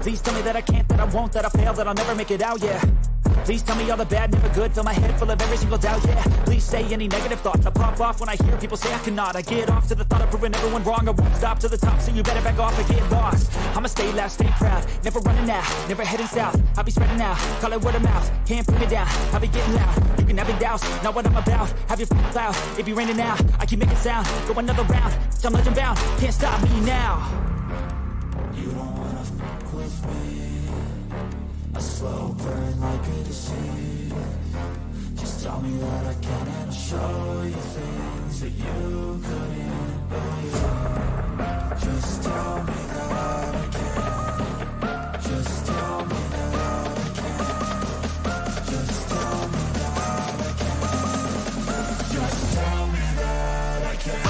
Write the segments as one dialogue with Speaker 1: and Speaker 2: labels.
Speaker 1: Please tell me that I can't, that I won't, that I fail, that I'll never make it out, yeah. Please tell me all the bad, never good, fill my head full of every single doubt, yeah. Please say any negative thoughts, I pop off when I hear people say I cannot. I get off to the thought of proving everyone wrong, I won't stop to the top, so you better back off and get lost. I'ma stay loud, stay proud, never running out, never heading south. I'll be spreading out, call it word of mouth, can't put me down, I'll be getting loud. You can have your doubts, not what I'm about, have your cloud, it be raining now, I keep making sound, go another round, I'm legend bound, can't stop me now. You don't wanna fuck with me, a slow burn like a disease. Just tell me that I can and I'll show you things that you couldn't believe. Just tell me that I can. Just tell me that I can. Just tell me that I can. Just tell me that I can.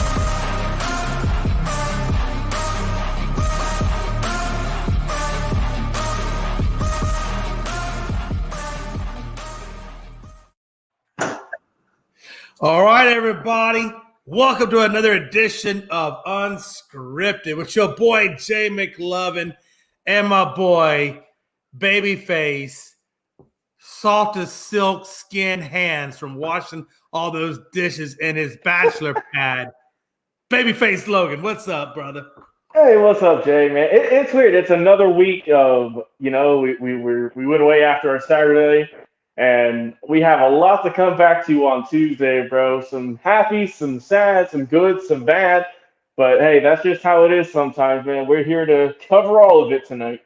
Speaker 2: All right, everybody. Welcome to another edition of Unscripted with your boy Jay McLovin and my boy Babyface, soft as silk skin hands from washing all those dishes in his bachelor pad. Babyface Logan, what's up, brother?
Speaker 3: Hey, what's up, Jay, man? It's weird. It's another week of, we went away after our Saturday. And we have a lot to come back to on Tuesday, bro. Some happy, some sad, some good, some bad. But, hey, that's just how it is sometimes, man. We're here to cover all of it tonight.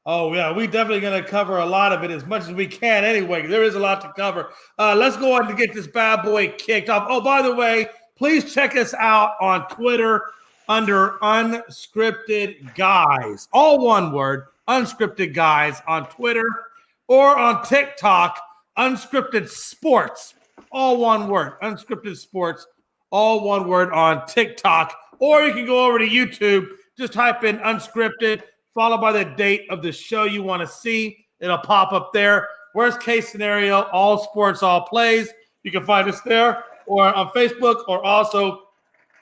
Speaker 2: Oh, yeah, we're definitely going to cover a lot of it as much as we can anyway. There is a lot to cover. Let's go on to get this bad boy kicked off. Oh, by the way, please check us out on Twitter under Unscripted Guys. All one word, Unscripted Guys on Twitter. Or on TikTok, Unscripted Sports, all one word. Unscripted Sports, all one word on TikTok. Or you can go over to YouTube, just type in Unscripted, followed by the date of the show you want to see. It'll pop up there. Worst case scenario, all sports, all plays. You can find us there or on Facebook or also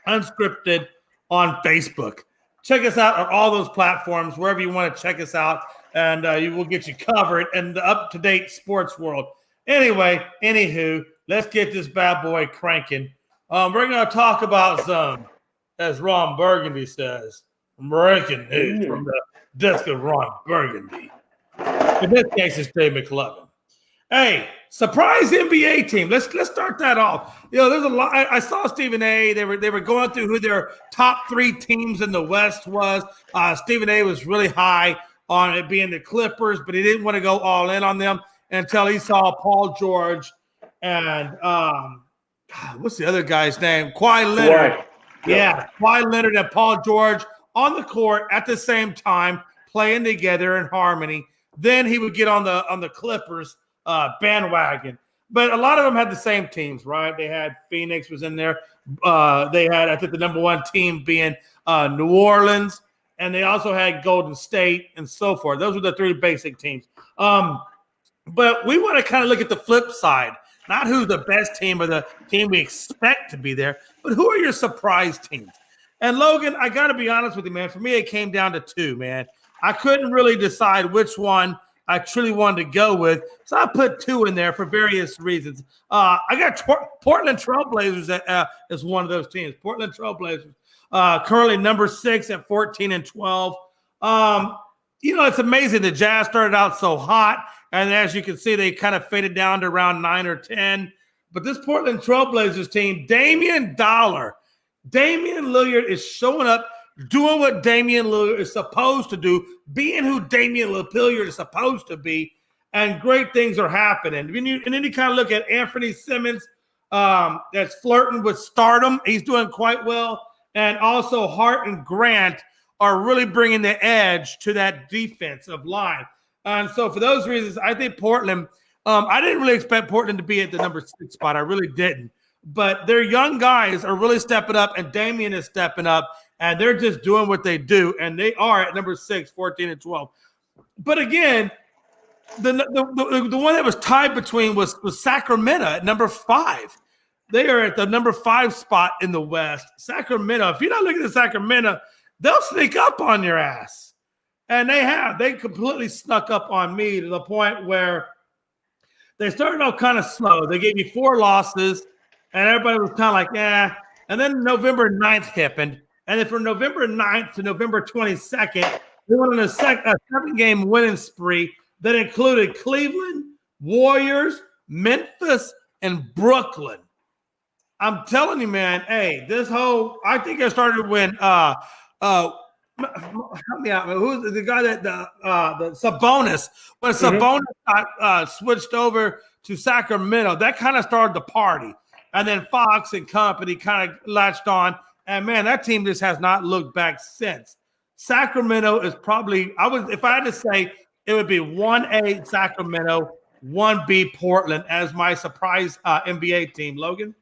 Speaker 2: Unscripted on Facebook. Check us out on all those platforms, wherever you want to check us out. And you will get you covered in the up-to-date sports world. Anyway, anywho, let's get this bad boy cranking. We're going to talk about some, as Ron Burgundy says, American news from the desk of Ron Burgundy. In this case, it's Jay McLovin. Hey, surprise NBA team. Let's start that off. There's a lot. I saw Stephen A. They were going through who their top three teams in the West was. Stephen A. was really high on it being the Clippers, but he didn't want to go all in on them until he saw Paul George and what's the other guy's name? Kawhi Leonard.
Speaker 3: Right.
Speaker 2: Yeah, Kawhi Leonard and Paul George on the court at the same time, playing together in harmony. Then he would get on the Clippers bandwagon. But a lot of them had the same teams, right? They had Phoenix was in there. They had, I think, the number one team being New Orleans. And they also had Golden State and so forth. Those were the three basic teams. But we want to kind of look at the flip side, not who's the best team or the team we expect to be there, but who are your surprise teams? And Logan, I got to be honest with you, man. For me, it came down to two, man. I couldn't really decide which one I truly wanted to go with, so I put two in there for various reasons. I got Portland Trailblazers as one of those teams. Portland Trailblazers. Currently number 6 at 14-12. It's amazing. The Jazz started out so hot, and as you can see, they kind of faded down to around 9 or 10. But this Portland Trailblazers team, Damian Lillard is showing up, doing what Damian Lillard is supposed to do, being who Damian Lillard is supposed to be, and great things are happening. And then you kind of look at Anthony Simmons, that's flirting with stardom. He's doing quite well. And also Hart and Grant are really bringing the edge to that defensive line. And so for those reasons, I think Portland, I didn't really expect Portland to be at the number 6 spot. I really didn't. But their young guys are really stepping up, and Damian is stepping up, and they're just doing what they do. And they are at number 6, 14-12. But again, the one that was tied between was Sacramento at number 5. They are at the number 5 spot in the West. Sacramento, if you're not looking at Sacramento, they'll sneak up on your ass. And they completely snuck up on me to the point where they started off kind of slow. They gave me 4 losses, and everybody was kind of like, yeah. And then November 9th happened. And then from November 9th to November 22nd, they went on a 7-game winning spree that included Cleveland, Warriors, Memphis, and Brooklyn. I'm telling you, man, hey, I think it started when help me out. Who's the guy that the Sabonis? When Sabonis got switched over to Sacramento, that kind of started the party. And then Fox and company kind of latched on. And man, that team just has not looked back since. Sacramento is probably, if I had to say, it would be 1A Sacramento, 1B Portland as my surprise NBA team. Logan?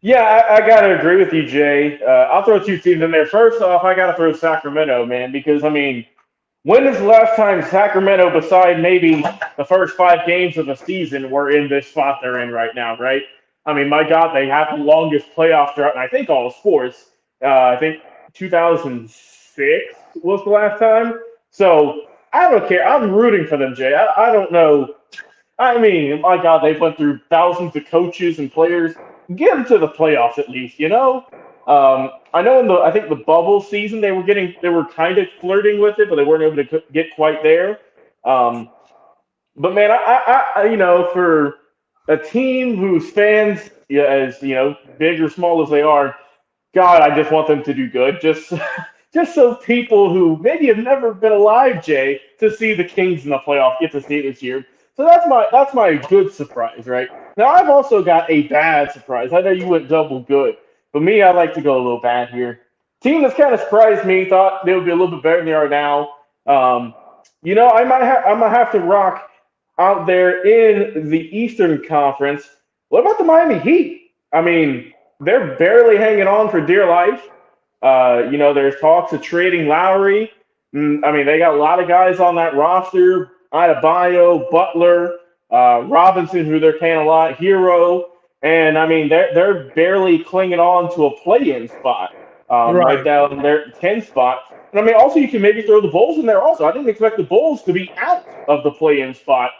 Speaker 3: Yeah, I got to agree with you, Jay. I'll throw 2 teams in there. First off, I got to throw Sacramento, man, because, I mean, when is the last time Sacramento, beside maybe the first 5 games of the season, were in this spot they're in right now, right? I mean, my God, they have the longest playoff drought in, I think, all sports. I think 2006 was the last time. So I don't care. I'm rooting for them, Jay. I don't know. I mean, my God, they went through thousands of coaches and players. Get them to the playoffs at least, you know? I know I think the bubble season they were kind of flirting with it, but they weren't able to get quite there. But man, I you know, for a team whose fans, as you know, big or small as they are, God, I just want them to do good. Just so people who maybe have never been alive, Jay, to see the Kings in the playoff get to see it this year. So that's my good surprise, right? Now I've also got a bad surprise. I know you went double good, but me, I like to go a little bad here. Team that's kind of surprised me, thought they would be a little bit better than they are now. You know, I might have to rock out there in the Eastern Conference. What about the Miami Heat? I mean, they're barely hanging on for dear life. You know, there's talks of trading Lowry. I mean, they got a lot of guys on that roster. Adebayo, Butler, Robinson, who they're paying a lot, Hero. And, I mean, they're barely clinging on to a play-in spot right down their 10 spot. And, I mean, also you can maybe throw the Bulls in there also. I didn't expect the Bulls to be out of the play-in spot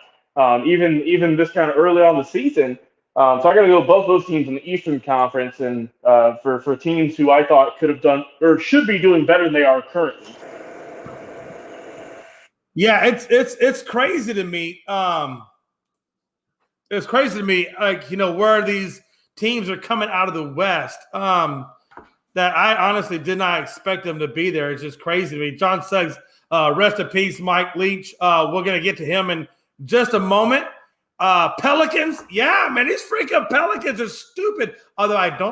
Speaker 3: even this kind of early on the season. So I got to go with both those teams in the Eastern Conference, and for teams who I thought could have done or should be doing better than they are currently.
Speaker 2: Yeah, it's crazy to me. It's crazy to me, like, you know, where these teams are coming out of the West. That I honestly did not expect them to be there. It's just crazy to me. John Suggs, rest in peace, Mike Leach. We're gonna get to him in just a moment. Pelicans, yeah, man, these freaking Pelicans are stupid. Although I still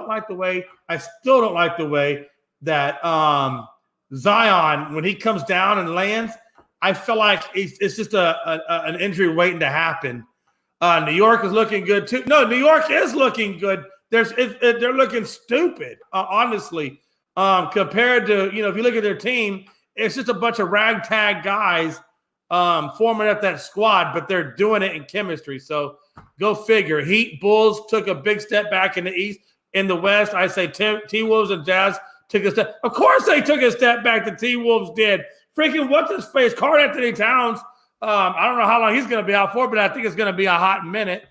Speaker 2: don't like the way that Zion, when he comes down and lands, I feel like it's just an injury waiting to happen. New York is looking good too. No, New York is looking good. They're looking stupid, honestly, compared to, you know, if you look at their team, it's just a bunch of ragtag guys forming up that squad, but they're doing it in chemistry. So go figure. Heat, Bulls took a big step back in the East. In the West, I say T-Wolves and Jazz took a step. Of course they took a step back. The T-Wolves did. Freaking what's his face? Karl Anthony Towns. I don't know how long he's going to be out for, but I think it's going to be a hot minute.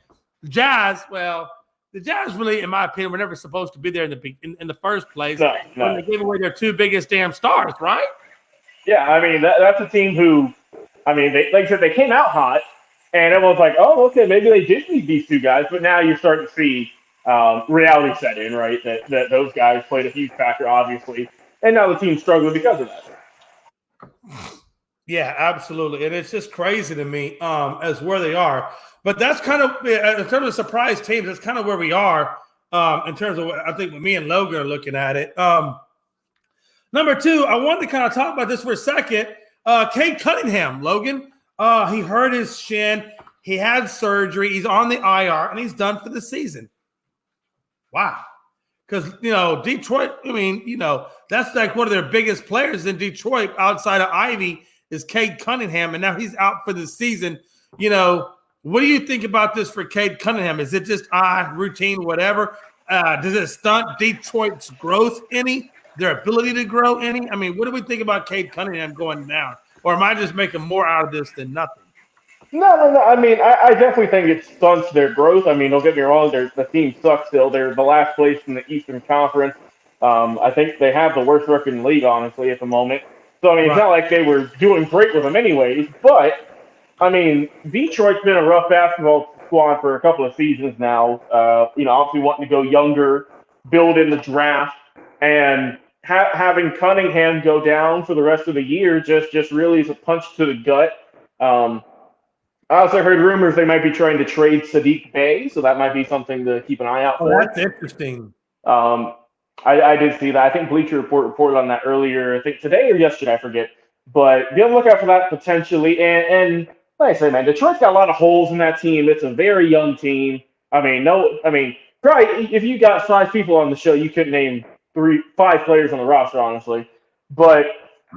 Speaker 2: Jazz, well, the Jazz really, in my opinion, were never supposed to be there in the first place.
Speaker 3: No.
Speaker 2: When they gave away their 2 biggest damn stars, right?
Speaker 3: Yeah, I mean, that's a team who, I mean, like I said, they came out hot, and everyone's like, oh, okay, maybe they did need these 2 guys, but now you're starting to see reality set in, right, that those guys played a huge factor, obviously, and now the team's struggling because of that.
Speaker 2: Yeah, absolutely. And it's just crazy to me as where they are. But that's kind of, in terms of surprise teams, that's kind of where we are in terms of, I think, when me and Logan are looking at it. Number 2, I wanted to kind of talk about this for a second. Cade Cunningham, Logan, he hurt his shin. He had surgery. He's on the IR, and he's done for the season. Wow. Because, you know, Detroit, I mean, you know, that's like one of their biggest players in Detroit outside of Ivy is Cade Cunningham, and now he's out for the season. You know, what do you think about this for Cade Cunningham? Is it just routine, whatever? Does it stunt Detroit's growth any? Their ability to grow any? I mean, what do we think about Cade Cunningham going down? or am I just making more out of this than nothing?
Speaker 3: No. I mean, I definitely think it stunts their growth. I mean, don't get me wrong, the team sucks still. They're the last place in the Eastern Conference. I think they have the worst record in the league, honestly, at the moment. So, I mean, it's
Speaker 2: Right.
Speaker 3: not like they were doing great with them anyways. But, I mean, Detroit's been a rough basketball squad for a couple of seasons now. Obviously wanting to go younger, build in the draft, and having Cunningham go down for the rest of the year just really is a punch to the gut. Um, I also heard rumors they might be trying to trade Sadiq Bey, so that might be something to keep an eye out
Speaker 2: Oh,
Speaker 3: for.
Speaker 2: that's interesting.
Speaker 3: Um, I did see that. I think Bleacher Report reported on that earlier. I think today or yesterday, I forget. But be on the lookout for that potentially. And like I say, man, Detroit's got a lot of holes in that team. It's a very young team. Probably if you got 5 people on the show, you could name 5 players on the roster, honestly. But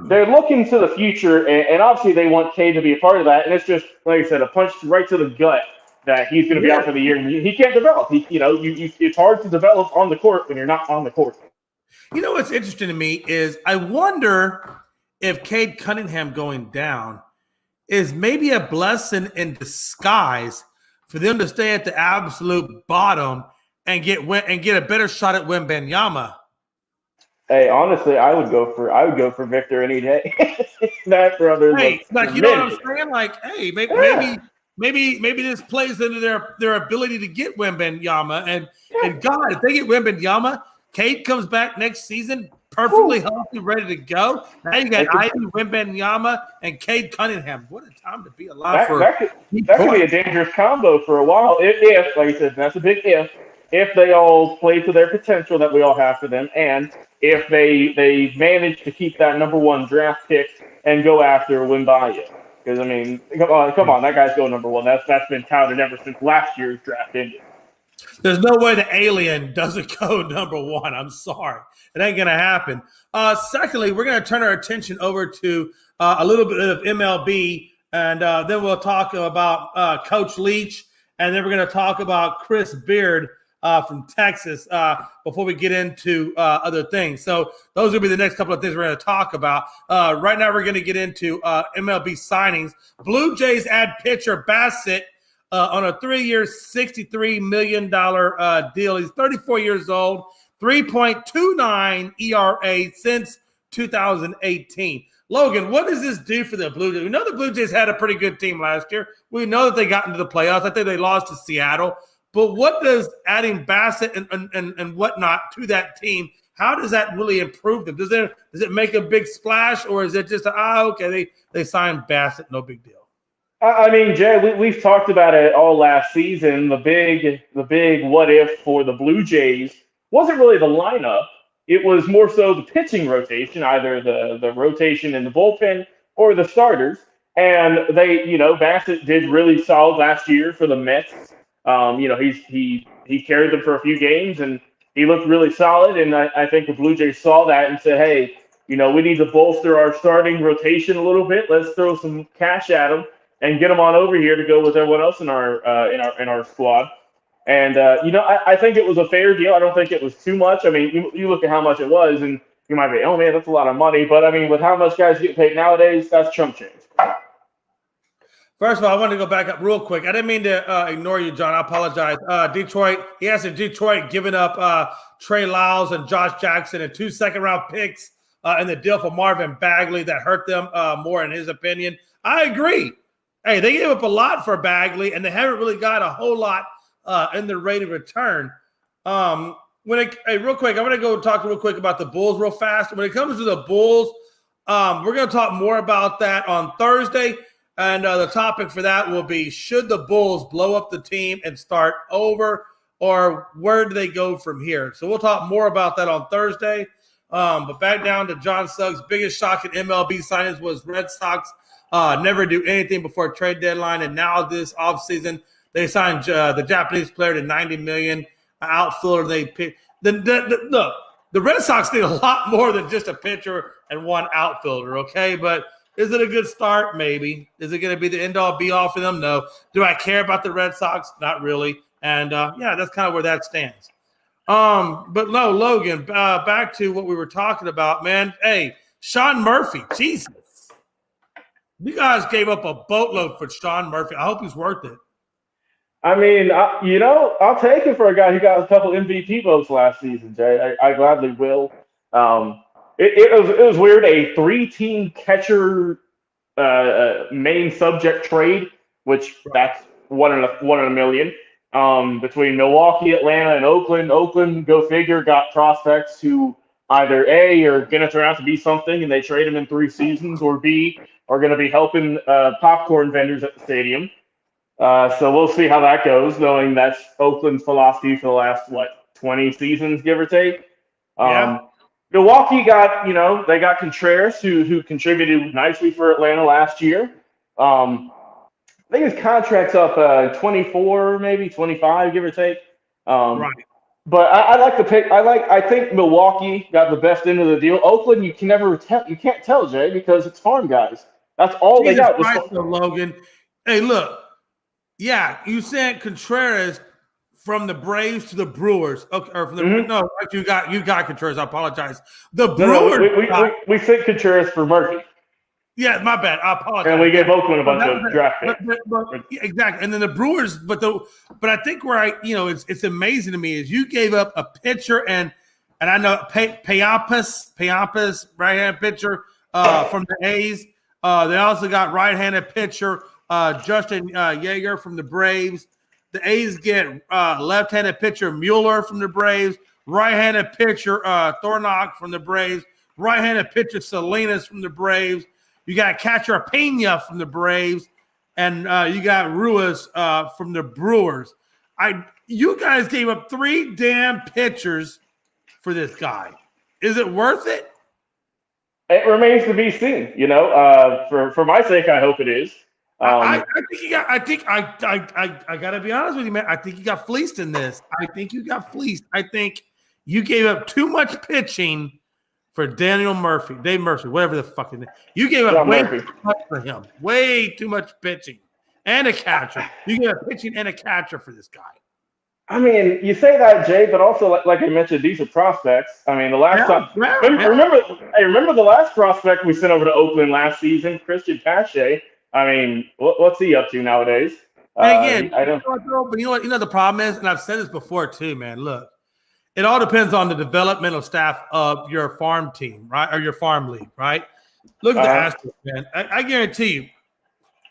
Speaker 3: they're looking to the future, and obviously they want Cade to be a part of that. And it's just, like I said, a punch right to the gut that he's going to be
Speaker 2: Yeah.
Speaker 3: out for the year. And he can't develop. It's hard to develop on the court when you're not on the court.
Speaker 2: You know what's interesting to me is I wonder if Cade Cunningham going down is maybe a blessing in disguise for them to stay at the absolute bottom and get a better shot at Wembanyama.
Speaker 3: Hey, honestly, I would go for Victor any day. That brother.
Speaker 2: Hey, like you know what I'm saying? Like, hey, maybe this plays into their ability to get Wembanyama. And God, if they get Wembanyama, Cade comes back next season perfectly healthy, ready to go. Now you got Ivy, Wembanyama, and Cade Cunningham. What a time to be alive for
Speaker 3: That could be a dangerous combo for a while. If, like I said, that's a big if they all play to their potential that we all have for them, and if they manage to keep that number 1 draft pick and go after Wembanyama. Because, I mean, come on, that guy's going number 1. That's been touted ever since last year's draft ended.
Speaker 2: There's no way the alien doesn't go number 1. I'm sorry. It ain't going to happen. Secondly, we're going to turn our attention over to a little bit of MLB, and then we'll talk about Coach Leach, and then we're going to talk about Chris Beard from Texas before we get into other things. So those will be the next couple of things we're going to talk about. Right now, we're going to get into MLB signings. Blue Jays add pitcher Bassett on a 3-year, $63 million deal. He's 34 years old, 3.29 ERA since 2018. Logan, what does this do for the Blue Jays? We know the Blue Jays had a pretty good team last year. We know that they got into the playoffs. I think they lost to Seattle. But what does adding Bassett and whatnot to that team, how does that really improve them? Does it make a big splash, or is it just they signed Bassett, no big deal?
Speaker 3: I mean, Jay, we've talked about it all last season. The big what if for the Blue Jays wasn't really the lineup. It was more so the pitching rotation, either the rotation in the bullpen or the starters. And Bassett did really solid last year for the Mets. He carried them for a few games and he looked really solid. And I think the Blue Jays saw that and said, hey, we need to bolster our starting rotation a little bit. Let's throw some cash at them and get them on over here to go with everyone else in our squad. And I think it was a fair deal. I don't think it was too much. I mean, you look at how much it was, and you might be, oh man, that's a lot of money. But I mean, with how much guys get paid nowadays, that's chump change.
Speaker 2: First of all, I want to go back up real quick. I didn't mean to ignore you, John. I apologize. Detroit, Detroit giving up Trey Lyles and Josh Jackson and 2 second-round picks in the deal for Marvin Bagley that hurt them more, in his opinion. I agree. Hey, they gave up a lot for Bagley, and they haven't really got a whole lot in the rate of return. Real quick, I'm going to go talk real quick about the Bulls real fast. When it comes to the Bulls, we're going to talk more about that on Thursday. And the topic for that will be, should the Bulls blow up the team and start over, or where do they go from here? So we'll talk more about that on Thursday. But back down to John Suggs' biggest shock in MLB signings was Red Sox never do anything before trade deadline. And now this offseason, they signed the Japanese player to $90 million, outfielder they picked. The Red Sox need a lot more than just a pitcher and one outfielder, okay? But is it a good start? Maybe. Is it going to be the end-all, be-all for them? No. Do I care about the Red Sox? Not really. And, that's kind of where that stands. But no, Logan, back to what we were talking about, man. Hey, Sean Murphy, Jesus. You guys gave up a boatload for Sean Murphy. I hope he's worth it.
Speaker 3: I mean, I'll take it for a guy who got a couple MVP votes last season, Jay. I gladly will. Um, it was weird. A three-team catcher main subject trade, which that's one in a million. Between Milwaukee, Atlanta, and Oakland. Oakland, go figure, got prospects who either A are going to turn out to be something and they trade them in 3 seasons, or B are going to be helping popcorn vendors at the stadium. So we'll see how that goes, knowing that's Oakland's philosophy for the last 20 seasons, give or take.
Speaker 2: Yeah.
Speaker 3: Milwaukee got, they got Contreras, who contributed nicely for Atlanta last year. I think his contract's up 24, maybe 25, give or take.
Speaker 2: Right.
Speaker 3: But I like the pick. I think Milwaukee got the best end of the deal. Oakland, you can never tell. You can't tell, Jay, because it's farm guys. That's all they got.
Speaker 2: Christ, Logan. Hey, look. Yeah, you sent Contreras from the Braves to the Brewers. Okay, or from the no, you got Contreras. I apologize. The Brewers.
Speaker 3: We sent Contreras for Murphy.
Speaker 2: Yeah, my bad. I apologize.
Speaker 3: And we gave Oakland a bunch of draft picks.
Speaker 2: Exactly. And then the Brewers, but I think where it's amazing to me is you gave up a pitcher and I know Payampas, right-handed pitcher from the A's. They also got right-handed pitcher Justin Yeager from the Braves. The A's get left-handed pitcher Mueller from the Braves, right-handed pitcher Thornock from the Braves, right-handed pitcher Salinas from the Braves. You got catcher Pena from the Braves, and you got Ruiz from the Brewers. You guys gave up 3 damn pitchers for this guy. Is it worth it?
Speaker 3: It remains to be seen. For my sake, I hope it is.
Speaker 2: I think you got. I gotta be honest with you, man. I think you got fleeced in this. I think you got fleeced. I think you gave up too much pitching for Dave Murphy, whatever the fucking name. You gave up way too much for him. Way too much pitching and a catcher. You gave up pitching and a catcher for this guy.
Speaker 3: I mean, you say that, Jay, but also like I mentioned, these are prospects. I mean, the last time. Remember the last prospect we sent over to Oakland last season, Christian Pache. I mean, what's he up to nowadays?
Speaker 2: And again, I don't. But you know what? The problem is, and I've said this before too, man. Look, it all depends on the developmental staff of your farm team, right, or your farm league, right? Look at the Astros, man. I guarantee you,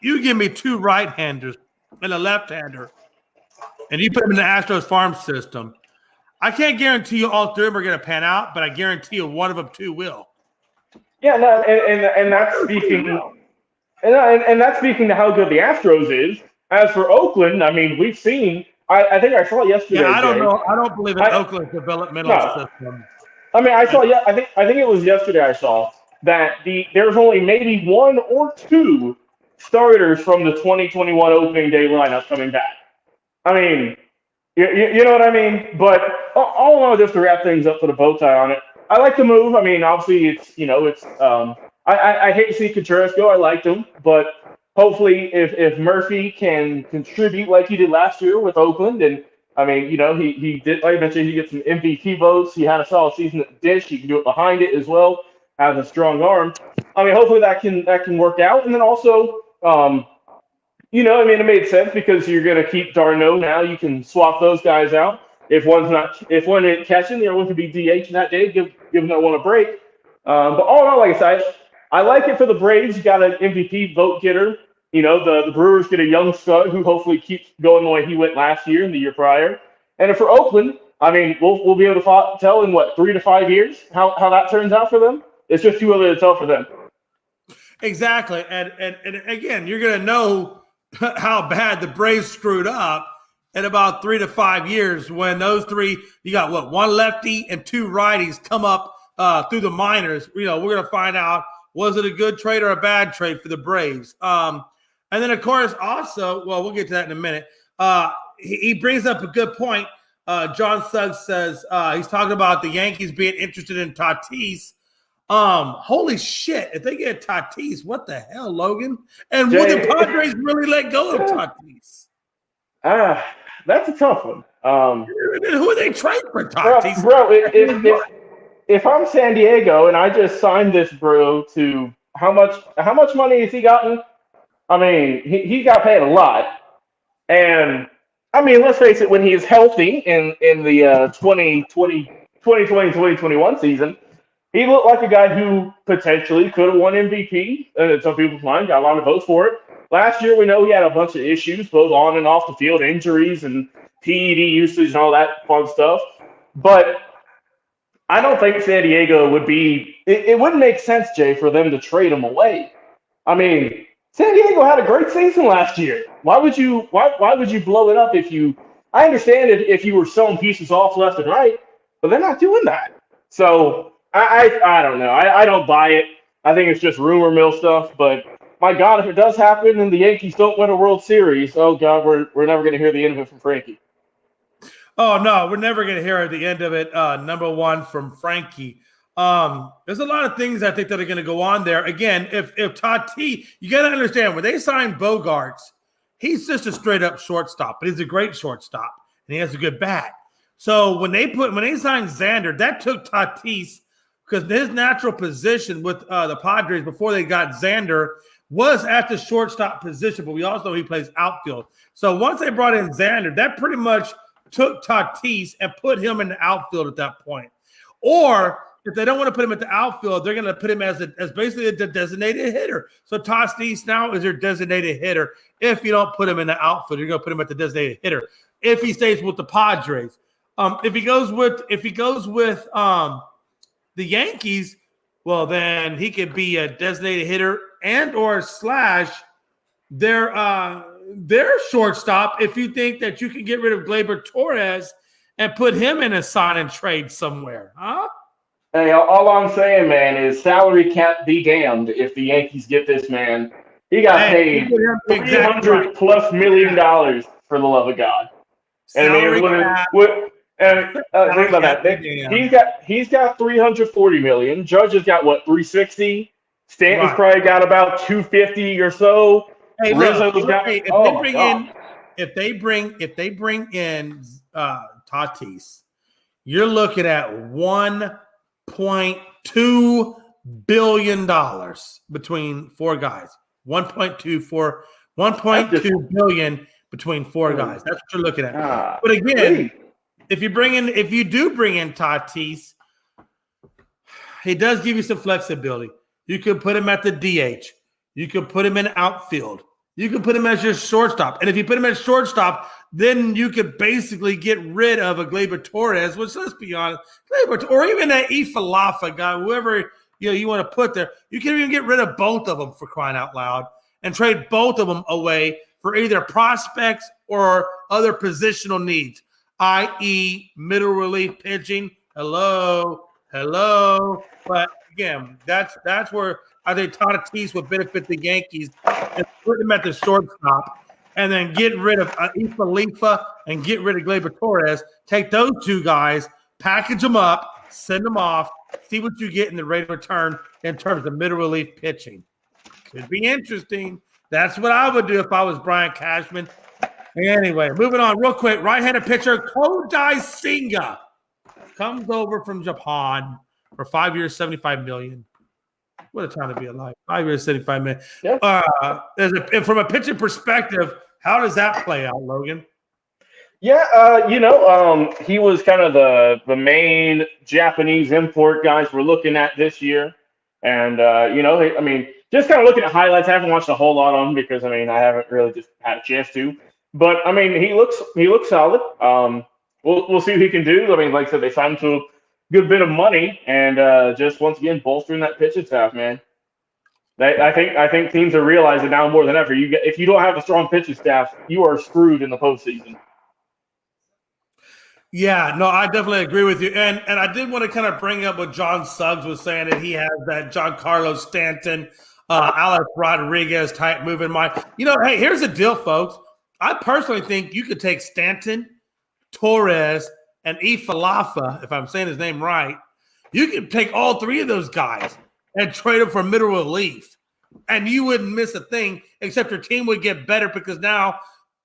Speaker 2: you give me 2 right-handers and a left-hander, and you put them in the Astros farm system. I can't guarantee you all 3 of them are going to pan out, but I guarantee you one of them 2 will.
Speaker 3: Yeah, no, and that's speaking. And that's speaking to how good the Astros is. As for Oakland, I mean, we've seen. I think I saw yesterday.
Speaker 2: Yeah, I don't know. I don't believe in Oakland's developmental system.
Speaker 3: I mean, I saw. Yeah, I think it was yesterday. I saw that there's only maybe 1 or 2 starters from the 2021 opening day lineup coming back. I mean, you know what I mean. But all in all, just to wrap things up, put a bow tie on it. I like the move. I mean, obviously, it's. I hate to see Contreras go. I liked him, but hopefully, if Murphy can contribute like he did last year with Oakland, and I mean, he did. Like I mentioned, he gets some MVP votes. He had a solid season at the dish. He can do it behind it as well. Has a strong arm. I mean, hopefully that can work out. And then also, it made sense because you're going to keep Darno now. You can swap those guys out. If one isn't catching, the other one could be DH that day. Give that one a break. But all in all, like I said, I like it for the Braves. You got an MVP vote getter. The Brewers get a young stud who hopefully keeps going the way he went last year and the year prior. And for Oakland, I mean, we'll be able to tell in 3 to 5 years how that turns out for them. It's just too early to tell for them.
Speaker 2: Exactly, and again, you're going to know how bad the Braves screwed up in about 3 to 5 years when those 3, you got 1 lefty and 2 righties come up through the minors. We're going to find out, was it a good trade or a bad trade for the Braves? And then, of course, also, we'll get to that in a minute. He brings up a good point. John Suggs says he's talking about the Yankees being interested in Tatis. Holy shit, if they get Tatis, what the hell, Logan? And will the Padres really let go of Tatis?
Speaker 3: That's a tough one.
Speaker 2: Who are they trading for Tatis?
Speaker 3: Bro, if I'm San Diego and I just signed this bro to how much money has he gotten? I mean, he got paid a lot. And I mean, let's face it, when he's healthy in the 2021 season, he looked like a guy who potentially could have won MVP. And in some people's mind, got a lot of votes for it. Last year, we know he had a bunch of issues, both on and off the field, injuries and PED usage and all that fun stuff. But I don't think San Diego would be. It wouldn't make sense, Jay, for them to trade him away. I mean, San Diego had a great season last year. Why would you blow it up if you? I understand if you were selling pieces off left and right, but they're not doing that. So I don't know. I don't buy it. I think it's just rumor mill stuff. But my God, if it does happen and the Yankees don't win a World Series, oh God, we're never going to hear the end of it from Frankie.
Speaker 2: Oh no, we're never going to hear at the end of it. Number one from Frankie. There's a lot of things I think that are going to go on there. Again, if Tatis, you got to understand when they signed Bogarts, he's just a straight up shortstop, but he's a great shortstop and he has a good bat. So when they signed Xander, that took Tatis because his natural position with the Padres before they got Xander was at the shortstop position, but we also know he plays outfield. So once they brought in Xander, that pretty much took Tatis and put him in the outfield at that point. Or if they don't want to put him at the outfield, they're going to put him as basically a designated hitter. So Tatis now is your designated hitter. If you don't put him in the outfield, you're going to put him at the designated hitter. If he stays with the Padres, if he goes with the Yankees, well then he could be a designated hitter and or slash their shortstop. If you think that you can get rid of Gleyber Torres and put him in a sign and trade somewhere, huh?
Speaker 3: Hey, all I'm saying, man, is salary cap be damned if the Yankees get this man. He got paid $300 plus million for the love of God. And think about that. He's got $340 million. Judge has got what, $360? Stanton's probably got about $250 or so.
Speaker 2: Hey,
Speaker 3: Rizzo's got.
Speaker 2: If they bring in Tatis, you're looking at $1.2 billion between four guys. 1.2 billion between four guys. That's what you're looking at. But again, if you do bring in Tatis, he does give you some flexibility. You could put him at the DH. You could put him in outfield. You could put him as your shortstop. And if you put him as shortstop, then you could basically get rid of a Gleyber Torres, which, let's be honest, or even that Ifalafa guy, whoever you want to put there. You can even get rid of both of them, for crying out loud, and trade both of them away for either prospects or other positional needs, i.e. middle relief pitching. Hello. But again, that's where I think Tatis would benefit the Yankees and put him at the shortstop and then get rid of Ifalifa and get rid of Gleyber Torres. Take those two guys, package them up, send them off, see what you get in the rate of return in terms of middle relief pitching. Could be interesting. That's what I would do if I was Brian Cashman. Anyway, moving on real quick. Right-handed pitcher Kodai Senga comes over from Japan for 5 years, $75 million. What a time to be alive. 5 years, $75 million. Yeah. From a pitching perspective, how does that play out, Logan?
Speaker 3: Yeah, he was kind of the main Japanese import guys we're looking at this year. And, just kind of looking at highlights. I haven't watched a whole lot on him because, I haven't really just had a chance to. But, he looks solid. We'll see what he can do. Like I said, they signed him to a good bit of money and just, once again, bolstering that pitching staff, man. I think teams are realizing now more than ever, if you don't have a strong pitching staff, you are screwed in the postseason.
Speaker 2: Yeah, no, I definitely agree with you. And I did want to kind of bring up what John Suggs was saying, that he has that Giancarlo Stanton, Alex Rodriguez type move in mind. Hey, here's the deal, folks. I personally think you could take Stanton, Torres, and Ifalafa, if I'm saying his name right. You could take all three of those guys and trade them for middle relief. And you wouldn't miss a thing, except your team would get better because now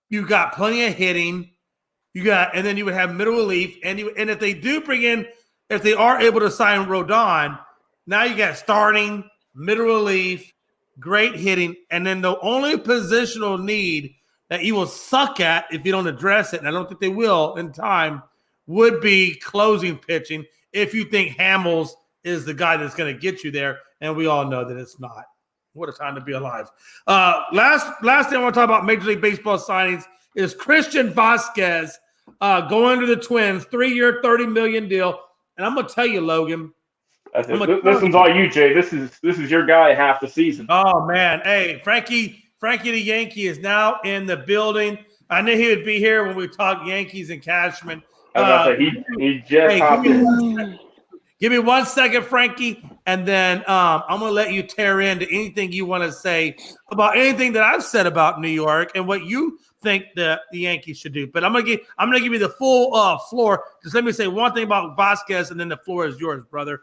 Speaker 2: you got plenty of hitting. And then you would have middle relief. And if they are able to sign Rodon, now you got starting, middle relief, great hitting, and then the only positional need that you will suck at if you don't address it, and I don't think they will in time, would be closing pitching if you think Hamels is the guy that's going to get you there, and we all know that it's not. What a time to be alive. Last thing I want to talk about Major League Baseball signings is Christian Vasquez going to the Twins, 3-year, $30 million deal. And I'm going to tell you, Logan.
Speaker 3: This one's all you, Jay. This is your guy half the season.
Speaker 2: Oh, man. Hey, Frankie the Yankee is now in the building. I knew he would be here when we talk Yankees and Cashman.
Speaker 3: He just hopped in.
Speaker 2: Give me 1 second, Frankie, and then I'm going to let you tear into anything you want to say about anything that I've said about New York and what you think the Yankees should do. But I'm going to give you the full floor. Just let me say one thing about Vasquez, and then the floor is yours, brother.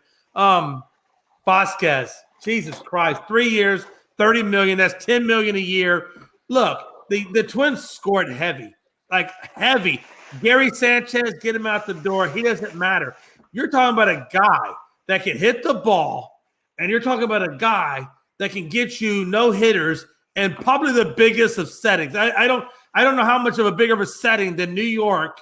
Speaker 2: Vasquez, Jesus Christ, 3 years, $30 million. That's $10 million a year. Look, the Twins scored heavy, like heavy. Gary Sanchez, get him out the door. He doesn't matter. You're talking about a guy that can hit the ball, and you're talking about a guy that can get you no hitters and probably the biggest of settings. I don't know how much of a bigger of a setting than New York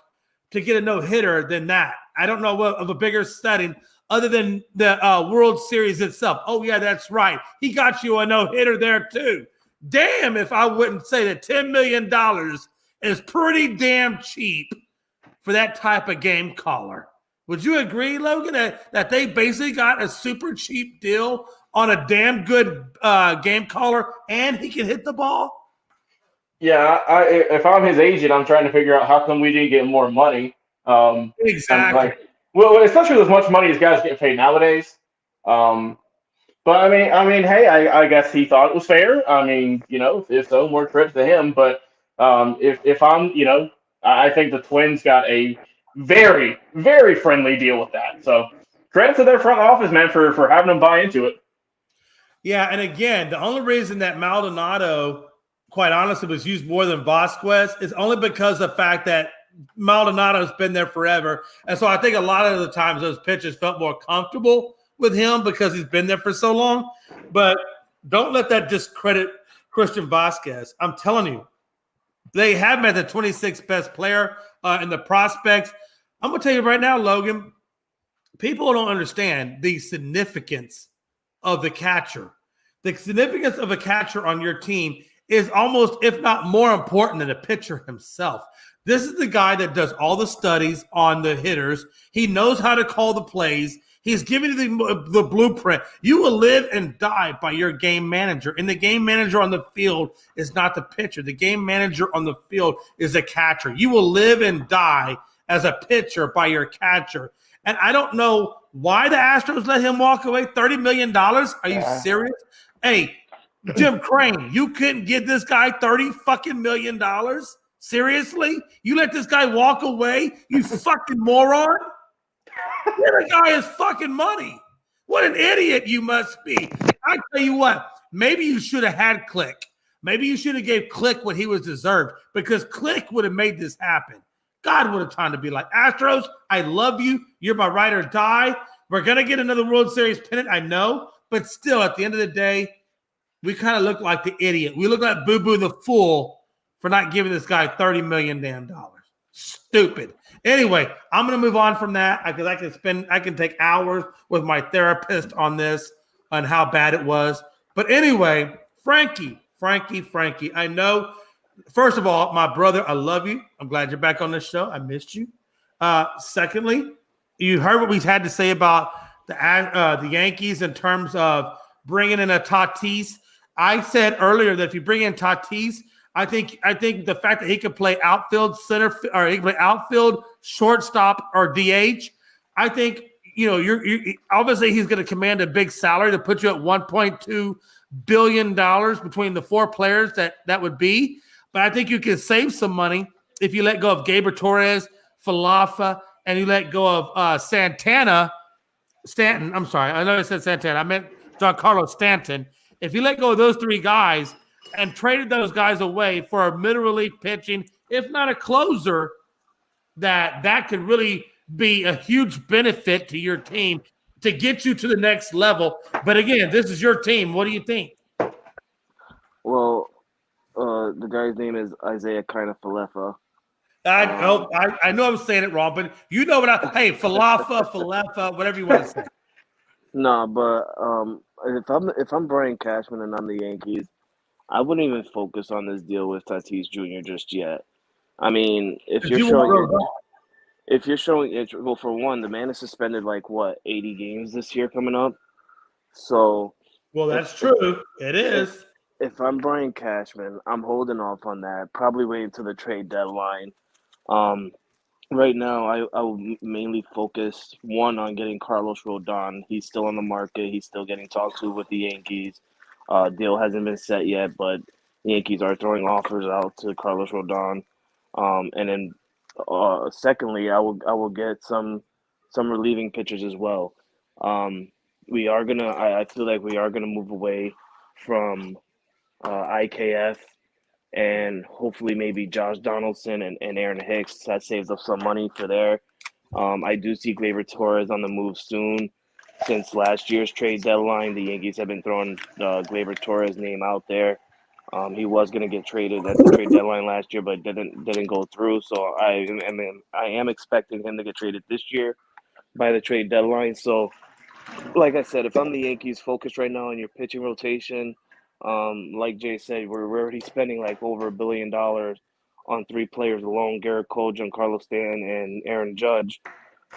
Speaker 2: to get a no hitter than that. I don't know what of a bigger setting other than the World Series itself. Oh yeah, that's right. He got you a no hitter there too. Damn, if I wouldn't say that $10 million is pretty damn cheap for that type of game caller. Would you agree, Logan, that they basically got a super cheap deal on a damn good game caller and he can hit the ball?
Speaker 3: Yeah, if I'm his agent, I'm trying to figure out how come we didn't get more money.
Speaker 2: Exactly.
Speaker 3: Well, especially with as much money as guys get paid nowadays. But I mean, hey, I guess he thought it was fair. I mean, if so, more credit to him. But if I'm, I think the Twins got a very, very friendly deal with that. So credit to their front office, man, for having them buy into it.
Speaker 2: Yeah, and again, the only reason that Maldonado, quite honestly, was used more than Vasquez is only because of the fact that Maldonado's been there forever. And so I think a lot of the times those pitchers felt more comfortable with him because he's been there for so long. But don't let that discredit Christian Vasquez. I'm telling you, they have him as the 26th best player in the prospects. I'm going to tell you right now, Logan, people don't understand the significance of the catcher. The significance of a catcher on your team is almost, if not more important than the pitcher himself. This is the guy that does all the studies on the hitters. He knows how to call the plays. He's giving you the blueprint. You will live and die by your game manager. And the game manager on the field is not the pitcher. The game manager on the field is the catcher. You will live and die as a pitcher by your catcher. And I don't know why the Astros let him walk away. $30 million? Are you serious? Hey, Jim Crane, you couldn't give this guy $30 fucking million? Seriously? You let this guy walk away? You fucking moron? The guy is fucking money. What an idiot you must be. I tell you what, maybe you should have had Click. Maybe you should have gave Click what he was deserved because Click would have made this happen. God, what a time to be like, Astros, I love you. You're my ride or die. We're going to get another World Series pennant, I know. But still, at the end of the day, we kind of look like the idiot. We look like Boo-Boo the fool for not giving this guy $30 million damn dollars. Stupid. Anyway, I'm going to move on from that because I can take hours with my therapist on this, on how bad it was. But anyway, Frankie, I know, first of all, my brother, I love you. I'm glad you're back on this show. I missed you. Secondly, you heard what we had to say about the Yankees in terms of bringing in a Tatis. I said earlier that if you bring in Tatis, I think the fact that he could play outfield center or he can play outfield, shortstop, or DH. I think you're obviously he's going to command a big salary to put you at $1.2 billion between the four players that would be. But I think you can save some money if you let go of Gabriel Torres, Falafa, and you let go of Stanton. I'm sorry, I know I said Santana. I meant Giancarlo Stanton. If you let go of those three guys and traded those guys away for a middle relief pitching, if not a closer, that could really be a huge benefit to your team to get you to the next level. But again, this is your team. What do you think?
Speaker 4: Well, the guy's name is Isaiah Falefa.
Speaker 2: I know I'm saying it wrong, but you know what hey, Falefa, whatever you want to say.
Speaker 4: No, but if I'm Brian Cashman and I'm the Yankees, I wouldn't even focus on this deal with Tatis Jr. just yet. I mean, if you're showing it, well, for one, the man is suspended 80 games this year coming up. So,
Speaker 2: well, that's true. It is.
Speaker 4: If I'm Brian Cashman, I'm holding off on that. Probably waiting to the trade deadline. Right now, I will mainly focus on getting Carlos Rodon. He's still on the market. He's still getting talked to with the Yankees. Deal hasn't been set yet, but the Yankees are throwing offers out to Carlos Rodon. And then, secondly, I will get some relieving pitchers as well. We are gonna. I feel like we are gonna move away from IKF and hopefully maybe Josh Donaldson and Aaron Hicks. That saves up some money for there. I do see Gleyber Torres on the move soon. Since last year's trade deadline, the Yankees have been throwing Gleyber Torres' name out there. He was going to get traded at the trade deadline last year, but didn't go through. So I am expecting him to get traded this year by the trade deadline. So, like I said, if I'm the Yankees, focused right now on your pitching rotation. Like Jay said, we're already spending over $1 billion on 3 players alone: Garrett Cole, Giancarlo Stanton, and Aaron Judge.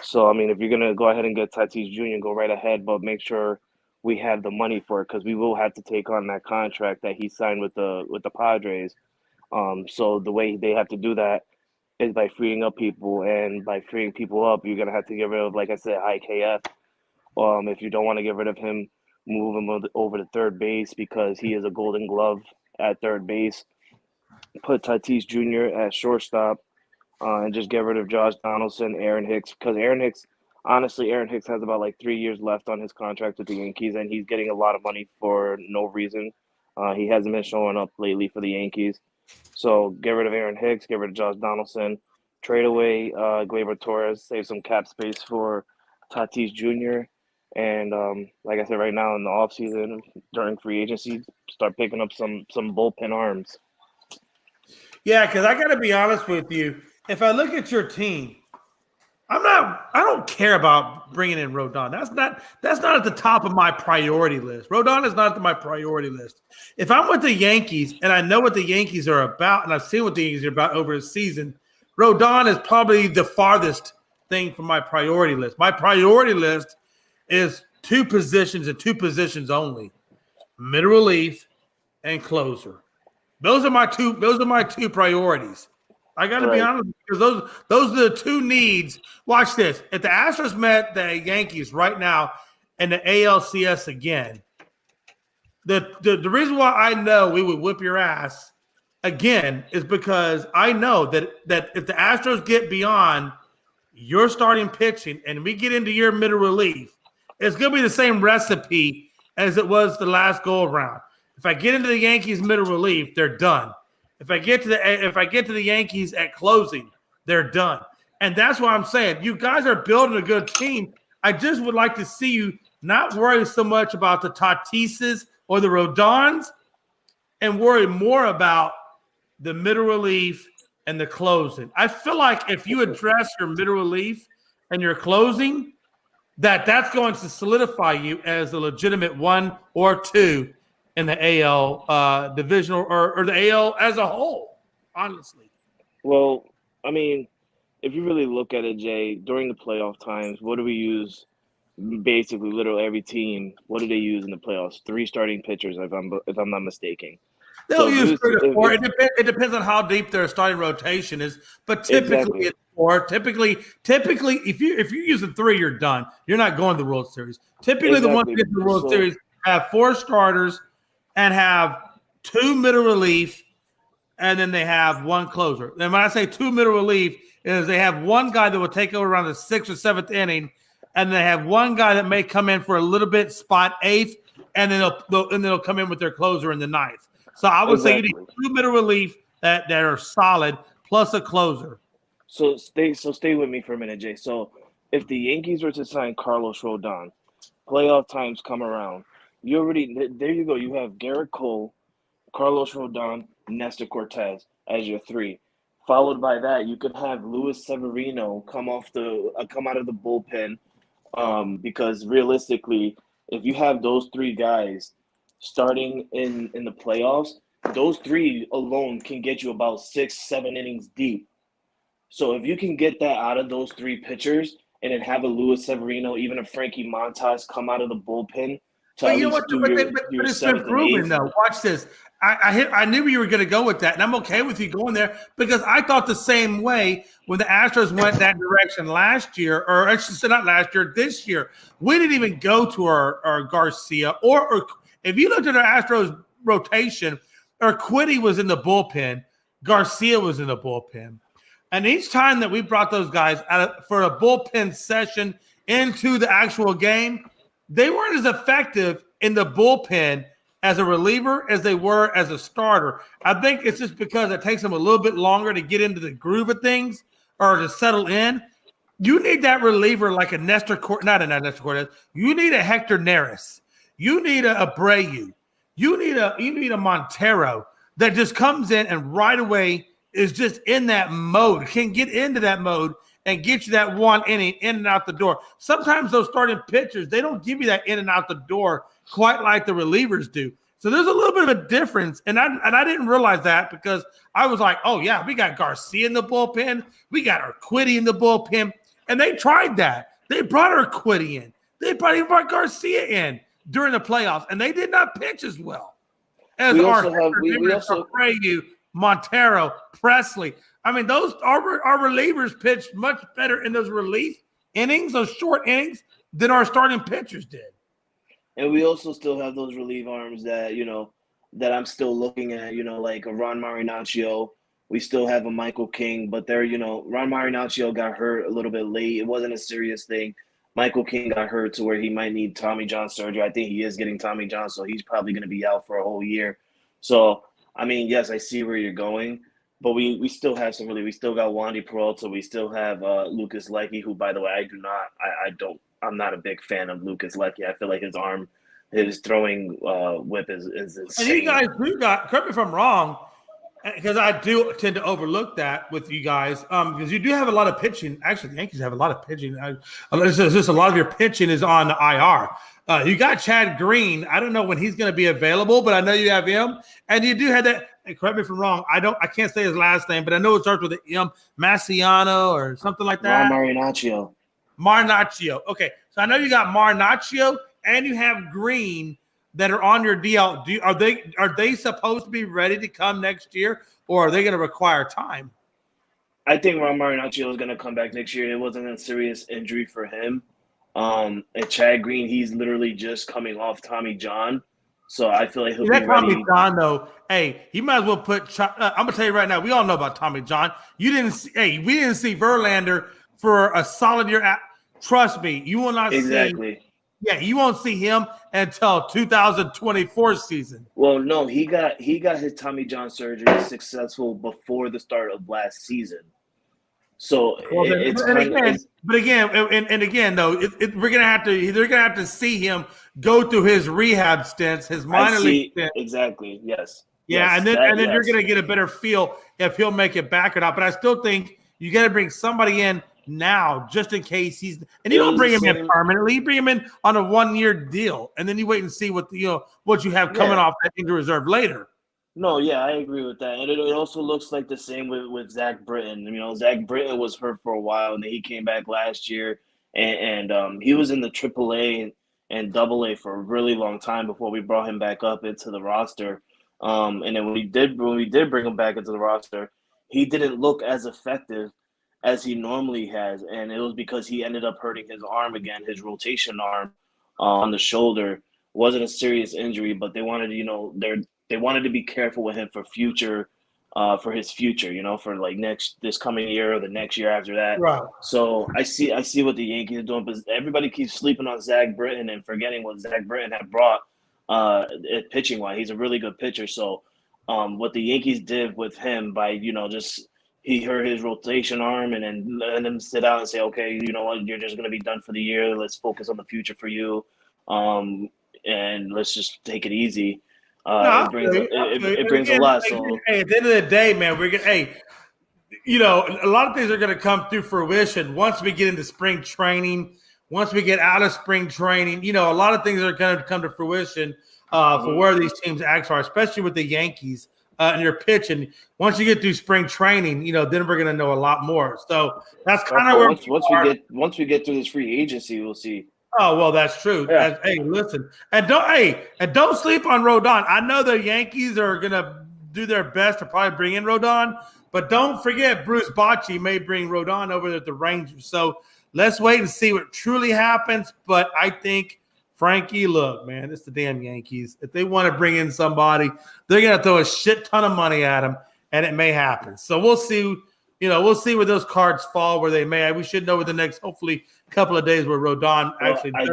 Speaker 4: So, I mean, if you're going to go ahead and get Tatis Jr., go right ahead, but make sure we have the money for it because we will have to take on that contract that he signed with the Padres. So the way they have to do that is by freeing up people, and by freeing people up, you're going to have to get rid of, like I said, IKF. If you don't want to get rid of him, move him over to third base because he is a Golden Glove at third base. Put Tatis Jr. at shortstop, and just get rid of Josh Donaldson, Aaron Hicks, because Aaron Hicks has about 3 years left on his contract with the Yankees, and he's getting a lot of money for no reason. He hasn't been showing up lately for the Yankees. So get rid of Aaron Hicks, get rid of Josh Donaldson, trade away Gleyber Torres, save some cap space for Tatis Jr., and like I said, right now in the offseason, during free agency, start picking up some bullpen arms.
Speaker 2: Yeah, because I got to be honest with you. If I look at your team, I don't care about bringing in Rodon. That's not at the top of my priority list. Rodon is not at my priority list. If I'm with the Yankees and I know what the Yankees are about, and I've seen what the Yankees are about over a season, Rodon is probably the farthest thing from my priority list. My priority list is 2 positions and 2 positions only: middle relief and closer. Those are my two priorities. I got to be honest, because those are the 2 needs. Watch this. If the Astros met the Yankees right now in the ALCS again, the reason why I know we would whip your ass again is because I know that if the Astros get beyond your starting pitching and we get into your middle relief, it's going to be the same recipe as it was the last go around. If I get into the Yankees middle relief, they're done. If I get to the Yankees at closing, they're done. And that's why I'm saying you guys are building a good team. I just would like to see you not worry so much about the Tatises or the Rodons and worry more about the middle relief and the closing. I feel like if you address your middle relief and your closing, that's going to solidify you as a legitimate 1 or 2 in the AL division or the AL as a whole, honestly.
Speaker 4: Well, I mean, if you really look at it, Jay, during the playoff times, what do we use? Basically, literally every team, what do they use in the playoffs? 3 starting pitchers, if I'm not mistaken.
Speaker 2: They'll use 3 to 4. It depends on how deep their starting rotation is, but typically it's 4. Typically, if you're using 3, you're done. You're not going to the World Series. Typically, the ones that get to the World Series have 4 starters and have 2 middle relief, and then they have 1 closer. And when I say 2 middle relief, is they have 1 guy that will take over around the 6th or 7th inning, and they have 1 guy that may come in for a little bit, spot 8th, and then they'll come in with their closer in the 9th. So I would say you need 2 middle relief that are solid plus a closer.
Speaker 4: So stay with me for a minute, Jay. So if the Yankees were to sign Carlos Rodon, playoff times come around, there you go. You have Garrett Cole, Carlos Rodon, Nestor Cortez as your three. Followed by that, you could have Luis Severino come out of the bullpen, because realistically, if you have those three guys starting in the playoffs, those three alone can get you about 6-7 innings deep. So if you can get that out of those three pitchers and then have a Luis Severino, even a Frankie Montas come out of the bullpen to
Speaker 2: But
Speaker 4: at
Speaker 2: you know
Speaker 4: least
Speaker 2: what?
Speaker 4: do your
Speaker 2: But it's been
Speaker 4: seventh and
Speaker 2: proven
Speaker 4: eighth.
Speaker 2: though. Watch this. I knew you were going to go with that, and I'm okay with you going there because I thought the same way when the Astros went that direction last year, or I should say not last year, this year. We didn't even go to our Garcia, or if you looked at our Astros rotation, Urquidy was in the bullpen, Garcia was in the bullpen. And each time that we brought those guys out for a bullpen session into the actual game, they weren't as effective in the bullpen as a reliever as they were as a starter. I think it's just because it takes them a little bit longer to get into the groove of things or to settle in. You need that reliever like a Nestor Cortez, not Nestor Cortez. You need a Hector Neris. You need a Abreu. You need a Montero that just comes in and right away is just in that mode, can get into that mode and get you that one inning in and out the door. Sometimes those starting pitchers, they don't give you that in and out the door quite like the relievers do. So there's a little bit of a difference. And I didn't realize that because I was like, oh, yeah, we got Garcia in the bullpen. We got Urquidy in the bullpen. And they tried that. They brought Urquidy in. They brought Garcia in during the playoffs, and they did not pitch as well as Abreu, Montero, Presley. I mean, those our relievers pitched much better in those relief innings, those short innings, than our starting pitchers did.
Speaker 4: And we also still have those relief arms that, that I'm still looking at, like a Ron Marinaccio. We still have a Michael King, but Ron Marinaccio got hurt a little bit late. It wasn't a serious thing. Michael King got hurt to where he might need Tommy John surgery. I think he is getting Tommy John, so he's probably going to be out for a whole year. So, I mean, yes, I see where you're going, but we still have we still got Wandy Peralta. We still have Lucas Lecky, who, by the way, I'm not a big fan of Lucas Lecky. I feel like his throwing whip is insane.
Speaker 2: And you guys correct me if I'm wrong, because I do tend to overlook that with you guys, because you do have a lot of pitching. Actually, the Yankees have a lot of pitching. It's just a lot of your pitching is on the IR. You got Chad Green. I don't know when he's going to be available, but I know you have him, and you do have that. Correct me if I'm wrong. I can't say his last name, but I know it starts with an M, Massiano or something like that.
Speaker 4: Marinaccio.
Speaker 2: Okay, so I know you got Marinaccio and you have Green that are on your DL. Are they supposed to be ready to come next year, or are they going to require time?
Speaker 4: I think Ron Marinaccio is going to come back next year. It wasn't a serious injury for him. And Chad Green, he's literally just coming off Tommy John. So I feel like he'll be ready.
Speaker 2: Tommy John, though, hey, he might as well put I'm going to tell you right now, we all know about Tommy John. We didn't see Verlander for a solid year. Trust me, you will not
Speaker 4: see.
Speaker 2: Yeah, you won't see him until 2024 season.
Speaker 4: Well, no, he got his Tommy John surgery successful before the start of last season. So they're gonna have to see him go through his rehab stints, his minor league stints. Exactly. Yes.
Speaker 2: Yeah,
Speaker 4: yes,
Speaker 2: and then you're gonna get a better feel if he'll make it back or not. But I still think you got to bring somebody in now, just in case you don't bring him in permanently. You bring him in on a 1-year deal, and then you wait and see what you have coming off that injury reserve later.
Speaker 4: No, yeah, I agree with that, and it also looks like the same with Zach Britton. Zach Britton was hurt for a while, and then he came back last year, and he was in the AAA and AA for a really long time before we brought him back up into the roster. And then when we did bring him back into the roster, he didn't look as effective as he normally has, and it was because he ended up hurting his arm again, his rotation arm on the shoulder. It wasn't a serious injury, but they wanted to be careful with him for his future, for like this coming year or the next year after that.
Speaker 2: Right.
Speaker 4: So I see what the Yankees are doing, but everybody keeps sleeping on Zach Britton and forgetting what Zach Britton had brought pitching wise. He's a really good pitcher. So what the Yankees did with him by he hurt his rotation arm and then let him sit out and say, okay, you know what, you're just going to be done for the year. Let's focus on the future for you. and let's just take it easy.
Speaker 2: No,
Speaker 4: It brings a
Speaker 2: again,
Speaker 4: lot. So
Speaker 2: hey, at the end of the day, man, a lot of things are going to come through fruition once we get into spring training. Once we get out of spring training, a lot of things are going to come to fruition for where these teams actually are, especially with the Yankees and your pitching. Once you get through spring training, then we're going to know a lot more. So that's kind of where
Speaker 4: once we get through this free agency, we'll see.
Speaker 2: Oh, well, that's true.
Speaker 3: Yeah.
Speaker 2: Hey, listen, and don't sleep on Rodon. I know the Yankees are gonna do their best to probably bring in Rodon, but don't forget Bruce Bochy may bring Rodon over at the Rangers. So let's wait and see what truly happens. But I think, Frankie, look, man, it's the damn Yankees. If they want to bring in somebody, they're gonna throw a shit ton of money at them, and it may happen. So we'll see. We'll see where those cards fall, where they may. We should know within the next, hopefully, couple of days where Rodon actually does.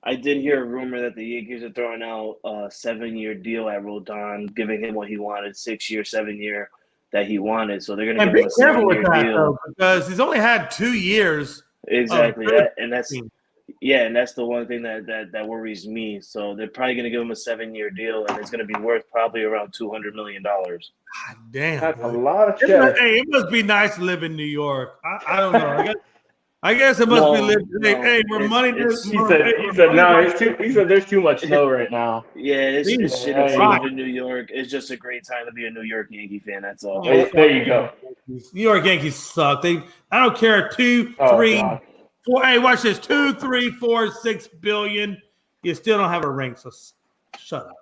Speaker 4: I did hear a rumor that the Yankees are throwing out a 7-year deal at Rodon, giving him what he wanted, 6-year, 7-year that he wanted. So they're going to give him a 7-year deal.
Speaker 2: Though, because he's only had 2 years.
Speaker 4: Exactly. And that's the one thing that worries me. So they're probably going to give him a 7-year deal, and it's going to be worth probably around $200 million.
Speaker 2: God damn.
Speaker 3: That's a lot of
Speaker 2: cash. Hey, it must be nice to live in New York. I don't know. I guess it must be living. Hey, we're money.
Speaker 3: He said no. He said there's too much snow right now.
Speaker 4: Yeah, it's shit to live in New York. It's just a great time to be a New York Yankee fan. That's all.
Speaker 3: There you go.
Speaker 2: New York Yankees suck. I don't care. 2, 3, 4. Hey, watch this. 2, 3, 4, 6 billion. You still don't have a ring. So shut up.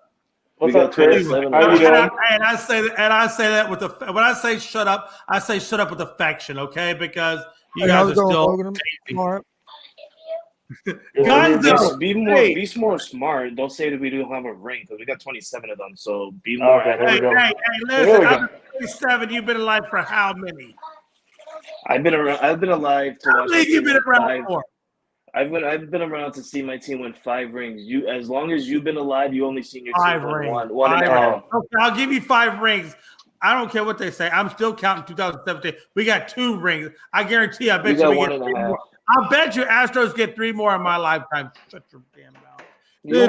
Speaker 3: What's up, Chris?
Speaker 2: And I say that with when I say shut up, I say shut up with affection, okay? Because you guys are still
Speaker 4: GONZO. Be more smart. Don't say that we don't have a ring because we got 27 of them. So be more.
Speaker 2: Hey, listen. I'm 27. You've been alive for how many?
Speaker 4: I've been alive to watch.
Speaker 2: How many you've been around for?
Speaker 4: I've been around to see my team win 5 rings. As long as you've been alive, you only seen your team win one and a half.
Speaker 2: Okay, I'll give you 5 rings. I don't care what they say. I'm still counting 2017. We got 2 rings. I guarantee. I bet you we get 3 more. I bet you Astros get 3 more in my lifetime. Shut your damn mouth.
Speaker 3: 3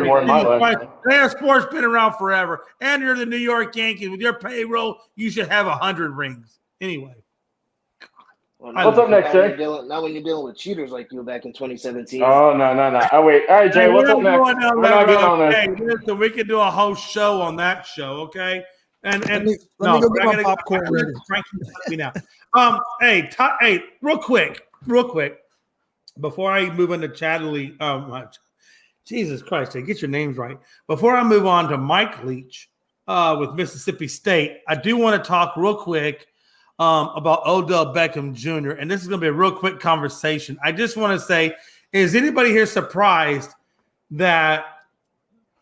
Speaker 3: more in my lifetime.
Speaker 2: Their sport's been around forever, and you're the New York Yankees. With your payroll, you should have 100 rings. Anyway.
Speaker 3: What's up next, Jay?
Speaker 4: Not when you're dealing with cheaters like you back in 2017.
Speaker 3: Oh, no. Oh, wait. All right, Jay, what's up next? We're not getting on this.
Speaker 2: Hey, listen, we can do a whole show on that show, okay? And
Speaker 5: let me go get my popcorn ready.
Speaker 2: Now. Hey, real quick, before I move on to Chadley, Jesus Christ, get your names right. Before I move on to Mike Leach with Mississippi State, I do want to talk real quick about Odell Beckham Jr., and this is going to be a real quick conversation. I just want to say, is anybody here surprised that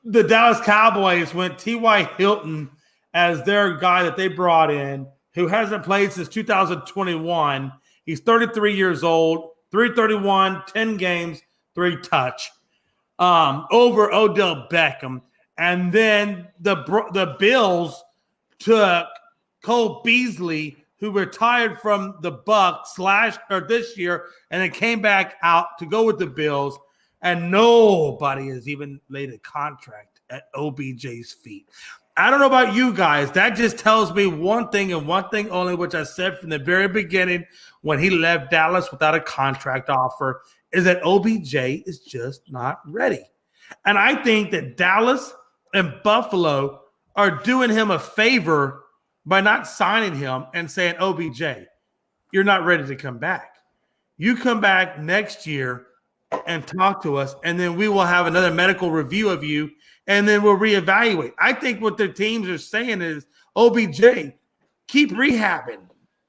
Speaker 2: the Dallas Cowboys went T.Y. Hilton as their guy that they brought in, who hasn't played since 2021? He's 33 years old, 331, 10 games, 3 touch, over Odell Beckham. And then the Bills took Cole Beasley, who retired from the Bucs this year, and then came back out to go with the Bills, and nobody has even laid a contract at OBJ's feet. I don't know about you guys. That just tells me one thing and one thing only, which I said from the very beginning when he left Dallas without a contract offer, is that OBJ is just not ready. And I think that Dallas and Buffalo are doing him a favor by not signing him and saying, OBJ, you're not ready to come back. You come back next year and talk to us, and then we will have another medical review of you, and then we'll reevaluate. I think what the teams are saying is, OBJ, keep rehabbing.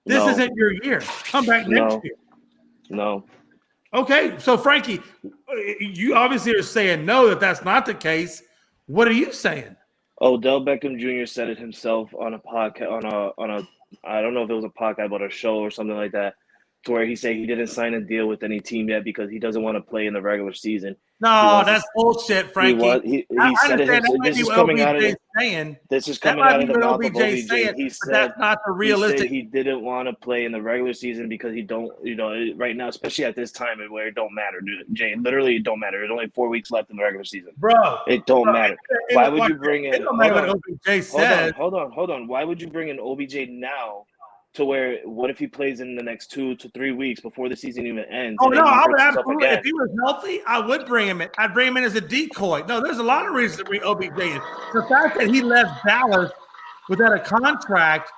Speaker 2: This isn't your year. Come back next year.
Speaker 4: No.
Speaker 2: Okay, so Frankie, you obviously are saying no, that's not the case. What are you saying?
Speaker 4: Odell Beckham Jr. said it himself on a podcast, on a I don't know if it was a podcast, but a show or something like that. to where he said he didn't sign a deal with any team yet because he doesn't want to play in the regular season.
Speaker 2: No, that's bullshit, Frankie.
Speaker 4: He said it. This is coming out of the mouth of OBJ. He said
Speaker 2: that's not the realistic.
Speaker 4: He didn't want to play in the regular season because he don't. Right now, especially at this time where it don't matter, dude. Jay, literally, it don't matter. There's only 4 weeks left in the regular season,
Speaker 2: bro.
Speaker 4: It don't matter. Why would you bring in?
Speaker 2: It don't matter what OBJ says.
Speaker 4: Hold on. Why would you bring in OBJ now? To where, what if he plays in the next 2 to 3 weeks before the season even ends?
Speaker 2: Oh no, I would absolutely. If he was healthy, I would bring him in. I'd bring him in as a decoy. No, there's a lot of reasons to bring OBJ in. The fact that he left Dallas without a contract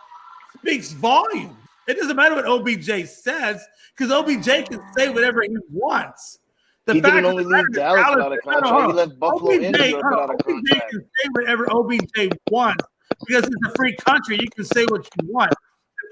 Speaker 2: speaks volumes. It doesn't matter what OBJ says because OBJ can say whatever he wants.
Speaker 4: He didn't only leave Dallas without a contract. He left Buffalo and New York without a contract.
Speaker 2: OBJ can say whatever OBJ wants because it's a free country. You can say what you want.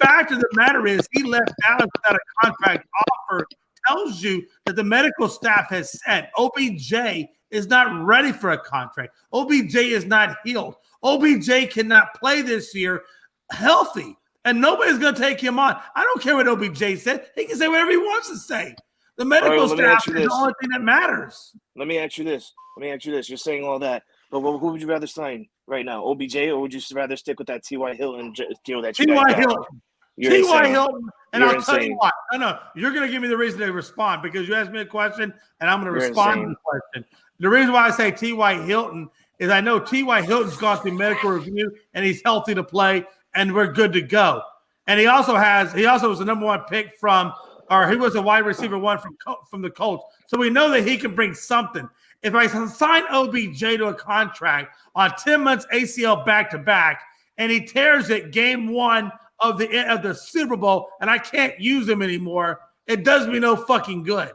Speaker 2: The fact of the matter is he left Dallas without a contract offer tells you that the medical staff has said OBJ is not ready for a contract. OBJ is not healed. OBJ cannot play this year healthy, and nobody's going to take him on. I don't care what OBJ said. He can say whatever he wants to say. The medical staff is the only thing that matters.
Speaker 4: Let me ask you this. You're saying all that, but who would you rather sign right now, OBJ, or would you rather stick with that T.Y. Hilton deal that you
Speaker 2: T.Y. Hilton. T.Y. Hilton, and
Speaker 4: You're
Speaker 2: I'll tell you what. No, you're going to give me the reason to respond because you asked me a question, and I'm going to respond to the question. The reason why I say T.Y. Hilton is I know T.Y. Hilton's gone through medical review, and he's healthy to play, and we're good to go. And he also was the number one pick he was a wide receiver one from the Colts. So we know that he can bring something. If I sign OBJ to a contract on 10 months ACL back-to-back, and he tears it game one of the Super Bowl, and I can't use him anymore, it does me no fucking good.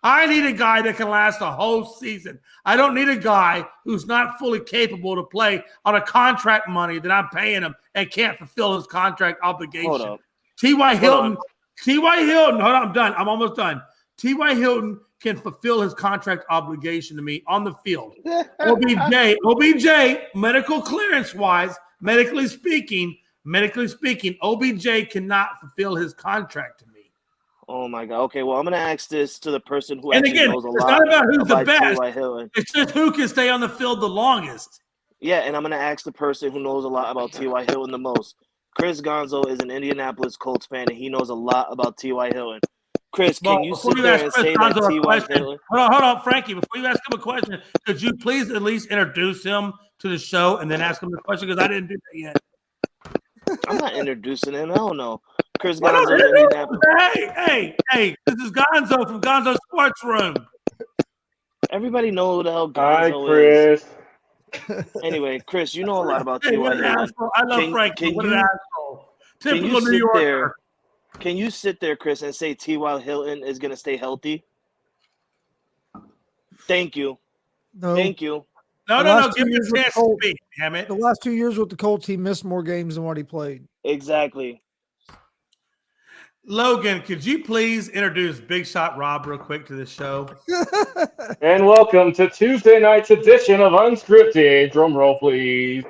Speaker 2: I need a guy that can last a whole season. I don't need a guy who's not fully capable to play on a contract money that I'm paying him and can't fulfill his contract obligation.
Speaker 4: Hold up.
Speaker 2: T.Y. Hilton, hold on, I'm done. I'm almost done. T.Y. Hilton can fulfill his contract obligation to me on the field. OBJ, medical clearance-wise, medically speaking, OBJ cannot fulfill his contract to me.
Speaker 4: Oh my God. Okay, well, I'm going to ask this to the person who knows a lot.
Speaker 2: It's not about who's the best.
Speaker 4: T.Y.
Speaker 2: It's just who can stay on the field the longest.
Speaker 4: Yeah, and I'm going to ask the person who knows a lot about T.Y. Hilton the most. Chris Gonzo is an Indianapolis Colts fan, and he knows a lot about T.Y. Hilton. Chris, can you sit there and say that T.Y. Hilton?
Speaker 2: Hold on, Frankie. Before you ask him a question, could you please at least introduce him to the show and then ask him the question? Because I didn't do that yet.
Speaker 4: I'm not introducing him. I don't know. Chris Gonzo in Indianapolis.
Speaker 2: Hey, this is Gonzo from Gonzo Sports Room.
Speaker 4: Everybody knows who the hell
Speaker 3: Hi,
Speaker 4: Gonzo
Speaker 3: Chris.
Speaker 4: is. Anyway, Chris, you know a lot about T.Y. Hilton.
Speaker 2: I love Frankie. What an asshole. Typical New Yorker.
Speaker 4: Can you sit there, Chris, and say T.Y. Hilton is going to stay healthy? Thank you.
Speaker 5: No.
Speaker 4: Thank you.
Speaker 2: No. Give me a chance to speak, damn it.
Speaker 5: The last 2 years with the Colts, he missed more games than what he played.
Speaker 4: Exactly.
Speaker 2: Logan, could you please introduce Big Shot Rob real quick to the show?
Speaker 3: And welcome to Tuesday night's edition of Unscripted. Drum roll, please.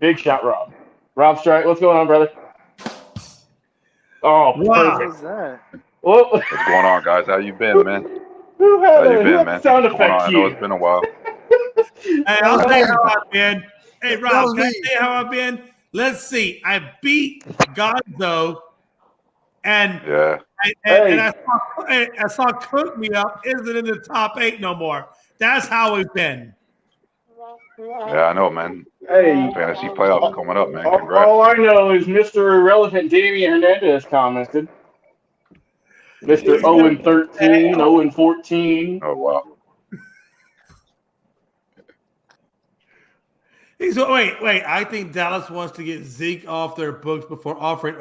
Speaker 3: Big Shot Rob. Rob Strike, what's going on, brother? Oh,
Speaker 2: wow.
Speaker 3: Perfect.
Speaker 4: What is that?
Speaker 3: What's
Speaker 6: going on, guys? How you been, man?
Speaker 3: Who had
Speaker 6: How you been, man?
Speaker 3: sound
Speaker 6: What's going
Speaker 3: effect
Speaker 6: on? I
Speaker 3: cue?
Speaker 6: know it's been a while.
Speaker 2: Hey, I'll say how I've been. Hey, Rob, can I say how I've been? Let's see. I beat Gonzo, and I saw Cook Me Up isn't in the top 8 no more. That's how we've been.
Speaker 6: Yeah, I know, man.
Speaker 3: Hey,
Speaker 6: Fantasy playoffs coming up, man. Congrats.
Speaker 3: all I know is Mr. Irrelevant Damian Hernandez commented. Mr. 0-13, 0-14.
Speaker 6: Oh, wow.
Speaker 2: Wait. I think Dallas wants to get Zeke off their books before offering.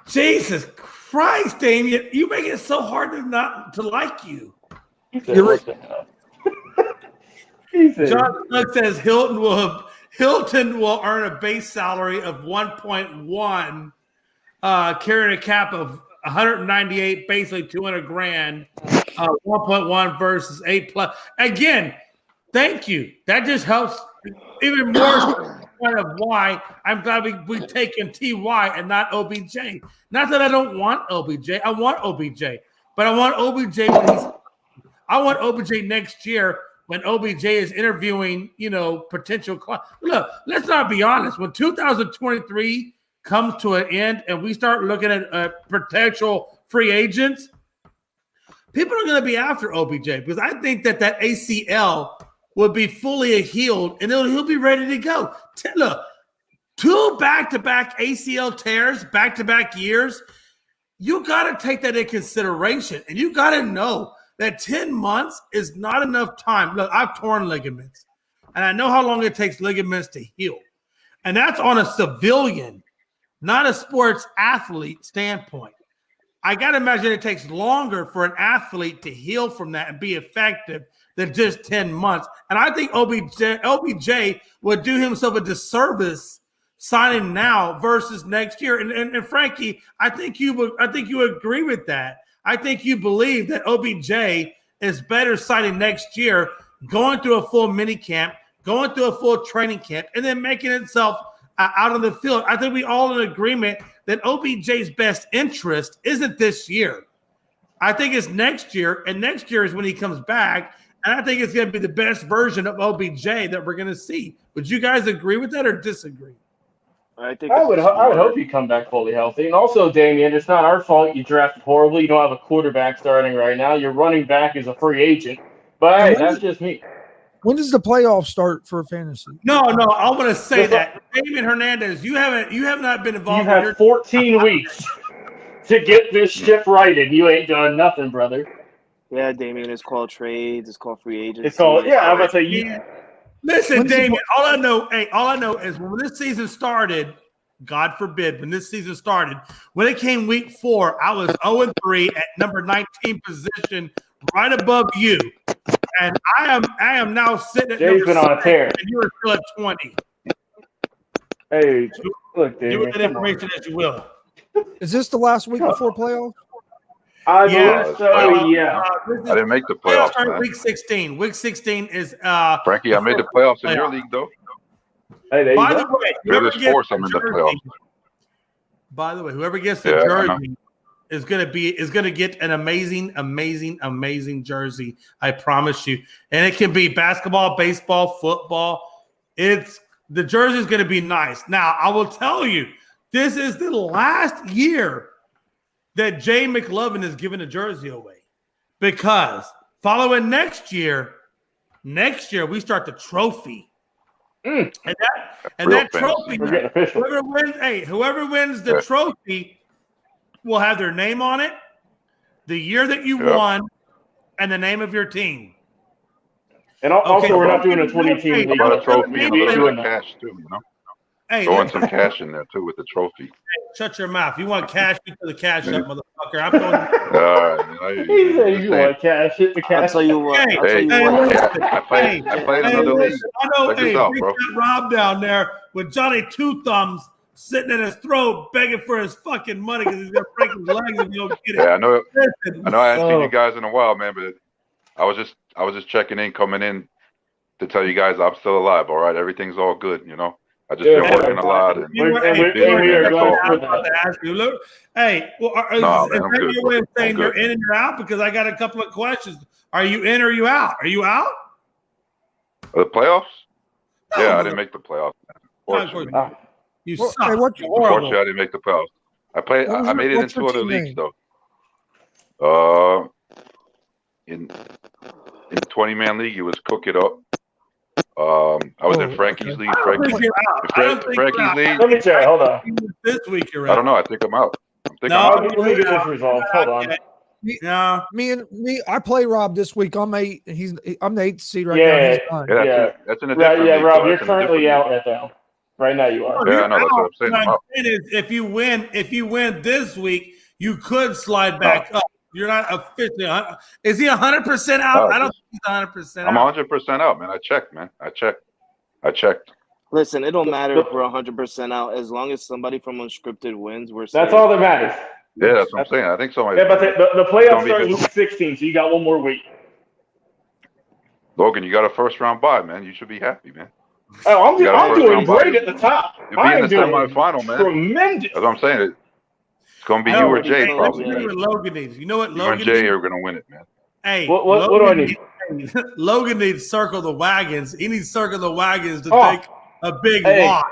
Speaker 2: Jesus Christ, Damian. You make it so hard to like you. John Snook says Hilton will earn a base salary of 1.1, carrying a cap of 198, basically 200 grand. 1.1 versus 8 plus. Again, thank you. That just helps even more. point of why I'm glad we taken Ty and not OBJ. Not that I don't want OBJ. I want OBJ, but I want OBJ I want OBJ next year when OBJ is interviewing, potential clients. Look, let's not be honest. When 2023 comes to an end and we start looking at potential free agents, people are going to be after OBJ because I think that ACL will be fully healed and he'll be ready to go. Look, 2 back-to-back ACL tears, back-to-back years, you got to take that in consideration. And you got to know that 10 months is not enough time. Look, I've torn ligaments, and I know how long it takes ligaments to heal. And that's on a civilian, not a sports athlete standpoint. I got to imagine it takes longer for an athlete to heal from that and be effective than just 10 months. And I think OBJ would do himself a disservice signing now versus next year. And Frankie, I think you agree with that. I think you believe that OBJ is better signing next year, going through a full mini camp, going through a full training camp, and then making itself out on the field. I think we all in agreement that OBJ's best interest isn't this year. I think it's next year, and next year is when he comes back, and I think it's going to be the best version of OBJ that we're going to see. Would you guys agree with that or disagree?
Speaker 3: I would hope you come back fully healthy. And also, Damian, it's not our fault you drafted horribly. You don't have a quarterback starting right now. Your running back is a free agent. But hey, that's just me.
Speaker 5: When does the playoffs start for fantasy?
Speaker 2: No, I want to say that Damian Hernandez, you have not been involved.
Speaker 3: You have 14 weeks to get this ship righted. You ain't done nothing, brother.
Speaker 4: Yeah, Damian, it's called trades. It's called free agency.
Speaker 3: It's called I'm about to say you.
Speaker 2: Listen, Damian, all I know is when this season started, God forbid, when this season started, when it came week 4, I was 0-3 at number 19 position, right above you. And I am now sitting at
Speaker 3: Jay's been on a tear.
Speaker 2: And you are still at 20.
Speaker 3: Hey, look, Damian.
Speaker 2: Do with that information as you will.
Speaker 5: Is this the last week before playoffs?
Speaker 3: I believe so, yeah.
Speaker 6: I didn't make the playoffs, man.
Speaker 2: Week 16. Week 16 is
Speaker 6: Frankie, I made the playoffs in your league, though.
Speaker 3: Hey,
Speaker 2: by the way,
Speaker 6: whoever gets I'm in the playoffs.
Speaker 2: By the way, whoever gets the jersey is gonna get an amazing jersey. I promise you. And it can be basketball, baseball, football. The jersey is gonna be nice. Now, I will tell you, this is the last year that Jay McLovin is giving a jersey away. Because following next year we start the trophy. And that trophy, whoever wins the trophy will have their name on it, the year that you won, and the name of your team.
Speaker 3: And also, we're not doing a 20-team league.
Speaker 6: About a trophy and a little bit of cash too,
Speaker 2: Hey,
Speaker 6: throwing some cash in there too with the trophy.
Speaker 2: Hey, shut your mouth. You want cash? You put the cash up, motherfucker. I'm going.
Speaker 3: He said you want cash. Hit the cash.
Speaker 4: I'll tell you what.
Speaker 6: I played another league.
Speaker 2: I know.
Speaker 6: Check this out, bro.
Speaker 2: Rob down there with Johnny Two Thumbs sitting in his throat begging for his fucking money because he's gonna break his legs if you don't get it.
Speaker 6: Yeah, I know. I haven't seen you guys in a while, man. But I was just checking in, coming in to tell you guys I'm still alive. All right, everything's all good. I just been working a lot. And
Speaker 2: we are glad to ask you. Look, hey, well, is that your way of saying you're in and you're out? Because I got a couple of questions. Are you in or are you out? Are you out?
Speaker 6: The playoffs? No, yeah, I didn't make the playoffs. Unfortunately.
Speaker 2: You suck.
Speaker 6: Unfortunately, I didn't make the playoffs. I made it into other leagues though. In 20-man league, it was Cook It Up. I was in Frankie's league. Frankie's league.
Speaker 3: Let me check. Hold on.
Speaker 2: This week you're out.
Speaker 6: I don't know. I think I'm out.
Speaker 3: Let me get this resolved. Hold on.
Speaker 5: Yeah, me. I play Rob this week. I'm 8. I'm the 8th seed right now.
Speaker 3: Yeah,
Speaker 6: that's in a different league.
Speaker 3: Rob, you're currently out right now. Right now, you are.
Speaker 6: Yeah, I know. That's what I'm saying.
Speaker 2: If you win this week, you could slide back up. You're not officially. Is he 100% out? I don't think he's 100% out.
Speaker 6: I'm 100% out, man. I checked, man. I checked.
Speaker 4: Listen, it don't matter if we're 100% out as long as somebody from Unscripted wins.
Speaker 3: That's all that matters.
Speaker 6: Yeah, that's what I'm saying. I think somebody.
Speaker 3: Yeah, but the playoffs start week 16, so you got one more week.
Speaker 6: Logan, you got a first round bye, man. You should be happy, man.
Speaker 3: Oh,
Speaker 6: You got a
Speaker 3: I'm
Speaker 6: first
Speaker 3: doing
Speaker 6: round bye.
Speaker 3: great at the top.
Speaker 6: You'll be
Speaker 3: I
Speaker 6: in
Speaker 3: am
Speaker 6: the
Speaker 3: doing
Speaker 6: semifinal, man.
Speaker 3: tremendous.
Speaker 6: That's what I'm saying. It's gonna be
Speaker 4: I
Speaker 6: you or
Speaker 4: already
Speaker 6: Jay,
Speaker 4: told
Speaker 6: probably.
Speaker 4: Jay.
Speaker 2: Look what Logan needs. You know what
Speaker 6: You and
Speaker 2: Logan
Speaker 6: Jay
Speaker 2: needs?
Speaker 6: are gonna win it, man.
Speaker 2: Hey,
Speaker 3: What do I need?
Speaker 2: Logan needs circle the wagons. He needs circle the wagons to
Speaker 3: Oh,
Speaker 2: take a big
Speaker 3: hey,
Speaker 2: loss.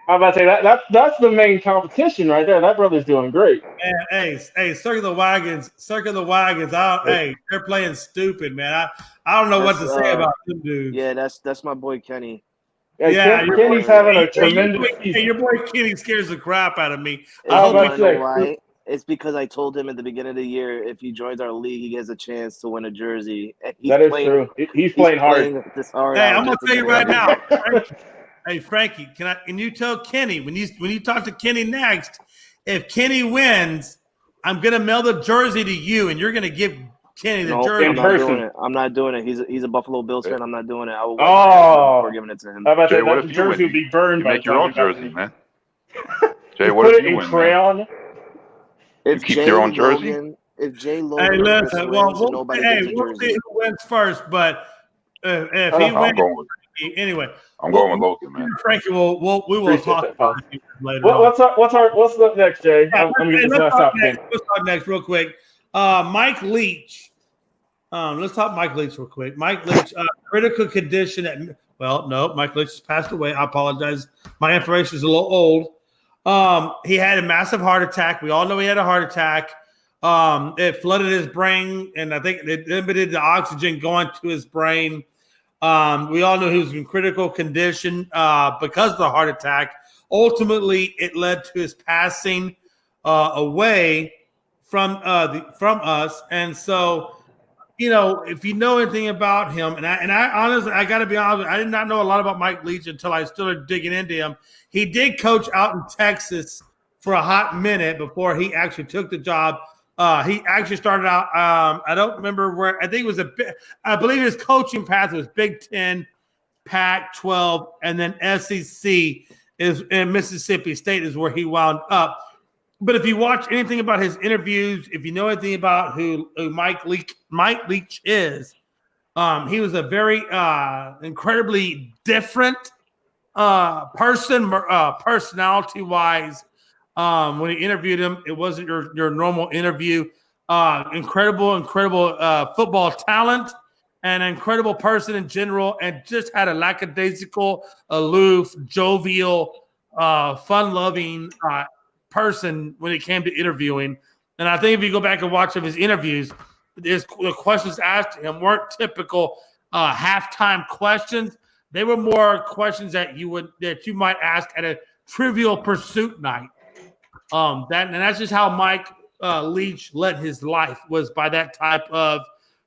Speaker 3: I'm about to say that's the main competition right there. That brother's doing great.
Speaker 2: And, hey, circle the wagons, circle the wagons. Hey, they're playing stupid, man. I don't know what
Speaker 4: That's
Speaker 2: to say about them dudes.
Speaker 4: yeah, that's my boy Kenny.
Speaker 3: Hey,
Speaker 2: Yeah, your
Speaker 3: Kenny's
Speaker 2: boy,
Speaker 3: having a
Speaker 2: hey,
Speaker 3: tremendous
Speaker 2: hey,
Speaker 3: season.
Speaker 2: your boy Kenny scares the crap out of me. I
Speaker 3: I was
Speaker 4: You
Speaker 2: hope
Speaker 3: about
Speaker 2: he
Speaker 3: to
Speaker 4: wanna
Speaker 3: say.
Speaker 4: know why? It's because I told him at the beginning of the year if he joins our league, he gets a chance to win a jersey. And
Speaker 3: That is true. He's playing hard.
Speaker 4: playing this hard
Speaker 2: Hey,
Speaker 4: out
Speaker 2: I'm gonna
Speaker 4: just to
Speaker 2: tell
Speaker 4: get
Speaker 2: you right
Speaker 4: that
Speaker 2: now,
Speaker 4: win.
Speaker 2: Frankie. Hey, Frankie, can you tell Kenny when you talk to Kenny next, if Kenny wins, I'm gonna mail the jersey to you, and you're gonna give Kenny the
Speaker 4: No,
Speaker 2: jersey.
Speaker 3: In
Speaker 4: I'm not
Speaker 3: person.
Speaker 4: doing it. I'm not doing it. He's a Buffalo Bills fan. I'm not doing it. I will wipe my hands of it before
Speaker 3: Oh,
Speaker 4: giving it to him.
Speaker 3: how about
Speaker 6: Jay,
Speaker 3: that?
Speaker 6: what
Speaker 3: That
Speaker 6: if you
Speaker 3: jersey
Speaker 6: win?
Speaker 3: will be burned
Speaker 6: You
Speaker 3: by
Speaker 6: make
Speaker 3: the
Speaker 6: your
Speaker 3: time
Speaker 6: own
Speaker 3: you got
Speaker 6: jersey,
Speaker 3: to
Speaker 6: man. Jay,
Speaker 3: just
Speaker 6: what
Speaker 3: put
Speaker 6: if
Speaker 3: it
Speaker 6: you
Speaker 3: in
Speaker 6: win, man?
Speaker 3: crayon.
Speaker 4: If
Speaker 6: keep
Speaker 4: Jay
Speaker 6: your own jersey?
Speaker 4: Logan, if Jay
Speaker 2: Hey,
Speaker 4: Logan or Chris
Speaker 2: listen, well,
Speaker 4: wins, nobody
Speaker 2: hey,
Speaker 4: gets a
Speaker 2: we'll see
Speaker 4: jersey.
Speaker 2: who wins first, but if he
Speaker 3: Uh,
Speaker 2: wins, anyway,
Speaker 6: I'm going with Logan, man.
Speaker 2: Frankie, we will
Speaker 3: Appreciate
Speaker 2: talk
Speaker 3: that,
Speaker 2: about
Speaker 3: fellas.
Speaker 2: it later on.
Speaker 3: What's up next, Jay?
Speaker 2: Yeah,
Speaker 3: I'm getting
Speaker 2: hey,
Speaker 3: this last topic in.
Speaker 2: let's talk next real quick. Mike Leach. Let's talk Mike Leach real quick. Mike Leach, critical condition. No, Mike Leach has passed away. I apologize. My information is a little old. He had a massive heart attack. We all know he had a heart attack. It flooded his brain, and I think it limited the oxygen going to his brain. We all know he was in critical condition because of the heart attack. Ultimately, it led to his passing away from us. And so, if you know anything about him, and I honestly, I got to be honest, I did not know a lot about Mike Leach until I started digging into him. He did coach out in Texas for a hot minute before he actually took the job. He actually started out. I don't remember where. I think it was I believe his coaching path was Big Ten, Pac-12, and then SEC is in Mississippi State is where he wound up. But if you watch anything about his interviews, if you know anything about who Mike Leach is, he was a very incredibly different person, personality-wise. When he interviewed him, it wasn't your normal interview. Incredible football talent, an incredible person in general, and just had a lackadaisical, aloof, jovial, fun-loving person when it came to interviewing. And I think if you go back and watch some of his interviews, the questions asked him weren't typical halftime questions. They were more questions that you might ask at a Trivial Pursuit night. That's just how Mike Leach led his life, was by that type of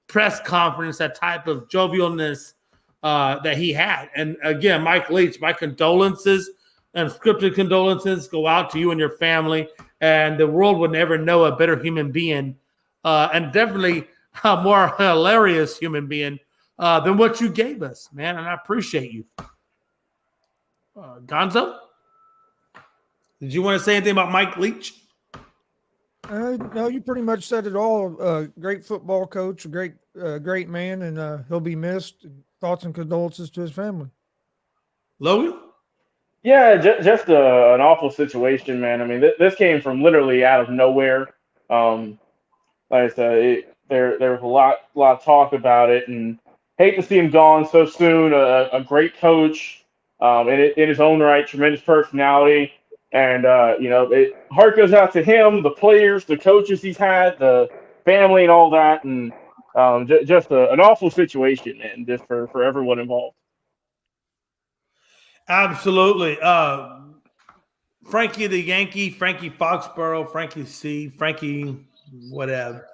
Speaker 2: press conference, that type of jovialness that he had. And again, Mike Leach, my condolences and scripted condolences go out to you and your family. And the world would never know a better human being, and definitely a more hilarious human being than what you gave us, man. And I appreciate you. Gonzo, did you want to say anything about Mike Leach?
Speaker 5: No, you pretty much said it all. Great football coach, a great man, and he'll be missed. Thoughts and condolences to his family.
Speaker 2: Logan?
Speaker 3: Yeah, just an awful situation, man. I mean, this came from literally out of nowhere. Like I said, there was a lot of talk about it, and hate to see him gone so soon. A great coach, in his own right, tremendous personality, and heart goes out to him, the players, the coaches he's had, the family, and all that, and just an awful situation, man, just for everyone involved.
Speaker 2: Absolutely. Frankie the Yankee, Frankie Foxborough, Frankie C, Frankie whatever.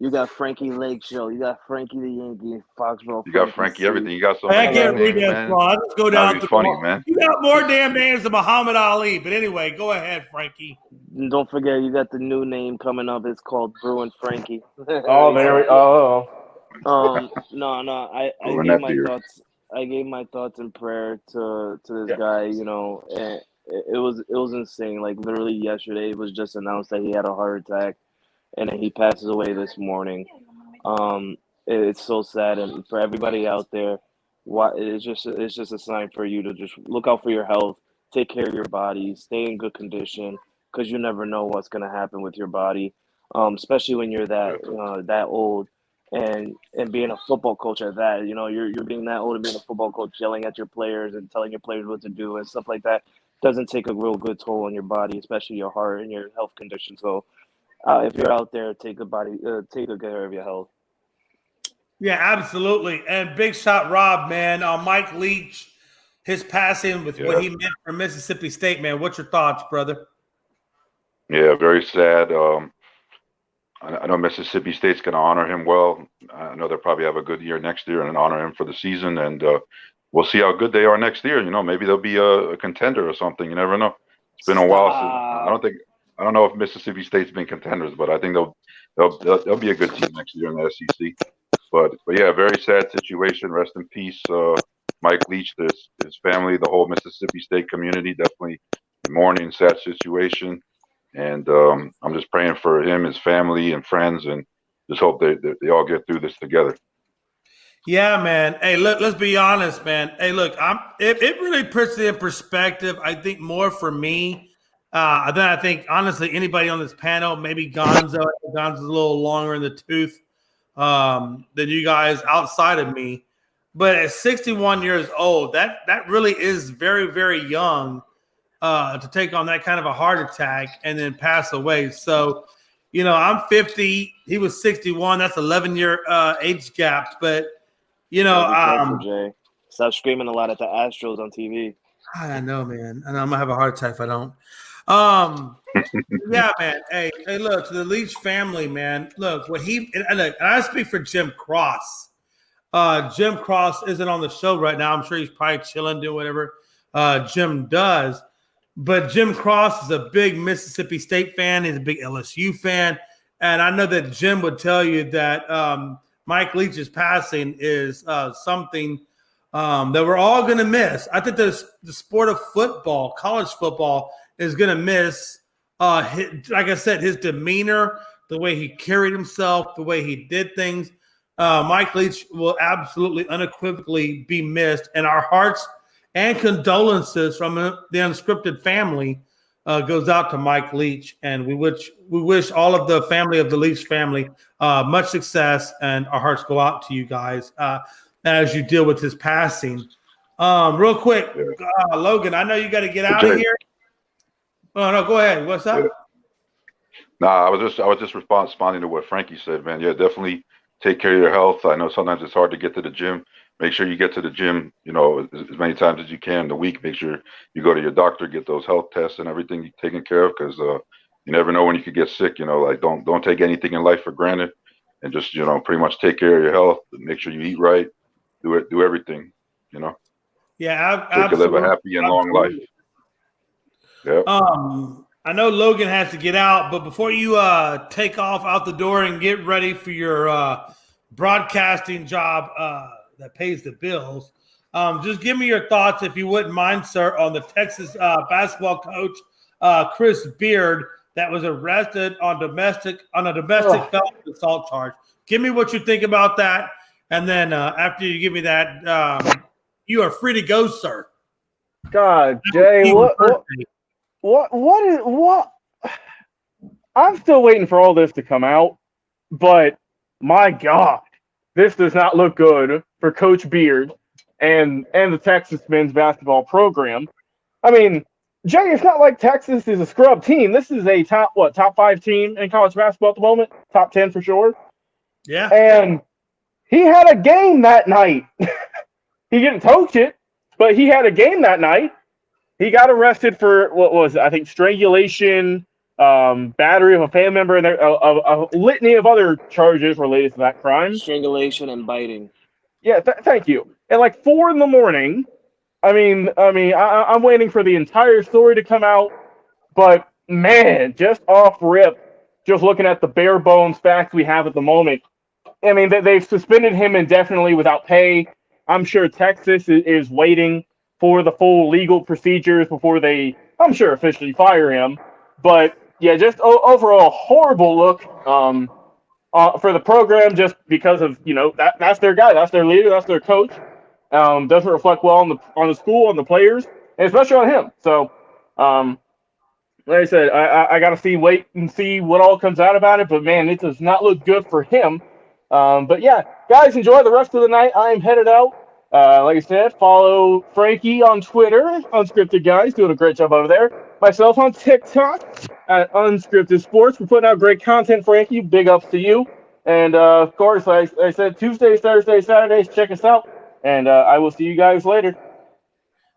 Speaker 4: You got Frankie Lake Show. You got Frankie the Yankee, Foxborough.
Speaker 6: You got Frankie everything. You got so
Speaker 2: I
Speaker 6: many
Speaker 2: can't read
Speaker 6: names,
Speaker 2: that
Speaker 6: man.
Speaker 2: small. I just go down to
Speaker 6: funny, man.
Speaker 2: You got more damn names than Muhammad Ali. But anyway, go ahead, Frankie.
Speaker 4: And don't forget, you got the new name coming up. It's called Bruin Frankie.
Speaker 3: Oh, there we go.
Speaker 4: No. I
Speaker 6: Bruin
Speaker 4: gave
Speaker 6: that
Speaker 4: my
Speaker 6: beard.
Speaker 4: thoughts. I gave my thoughts in prayer to this
Speaker 3: Yeah.
Speaker 4: guy. And it was insane. Like literally yesterday, it was just announced that he had a heart attack, and then he passes away this morning. It's so sad, and for everybody out there, it's just a sign for you to just look out for your health, take care of your body, stay in good condition, because you never know what's going to happen with your body, especially when you're that old. And being a football coach at that, you're being that old and being a football coach, yelling at your players and telling your players what to do and stuff like that doesn't take a real good toll on your body, especially your heart and your health condition. So if you're out there, take good care of your health.
Speaker 2: Yeah, absolutely. And big shot, Rob, man. Mike Leach, his passing with what he meant for Mississippi State, man. What's your thoughts, brother?
Speaker 6: Yeah, very sad. I know Mississippi State's going to honor him well. I know they'll probably have a good year next year and honor him for the season. And we'll see how good they are next year. Maybe they'll be a contender or something. You never know. It's been a while since. I don't know if Mississippi State's been contenders, but I think they'll be a good team next year in the SEC. But yeah, very sad situation. Rest in peace, Mike Leach, his family, the whole Mississippi State community. Definitely mourning, sad situation. And I'm just praying for him, his family, and friends, and just hope they all get through this together.
Speaker 2: Yeah, man. Hey, look, let's be honest, man. Hey, look, it really puts it in perspective. I think more for me. I think honestly, anybody on this panel, maybe Gonzo. Gonzo's a little longer in the tooth than you guys outside of me. But at 61 years old, that really is very, very young. To take on that kind of a heart attack and then pass away. So, I'm 50. He was 61. That's 11-year age gap. But,
Speaker 4: Jay. Stop screaming a lot at the Astros on TV.
Speaker 2: I know, man. And I'm going to have a heart attack if I don't. Yeah, man. Hey, look, to the Leach family, man. Look, and I speak for Jim Cross. Jim Cross isn't on the show right now. I'm sure he's probably chilling, doing whatever Jim does. But Jim Cross is a big Mississippi State fan. He's a big LSU fan. And I know that Jim would tell you that Mike Leach's passing is something that we're all going to miss. I think the sport of football, college football, is going to miss, like I said, his demeanor, the way he carried himself, the way he did things. Mike Leach will absolutely, unequivocally be missed. And our hearts and condolences from the Unscripted family goes out to Mike Leach, and we wish all of the family of the Leach family much success, and our hearts go out to you guys as you deal with his passing. Real quick, Logan, I know you got to get out of here. Oh no, go ahead. What's up?
Speaker 6: Nah, I was just responding to what Frankie said, man. Yeah, definitely take care of your health. I know sometimes it's hard to get to the gym. Make sure you get to the gym, as many times as you can a week. Make sure you go to your doctor, get those health tests and everything taken care of, because you never know when you could get sick. Like don't take anything in life for granted, and just pretty much take care of your health. Make sure you eat right, do everything.
Speaker 2: Yeah,
Speaker 6: so you can live a happy and long life. Yeah.
Speaker 2: I know Logan has to get out, but before you take off out the door and get ready for your broadcasting job that pays the bills, just give me your thoughts, if you wouldn't mind, sir, on the Texas basketball coach Chris Beard that was arrested on a domestic felony assault charge. Give me what you think about that, and then after you give me that, you are free to go, sir.
Speaker 3: God, Jay, what? I'm still waiting for all this to come out, but my God, this does not look good for Coach Beard and the Texas men's basketball program. I mean, Jay, it's not like Texas is a scrub team. This is a top 5 team in college basketball at the moment, top 10 for sure.
Speaker 2: Yeah.
Speaker 3: And he had a game that night. He didn't coach it, but he had a game that night. He got arrested for strangulation, battery of a family member, and a litany of other charges related to that crime.
Speaker 4: Strangulation and biting.
Speaker 3: Yeah, thank you. At like 4 a.m. I'm waiting for the entire story to come out, but man, just off rip, just looking at the bare bones facts we have at the moment. I mean, they've suspended him indefinitely without pay. I'm sure Texas is waiting for the full legal procedures before they, I'm sure, officially fire him. But yeah, just overall horrible look for the program, just because of that's their guy, that's their leader, that's their coach, doesn't reflect well on the school, on the players, and especially on him. So, like I said, I got to wait and see what all comes out about it. But man, it does not look good for him. But yeah, guys, enjoy the rest of the night. I am headed out. Like I said, follow Frankie on Twitter, Unscripted Guys, doing a great job over there. Myself on TikTok at Unscripted Sports. We're putting out great content, Frankie. Big ups to you. And of course, like I said, Tuesdays, Thursdays, Saturdays, check us out. And I will see you guys later.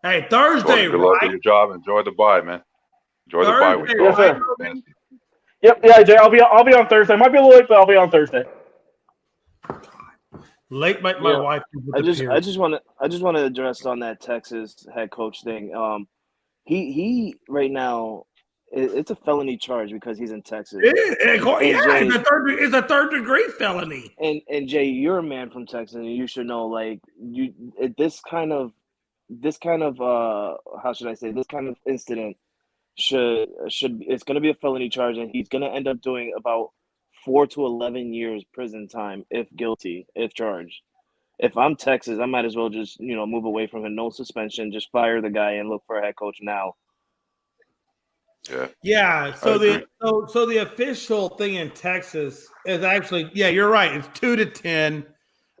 Speaker 2: Hey, Thursday,
Speaker 6: Good luck
Speaker 2: right?
Speaker 6: with your job. Enjoy the bye, man. Enjoy the bye week.
Speaker 2: Thursday,
Speaker 3: Yes, sir.
Speaker 2: right?
Speaker 3: Yep, yeah, Jay. I'll be on Thursday. Might be a little late, but I'll be on Thursday.
Speaker 2: Late, my
Speaker 4: Yeah.
Speaker 2: wife.
Speaker 4: I just want to address on that Texas head coach thing. He right now, it's a felony charge because he's in Texas.
Speaker 2: It's a third degree felony.
Speaker 4: And Jay, you're a man from Texas, and you should know, like, this kind of how should I say, this kind of incident should it's going to be a felony charge, and he's going to end up doing about 4 to 11 years prison time if guilty, if charged. If I'm Texas, I might as well just move away from him. No suspension, just fire the guy and look for a head coach now.
Speaker 6: Yeah.
Speaker 2: Yeah. So the official thing in Texas is actually, yeah, you're right. It's 2 to 10.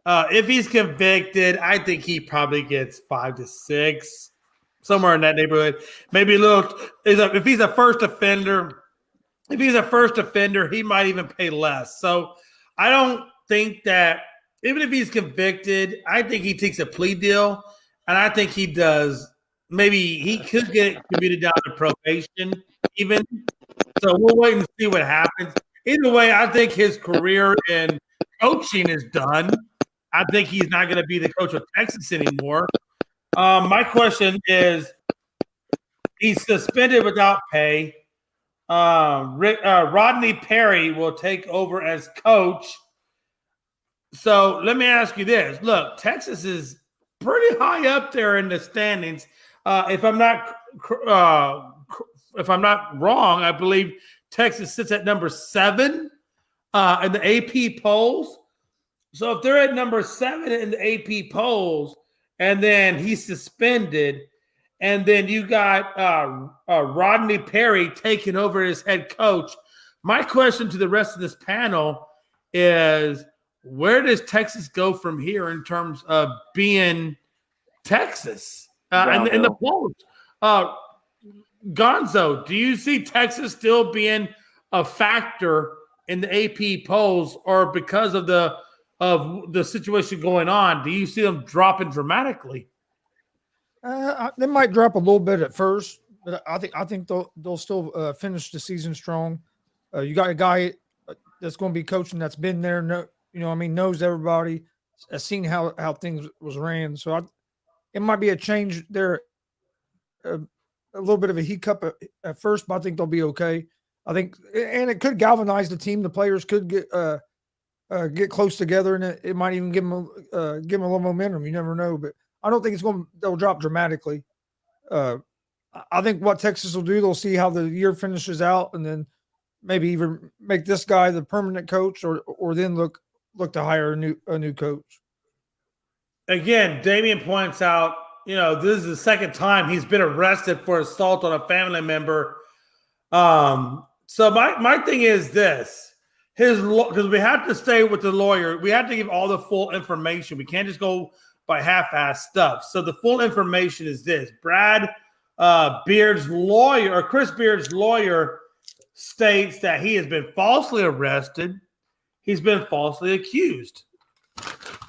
Speaker 2: If he's convicted, I think he probably gets 5 to 6, somewhere in that neighborhood. Maybe a little. If he's a first offender, he might even pay less. So I don't think that, even if he's convicted, I think he takes a plea deal, and I think he does. Maybe he could get commuted down to probation even. So we'll wait and see what happens. Either way, I think his career in coaching is done. I think he's not going to be the coach of Texas anymore. My question is, he's suspended without pay. Rodney Perry will take over as coach. So let me ask you this. Look, Texas is pretty high up there in the standings. If I'm not wrong, I believe Texas sits at number 7 in the AP polls. So if they're at number 7 in the AP polls, and then he's suspended, and then you got Rodney Perry taking over as head coach, my question to the rest of this panel is, where does Texas go from here in terms of being Texas in the polls? Gonzo, do you see Texas still being a factor in the AP polls, or because of the situation going on, do you see them dropping dramatically?
Speaker 5: They might drop a little bit at first, but I think they'll still finish the season strong. You got a guy that's going to be coaching that's been there, knows everybody, has seen how things was ran. So it might be a change there, a little bit of a hiccup at first, but I think they'll be okay. I think, and it could galvanize the team. The players could get close together, and it might even give them a little momentum. You never know, but I don't think they'll drop dramatically. I think what Texas will do, they'll see how the year finishes out, and then maybe even make this guy the permanent coach, or then look to hire a new coach.
Speaker 2: Again, Damian points out, this is the second time he's been arrested for assault on a family member. So my thing is this: because we have to stay with the lawyer, we have to give all the full information. We can't just go by half-assed stuff. So the full information is this: Chris Beard's lawyer states that he has been falsely arrested. He's been falsely accused.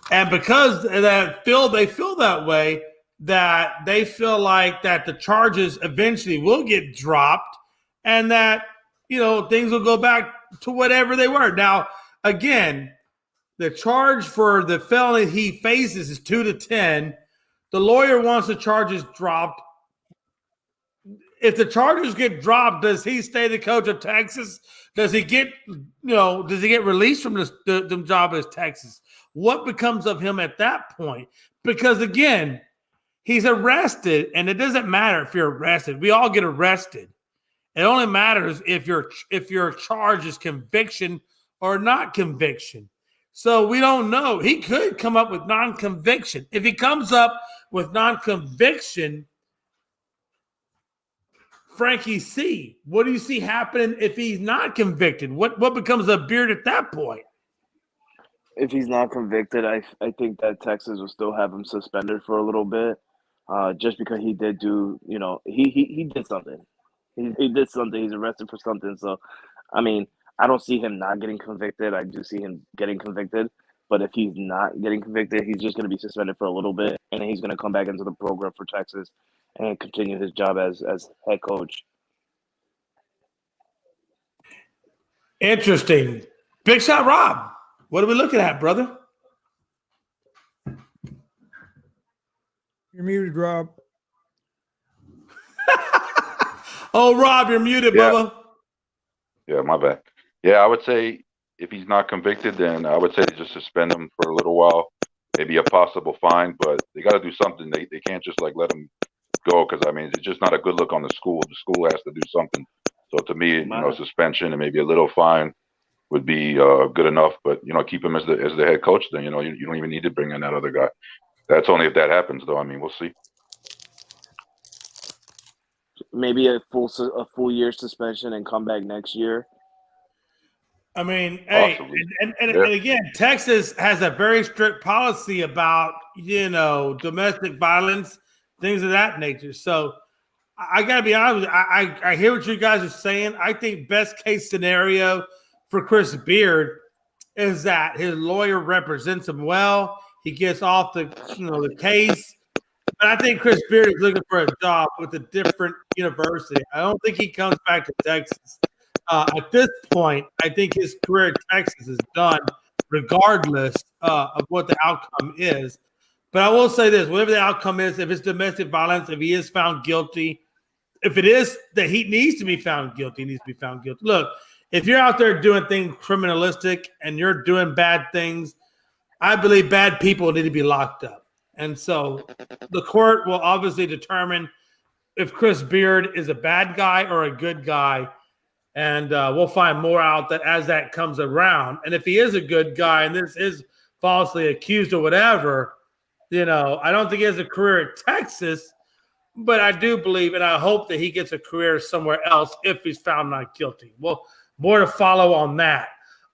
Speaker 2: And because they feel that way, that they feel like that the charges eventually will get dropped, and that, things will go back to whatever they were. Now, again, the charge for the felony he faces is 2 to 10. The lawyer wants the charges dropped. If the charges get dropped, does he stay the coach of Texas? Does he get, released from the job as Texas? What becomes of him at that point? Because again, he's arrested, and it doesn't matter if you're arrested. We all get arrested. It only matters if your charge is conviction or not conviction. So we don't know. He could come up with non-conviction. If he comes up with non-conviction, Frankie C, what do you see happening if he's not convicted? What becomes of Beard at that point?
Speaker 4: If he's not convicted, I think that Texas will still have him suspended for a little bit, just because he did do, he did something. He did something. He's arrested for something. So, I mean, I don't see him not getting convicted. I do see him getting convicted. But if he's not getting convicted, he's just going to be suspended for a little bit, and then he's going to come back into the program for Texas and continue his job as head coach.
Speaker 2: Interesting. Big shot Rob. What are we looking at, brother?
Speaker 5: You're muted, Rob.
Speaker 2: Oh, Rob, you're muted,
Speaker 6: Yeah.
Speaker 2: Bubba.
Speaker 6: Yeah, my bad. Yeah, I would say if he's not convicted, then I would say to just suspend him for a little while, maybe a possible fine, but they got to do something. They can't just like let him go because I mean it's just not a good look on the school. The school has to do something. So to me, suspension and maybe a little fine would be good enough. But keep him as the head coach. Then you don't even need to bring in that other guy. That's only if that happens, though. I mean, we'll see.
Speaker 4: Maybe a full year suspension and come back next year.
Speaker 2: I mean, hey, and again, Texas has a very strict policy about domestic violence, things of that nature. So I got to be honest with you. I hear what you guys are saying. I think best case scenario for Chris Beard is that his lawyer represents him well. He gets off the case. But I think Chris Beard is looking for a job with a different university. I don't think he comes back to Texas. At this point, I think his career at Texas is done, regardless of what the outcome is. But I will say this, whatever the outcome is, if it's domestic violence, if he is found guilty, if it is that he needs to be found guilty, he needs to be found guilty. Look, if you're out there doing things criminalistic and you're doing bad things, I believe bad people need to be locked up. And so the court will obviously determine if Chris Beard is a bad guy or a good guy. And we'll find more out that as that comes around. And if he is a good guy and this is falsely accused or whatever, I don't think he has a career at Texas, but I do believe and I hope that he gets a career somewhere else if he's found not guilty. Well, more to follow on that.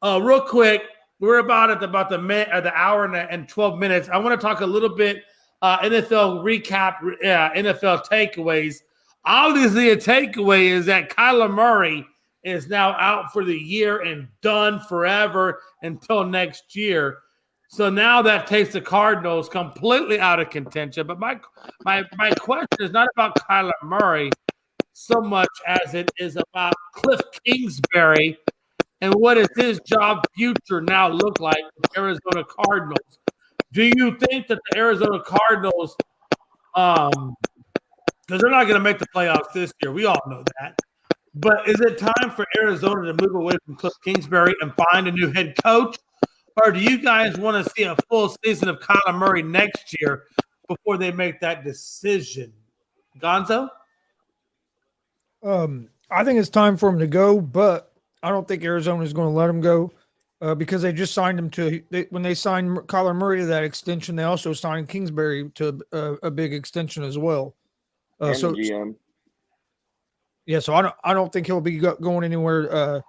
Speaker 2: Real quick, we're about the hour and 12 minutes. I want to talk a little bit NFL recap, NFL takeaways. Obviously, a takeaway is that Kyler Murray is now out for the year and done forever until next year. So now that takes the Cardinals completely out of contention. But my question is not about Kyler Murray so much as it is about Cliff Kingsbury and what does his job future now look like with the Arizona Cardinals? Do you think that the Arizona Cardinals, because they're not going to make the playoffs this year, we all know that, but is it time for Arizona to move away from Cliff Kingsbury and find a new head coach? Or do you guys want to see a full season of Kyler Murray next year before they make that decision? Gonzo?
Speaker 5: I think it's time for him to go, but I don't think Arizona is going to let him go because they just signed him when they signed Kyler Murray to that extension, they also signed Kingsbury to a big extension as well.
Speaker 4: And the GM.
Speaker 5: Yeah, so I don't think he'll be going anywhere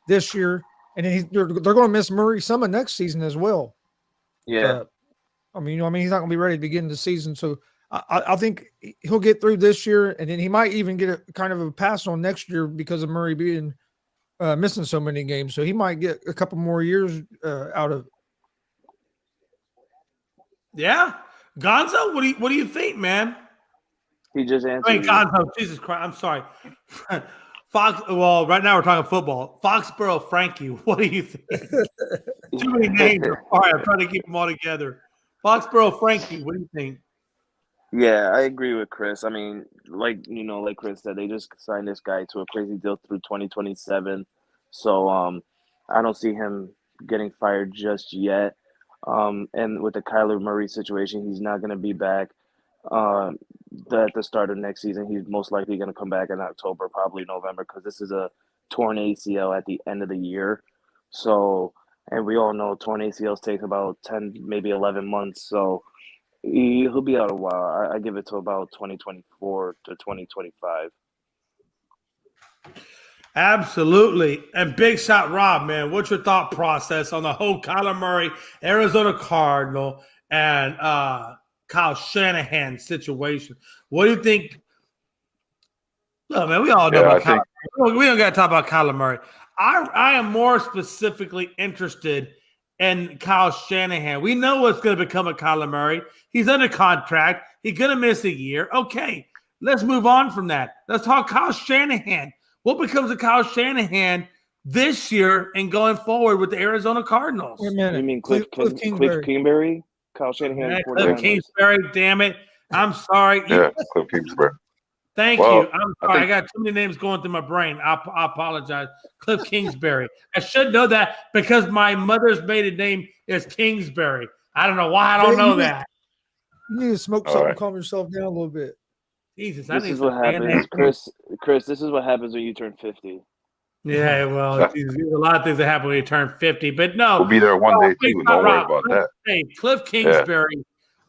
Speaker 5: this year, and they're going to miss Murray some of next season as well.
Speaker 4: Yeah,
Speaker 5: I mean he's not going to be ready to begin the season, so I think he'll get through this year, and then he might even get a kind of a pass on next year because of Murray being missing so many games. So he might get a couple more years out of it.
Speaker 2: Yeah, Gonzo, what do you think, man?
Speaker 4: he just answered.
Speaker 2: Wait, Gonzo, Jesus Christ, I'm sorry. Fox. Well, right now we're talking football. Foxborough Frankie, what do you think? Too many names. All right, I'm trying to keep them all together. Foxborough Frankie, what do you think?
Speaker 4: Yeah, I agree with Chris. I mean, like Chris said, they just signed this guy to a crazy deal through 2027. So I don't see him getting fired just yet. And with the Kyler Murray situation, he's not going to be back at the start of next season. He's most likely going to come back in October, probably November, because this is a torn ACL at the end of the year. So And we all know torn ACLs take about 10, maybe 11 months. So he'll be out a while. I give it to about 2024 to 2025.
Speaker 2: Absolutely. And big shot, Rob, man, what's your thought process on the whole Kyler Murray, Arizona Cardinal, and Kyle Shanahan situation? What do you think? Look, man, we all know about Kyler Murray. We don't got to talk about Kyler Murray. I am more specifically interested in Kyle Shanahan. We know what's going to become of Kyler Murray. He's under contract. He's going to miss a year. Okay, let's move on from that. Let's talk Kyle Shanahan. What becomes of Kyle Shanahan this year and going forward with the Arizona Cardinals?
Speaker 5: Wait a minute.
Speaker 4: You mean
Speaker 5: Cliff
Speaker 4: Kingsbury? Kyle Shanahan?
Speaker 2: Man, Cliff Kingsbury, damn it. I'm sorry.
Speaker 6: Yeah, Cliff Kingsbury.
Speaker 2: Thank you. I'm sorry. I got too many names going through my brain. I apologize. Cliff Kingsbury. I should know that because my mother's maiden name is Kingsbury. I don't know why I don't know that.
Speaker 5: You need to smoke something, calm yourself down a little bit.
Speaker 2: Jesus,
Speaker 4: this is what happens, Chris. This is what happens when you turn 50.
Speaker 2: Yeah, well, there's a lot of things that happen when you turn 50, but no,
Speaker 6: we'll be there one day too. Don't worry about that.
Speaker 2: Hey, Cliff Kingsbury,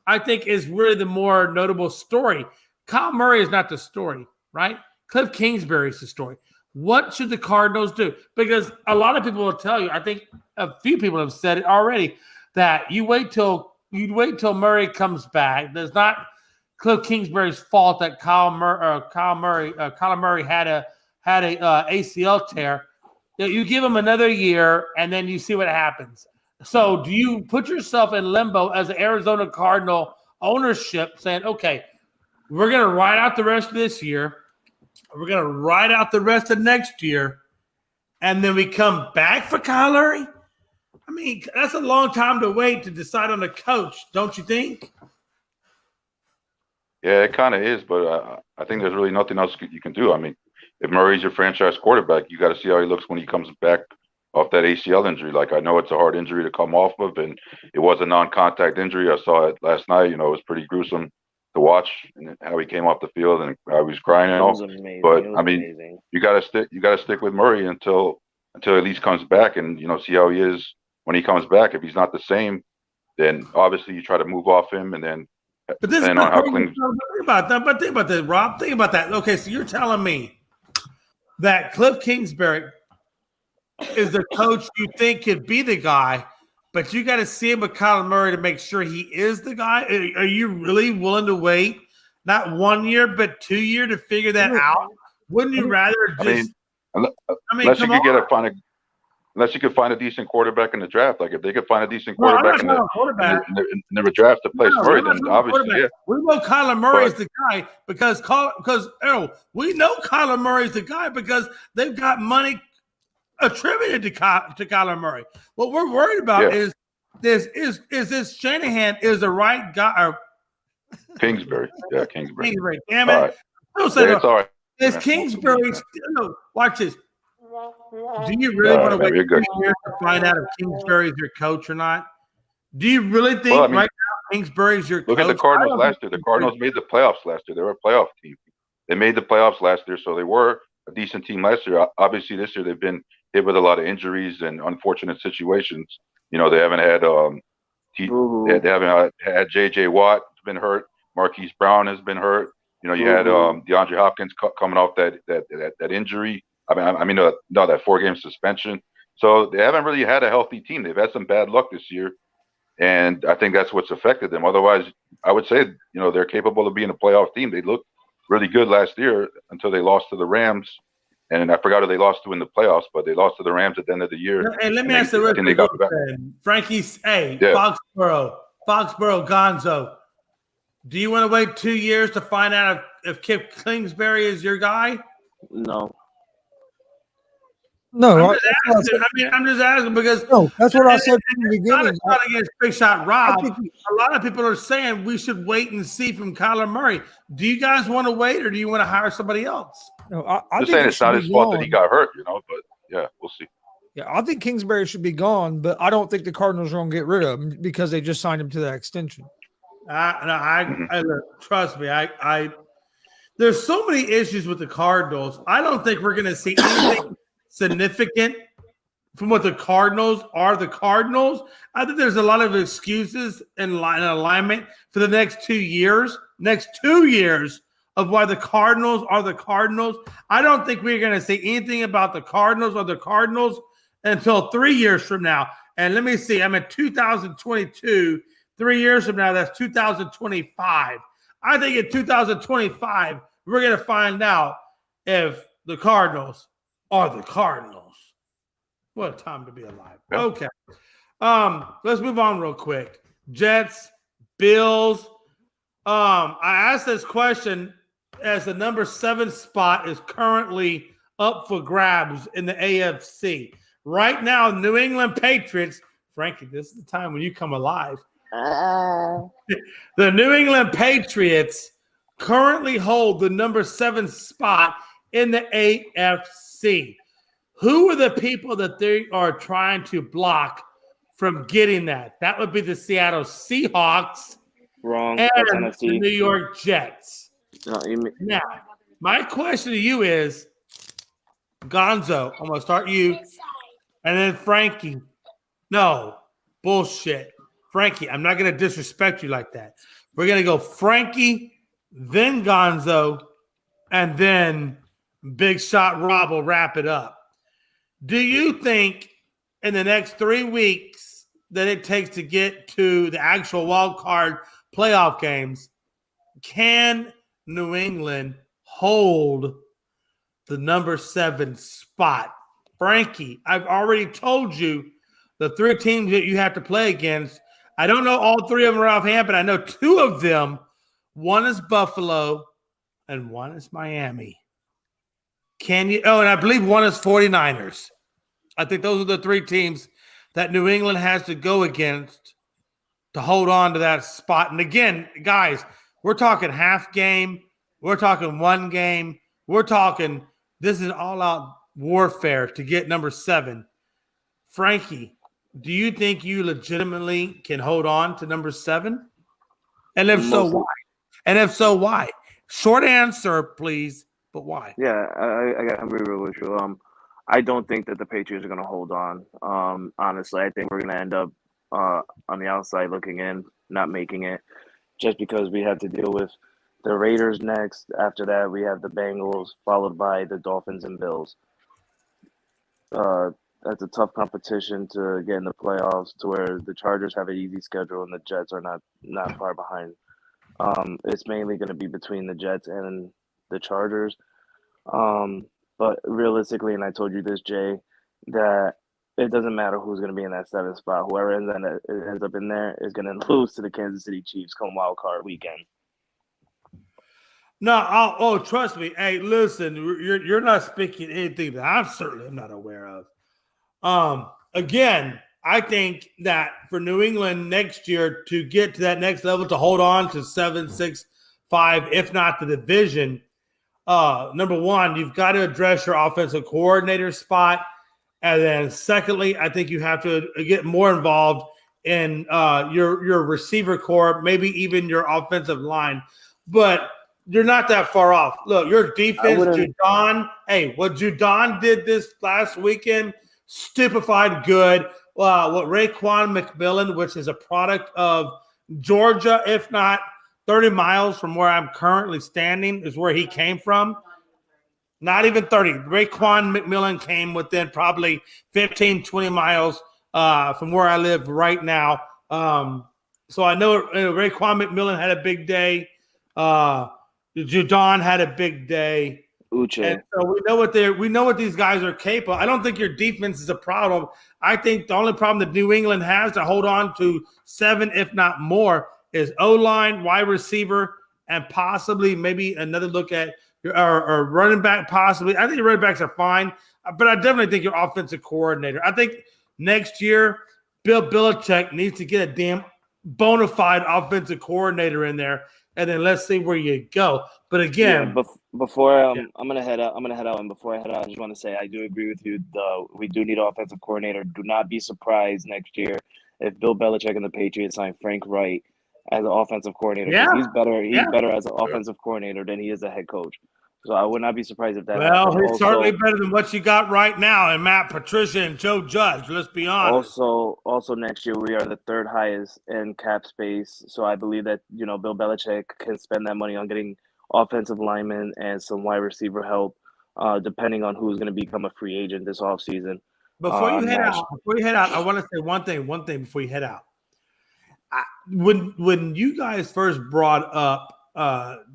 Speaker 2: I think is really the more notable story. Kyle Murray is not the story, right? Cliff Kingsbury is the story. What should the Cardinals do? Because a lot of people will tell you. I think a few people have said it already that you wait till Murray comes back. There's not Cliff Kingsbury's fault that Kyler Murray had a ACL tear. You give him another year, and then you see what happens. So, do you put yourself in limbo as an Arizona Cardinal ownership, saying, "Okay, we're going to ride out the rest of this year, we're going to ride out the rest of next year, and then we come back for Kyler"? I mean, that's a long time to wait to decide on a coach, don't you think?
Speaker 6: Yeah, it kind of is, but I think there's really nothing else you can do. I mean, if Murray's your franchise quarterback, you got to see how he looks when he comes back off that ACL injury. Like, I know it's a hard injury to come off of, and it was a non-contact injury. I saw it last night. You know, it was pretty gruesome to watch and how he came off the field and how he was crying and all. But I mean, you got to stick with Murray until at least comes back, and see how he is when he comes back. If he's not the same, then obviously you try to move off him, and then.
Speaker 2: But this is not think about that. But think about that, Rob. Think about that. Okay, so you're telling me that Cliff Kingsbury is the coach you think could be the guy, but you got to see him with Kyler Murray to make sure he is the guy. Are you really willing to wait not 1 year but 2 years to figure that out? Wouldn't you rather just?
Speaker 6: Unless you could unless you could find a decent quarterback in the draft, like if they could find a decent quarterback in the draft to place Murray, then obviously, yeah.
Speaker 2: We know Kyler Murray is the guy because we know Kyler Murray is the guy because they've got money attributed to Kyler Murray. What we're worried about is this Shanahan is the right guy or
Speaker 6: Kingsbury. Yeah, Kingsbury.
Speaker 2: Damn it.
Speaker 6: All right. It's all right.
Speaker 2: Is Kingsbury still watch this? Do you really want to wait 2 years to find out if Kingsbury is your coach or not? Do you really think right now Kingsbury is your coach?
Speaker 6: Look at the Cardinals last year. The Cardinals made the playoffs last year. They were a playoff team. They made the playoffs last year, so they were a decent team last year. Obviously, this year they've been hit with a lot of injuries and unfortunate situations. They haven't had they haven't had J.J. Watt has been hurt. Marquise Brown has been hurt. You had DeAndre Hopkins coming off that injury. I mean, that 4-game suspension. So they haven't really had a healthy team. They've had some bad luck this year, and I think that's what's affected them. Otherwise, I would say, they're capable of being a playoff team. They looked really good last year until they lost to the Rams, and I forgot who they lost to in the playoffs, but they lost to the Rams at the end of the year.
Speaker 2: Hey, let me ask you real quick. Frankie's, Foxborough, Gonzo. Do you want to wait 2 years to find out if Cliff Kingsbury is your guy?
Speaker 4: No.
Speaker 5: No,
Speaker 2: I'm just asking because
Speaker 5: that's what I said from the beginning.
Speaker 2: Not against Big Shot Rob. A lot of people are saying we should wait and see from Kyler Murray. Do you guys want to wait, or do you want to hire somebody else?
Speaker 5: No, I
Speaker 6: just saying it's not his fault that he got hurt, but yeah, we'll see.
Speaker 5: Yeah, I think Kingsbury should be gone, but I don't think the Cardinals are going to get rid of him because they just signed him to that extension.
Speaker 2: Trust me. There's so many issues with the Cardinals. I don't think we're going to see anything significant from what the Cardinals are the Cardinals. I think there's a lot of excuses in alignment for the next 2 years. Next 2 years of why the Cardinals are the Cardinals. I don't think we're going to say anything about the Cardinals or the Cardinals until 3 years from now. And let me see, I'm in 2022. 3 years from now, that's 2025. I think in 2025, we're going to find out if the Cardinals are the Cardinals. What a time to be alive.
Speaker 6: Yeah.
Speaker 2: Okay. Let's move on real quick. Jets, Bills. I asked this question as the number 7 spot is currently up for grabs in the AFC. Right now, New England Patriots, Frankie, this is the time when you come alive. The New England Patriots currently hold the number 7 spot in the AFC. Who are the people that they are trying to block from getting that? That would be the Seattle Seahawks
Speaker 4: Wrong.
Speaker 2: and
Speaker 4: That's
Speaker 2: the
Speaker 4: NFC.
Speaker 2: New York Jets.
Speaker 4: No,
Speaker 2: Now, my question to you is, Gonzo, I'm going to start you, and then Frankie. No, bullshit. Frankie, I'm not going to disrespect you like that. We're going to go Frankie, then Gonzo, and then Big Shot Rob will wrap it up. Do you think in the next 3 weeks that it takes to get to the actual wild card playoff games, can New England hold the number 7 spot? Frankie, I've already told you the 3 teams that you have to play against. I don't know all 3 of them are offhand, but I know 2 of them. One is Buffalo and one is Miami. Can you? Oh, and I believe one is 49ers. I think those are the 3 teams that New England has to go against to hold on to that spot. And again, guys, we're talking half game. We're talking 1 game. We're talking this is all-out warfare to get number 7. Frankie, do you think you legitimately can hold on to number 7? And if so, why? And if so, why? Short answer, please, but why?
Speaker 4: Yeah, I'm very real with you. I don't think that the Patriots are going to hold on. Honestly, I think we're going to end up on the outside looking in, not making it, just because we have to deal with the Raiders next. After that, we have the Bengals, followed by the Dolphins and Bills. That's a tough competition to get in the playoffs, to where the Chargers have an easy schedule and the Jets are not far behind. It's mainly going to be between the Jets and the Chargers. But realistically, and I told you this, Jay, that it doesn't matter who's going to be in that 7th spot. Whoever ends up in there is going to lose to the Kansas City Chiefs come wild card weekend.
Speaker 2: No, trust me. Hey, listen, you're not speaking anything that I certainly am not aware of. Again, I think that for New England next year to get to that next level, to hold on to 7, 6, 5, if not the division, number 1, you've got to address your offensive coordinator spot. And then secondly, I think you have to get more involved in your receiver core, maybe even your offensive line. But you're not that far off. Look, your defense, Judon. Hey, what Judon did this last weekend, stupefied good. What Raekwon McMillan, which is a product of Georgia, if not 30 miles from where I'm currently standing, is where he came from. Not even 30. Raekwon McMillan came within probably 15, 20 miles from where I live right now. So I know Raekwon McMillan had a big day. Judon had a big day.
Speaker 4: Uche.
Speaker 2: And so we know what these guys are capable. I don't think your defense is a problem. I think the only problem that New England has to hold on to 7, if not more, is O-line, wide receiver, and possibly maybe another look at or running back possibly. I think your running backs are fine, but I definitely think your offensive coordinator. I think next year Bill Belichick needs to get a damn bona fide offensive coordinator in there, and then let's see where you go. But again,
Speaker 4: before I'm gonna head out. And before I head out, I just want to say I do agree with you. We do need an offensive coordinator. Do not be surprised next year if Bill Belichick and the Patriots sign Frank Wright as an offensive coordinator.
Speaker 2: Yeah.
Speaker 4: He's better as an offensive coordinator than he is a head coach. So I would not be surprised if that
Speaker 2: Well,
Speaker 4: happened.
Speaker 2: he's certainly better than what you got right now in Matt Patricia and Joe Judge. Let's be honest.
Speaker 4: Also next year we are the third highest in cap space. So I believe that, Bill Belichick can spend that money on getting offensive linemen and some wide receiver help, depending on who's going to become a free agent this offseason.
Speaker 2: Before you head out, I want to say one thing before you head out. When you guys first brought up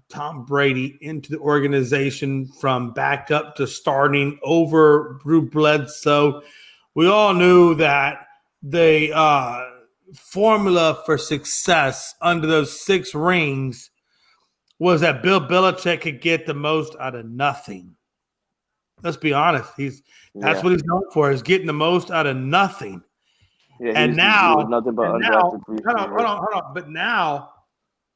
Speaker 2: Tom Brady into the organization from backup to starting over Drew Bledsoe, we all knew that the formula for success under those 6 rings was that Bill Belichick could get the most out of nothing. Let's be honest. That's what he's known for, is getting the most out of nothing.
Speaker 4: Yeah,
Speaker 2: and now,
Speaker 4: nothing but
Speaker 2: hold
Speaker 4: undrafted
Speaker 2: on. But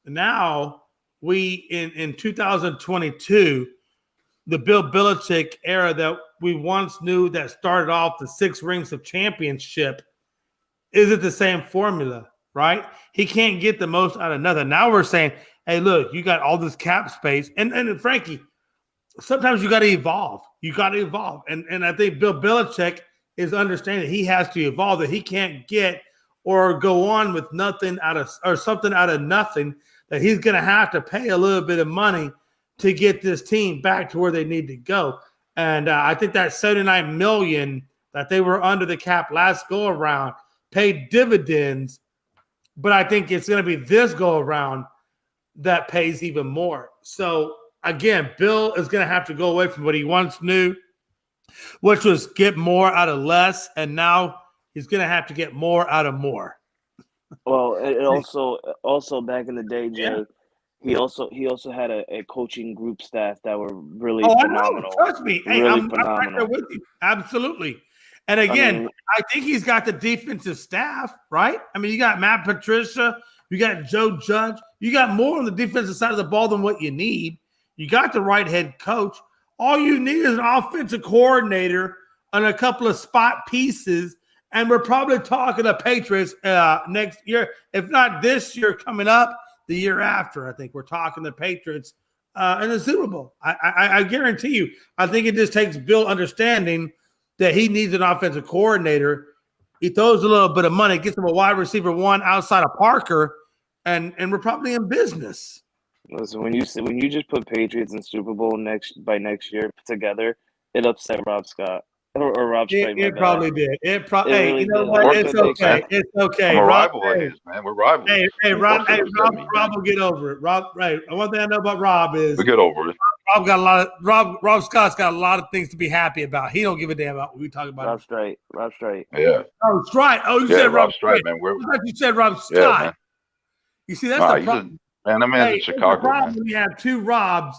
Speaker 2: now we in 2022, the Bill Belichick era that we once knew that started off the 6 rings of championship, is it the same formula, right? He can't get the most out of nothing. Now we're saying, hey, look, you got all this cap space, and Frankie, sometimes you got to evolve. And I think Bill Belichick is understanding he has to evolve, that he can't get or go on with nothing something out of nothing, that he's going to have to pay a little bit of money to get this team back to where they need to go. And I think that $79 million that they were under the cap last go around paid dividends, but I think it's going to be this go around that pays even more. So again, Bill is going to have to go away from what he once knew, which was get more out of less, and now he's going to have to get more out of more.
Speaker 4: Well, it also back in the day, Jay, he also had a coaching group staff that were really phenomenal.
Speaker 2: I know. Trust me. Hey,
Speaker 4: really
Speaker 2: I'm right there with you. Absolutely. And again, I think he's got the defensive staff, right? I mean, you got Matt Patricia, you got Joe Judge, you got more on the defensive side of the ball than what you need. You got the right head coach. All you need is an offensive coordinator and a couple of spot pieces, and we're probably talking the Patriots next year. If not this year coming up, the year after, I think we're talking the Patriots in the Super Bowl. I guarantee you. I think it just takes Bill understanding that he needs an offensive coordinator. He throws a little bit of money, gets him a wide receiver 1 outside of Parker, and we're probably in business.
Speaker 4: Listen, when you just put Patriots and Super Bowl by next year together, it upset Rob Scott or Rob Strike.
Speaker 2: It probably did. Hey,
Speaker 4: really
Speaker 2: you know
Speaker 4: did.
Speaker 2: what? It's okay. It's okay.
Speaker 6: I'm a
Speaker 2: Rob,
Speaker 6: rival of his, man. We're rivals.
Speaker 2: Rob will get over it. Rob, right? One thing I know about Rob is
Speaker 6: we get over it.
Speaker 2: Rob Scott's got a lot of things to be happy about. He don't give a damn about what we talk about.
Speaker 4: Rob Strike.
Speaker 6: Yeah.
Speaker 2: Oh, Strike. Oh, you said Rob
Speaker 6: Strike, man.
Speaker 2: You said Rob Scott.
Speaker 6: Yeah, man.
Speaker 2: You see, that's the problem.
Speaker 6: Man, that man's in Chicago, man.
Speaker 2: When you have 2 Robs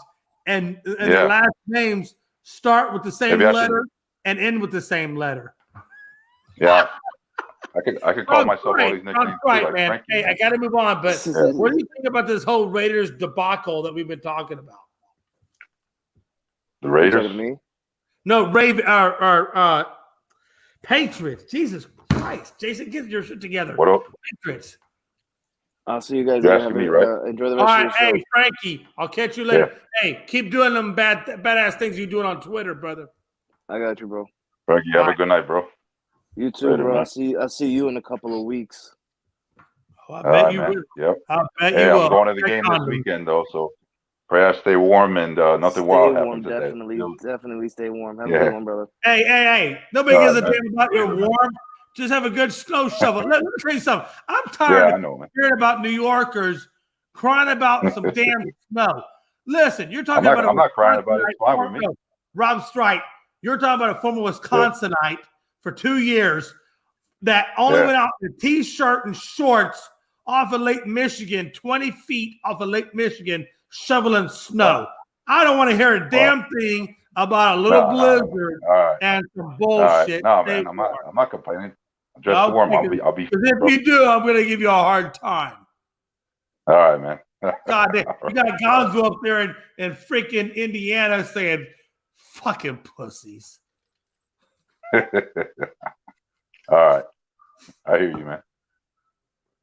Speaker 2: and the last names start with the same letter and end with the same letter.
Speaker 6: Yeah. I could call myself all these nicknames.
Speaker 2: Right,
Speaker 6: like
Speaker 2: man.
Speaker 6: Frankie,
Speaker 2: hey, I got to move on, but what do you think about this whole Raiders debacle that we've been talking about?
Speaker 6: The Raiders?
Speaker 4: Me?
Speaker 2: No, Patriots. Jesus Christ. Jason, get your shit together.
Speaker 6: What up?
Speaker 2: Patriots.
Speaker 4: I'll see you guys
Speaker 6: You're
Speaker 4: later.
Speaker 6: asking me, right?
Speaker 4: Enjoy the
Speaker 2: All
Speaker 4: rest
Speaker 2: right,
Speaker 4: of the show.
Speaker 2: hey, Frankie, I'll catch you later.
Speaker 6: Yeah.
Speaker 2: Hey, keep doing them badass things you're doing on Twitter, brother.
Speaker 4: I got you, bro.
Speaker 6: Frankie, have a good night, bro.
Speaker 4: You too,
Speaker 6: Later,
Speaker 4: bro.
Speaker 6: man.
Speaker 4: I'll see you in a couple of weeks.
Speaker 2: Oh, I bet you
Speaker 6: man.
Speaker 2: will.
Speaker 6: Yep.
Speaker 2: I bet
Speaker 6: Hey,
Speaker 2: you will.
Speaker 6: I'm going to the game this weekend, though, so pray I stay warm and nothing wild happens today.
Speaker 4: Definitely stay warm. Have a
Speaker 6: Yeah.
Speaker 4: good one, brother.
Speaker 2: Hey. Nobody gives a damn about your warm. Just have a good snow shovel. Let me tell you something. I'm tired of hearing about New Yorkers crying about some damn snow. Listen, you're talking about
Speaker 6: I'm not crying about it. It's fine with me.
Speaker 2: Rob Strike, you're talking about a former Wisconsinite for 2 years that only went out in a T-shirt and shorts off of Lake Michigan, 20 feet off of Lake Michigan, shoveling snow. I don't want to hear a damn thing about a little blizzard and some bullshit.
Speaker 6: No, man, I'm not complaining. I'm just warm. I'll be.
Speaker 2: Because if you do, I'm going to give you a hard time.
Speaker 6: All right, man.
Speaker 2: God, you got Gonzo up there in freaking Indiana saying, "Fucking pussies."
Speaker 6: All right, I hear you, man.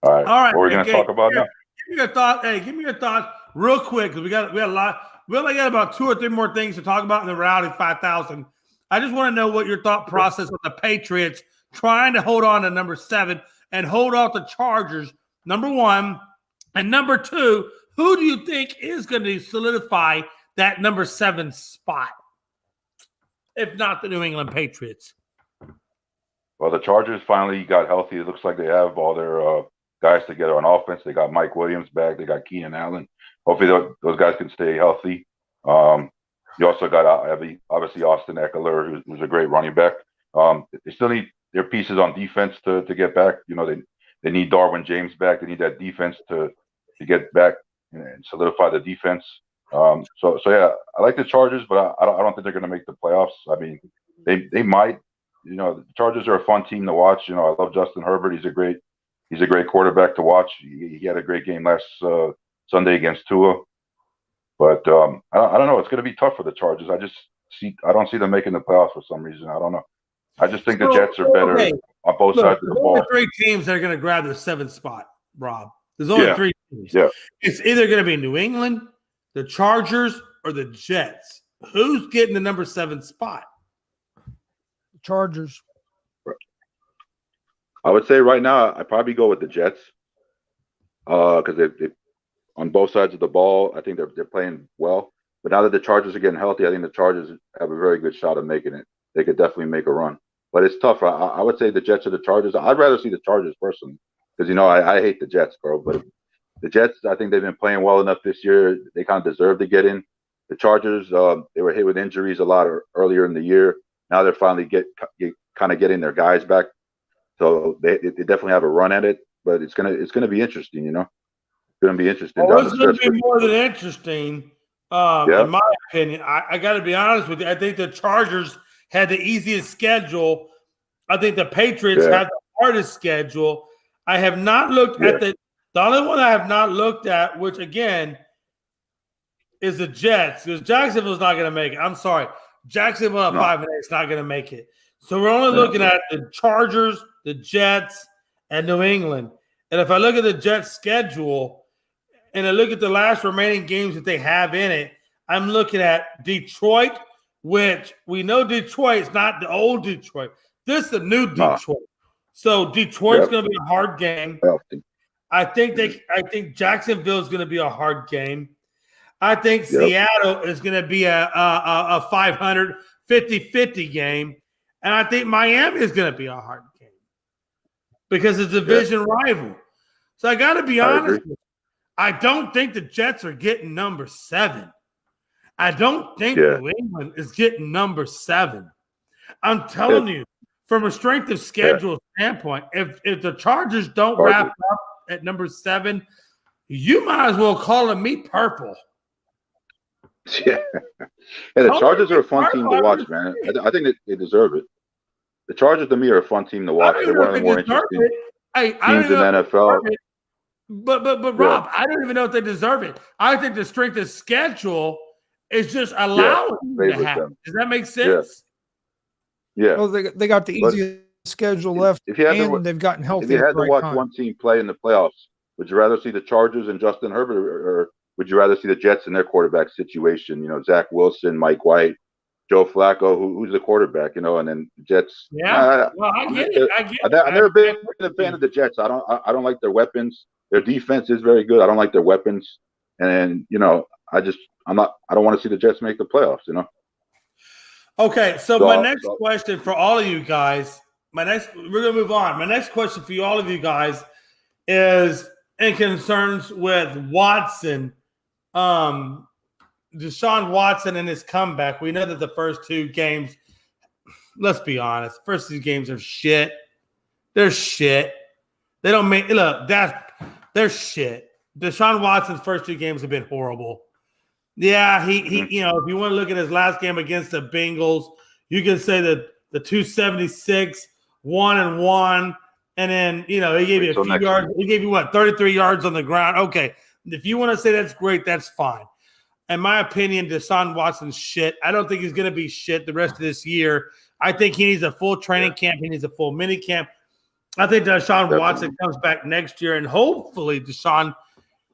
Speaker 6: All right. What are we going to talk about now?
Speaker 2: Give me your thoughts. Hey, give me your thoughts real quick because we got a lot. We only got about 2 or 3 more things to talk about in the Rowdy 5,000. I just want to know what your thought process with the Patriots trying to hold on to number 7 and hold off the Chargers, number 1. And number 2, who do you think is going to solidify that number 7 spot, if not the New England Patriots?
Speaker 6: Well, the Chargers finally got healthy. It looks like they have all their guys together on offense. They got Mike Williams back. They got Keenan Allen. Hopefully those guys can stay healthy. You also got obviously Austin Eckler, who's a great running back. They still need their pieces on defense to get back. You know, they need Darwin James back. They need that defense to get back and solidify the defense. So yeah, I like the Chargers, but I don't think they're going to make the playoffs. I mean, they might. You know, the Chargers are a fun team to watch. You know, I love Justin Herbert. He's a great quarterback to watch. He had a great game last Sunday against Tua. But I don't know. It's going to be tough for the Chargers. I don't see them making the playoffs for some reason. I don't know. I just think the Jets are better on both sides of the ball.
Speaker 2: There's only 3 teams that are going to grab the 7th spot, Rob. There's only 3 teams.
Speaker 6: Yeah.
Speaker 2: It's either going to be New England, the Chargers, or the Jets. Who's getting the number 7 spot?
Speaker 5: Chargers.
Speaker 6: I would say right now I'd probably go with the Jets because they on both sides of the ball. I think they're playing well. But now that the Chargers are getting healthy, I think the Chargers have a very good shot of making it. They could definitely make a run. But it's tough. I would say the Jets or the Chargers. I'd rather see the Chargers personally because, you know, I hate the Jets, bro. But the Jets, I think they've been playing well enough this year. They kind of deserve to get in. The Chargers, they were hit with injuries a lot earlier in the year. Now they're finally kind of getting their guys back. So they definitely have a run at it. But it's gonna be interesting, you know. It's gonna be interesting.
Speaker 2: Well, it's going to be more than interesting, in my opinion. I got to be honest with you. I think the Chargers had the easiest schedule. I think the Patriots had the hardest schedule. I have not looked at the only one I have not looked at, which again is the Jets, because Jacksonville's not going to make it. I'm sorry, Jacksonville at 5-8 is not going to make it. So we're only looking at the Chargers, the Jets, and New England. And if I look at the Jets' schedule and I look at the last remaining games that they have in it, I'm looking at Detroit, which we know Detroit's not the old Detroit. This is the new Detroit. So Detroit's going to be a hard game. I think Jacksonville is going to be a hard game. I think Seattle is going to be a 500 50-50 game. And I think Miami is going to be a hard game because it's a division rival. So I got to be honest with you. I don't think the Jets are getting number 7. I don't think New England is getting number 7. I'm telling you, from a strength of schedule standpoint, if the Chargers don't wrap up at number 7, you might as well call them me purple.
Speaker 6: Yeah, the Chargers are a fun team to watch, man. I think they deserve it. The Chargers to me are a fun team to watch. They're one of the more interesting teams in the NFL.
Speaker 2: But Rob, I don't even know if they deserve it. I think the strength of schedule is just allowing them to happen. Does that make sense?
Speaker 6: Yeah.
Speaker 5: Well, they got the easiest schedule left, and they've gotten healthy.
Speaker 6: If you had to watch one team play in the playoffs, would you rather see the Chargers and Justin Herbert, or would you rather see the Jets in their quarterback situation? You know, Zach Wilson, Mike White, Joe Flacco, who's the quarterback? You know, and then the Jets.
Speaker 2: Yeah, I get it.
Speaker 6: I've never been a fan of the Jets. I don't like their weapons. Their defense is very good. I don't like their weapons, and you know, I don't want to see the Jets make the playoffs. You know.
Speaker 2: Okay, so my next question for all of you guys, we're gonna move on. My next question for all of you guys is in concerns with Watson, Deshaun Watson and his comeback. We know that the first 2 games, let's be honest, first 2 games are shit. They're shit. They don't make they're shit. Deshaun Watson's first 2 games have been horrible. Yeah, he you know, if you want to look at his last game against the Bengals, you can say that the 276, 1-1, and then, you know, he gave you a few yards. He gave you 33 yards on the ground. Okay, if you want to say that's great, that's fine. In my opinion, Deshaun Watson's shit. I don't think he's going to be shit the rest of this year. I think he needs a full training camp. He needs a full mini camp. I think Deshaun Watson comes back next year, and hopefully Deshaun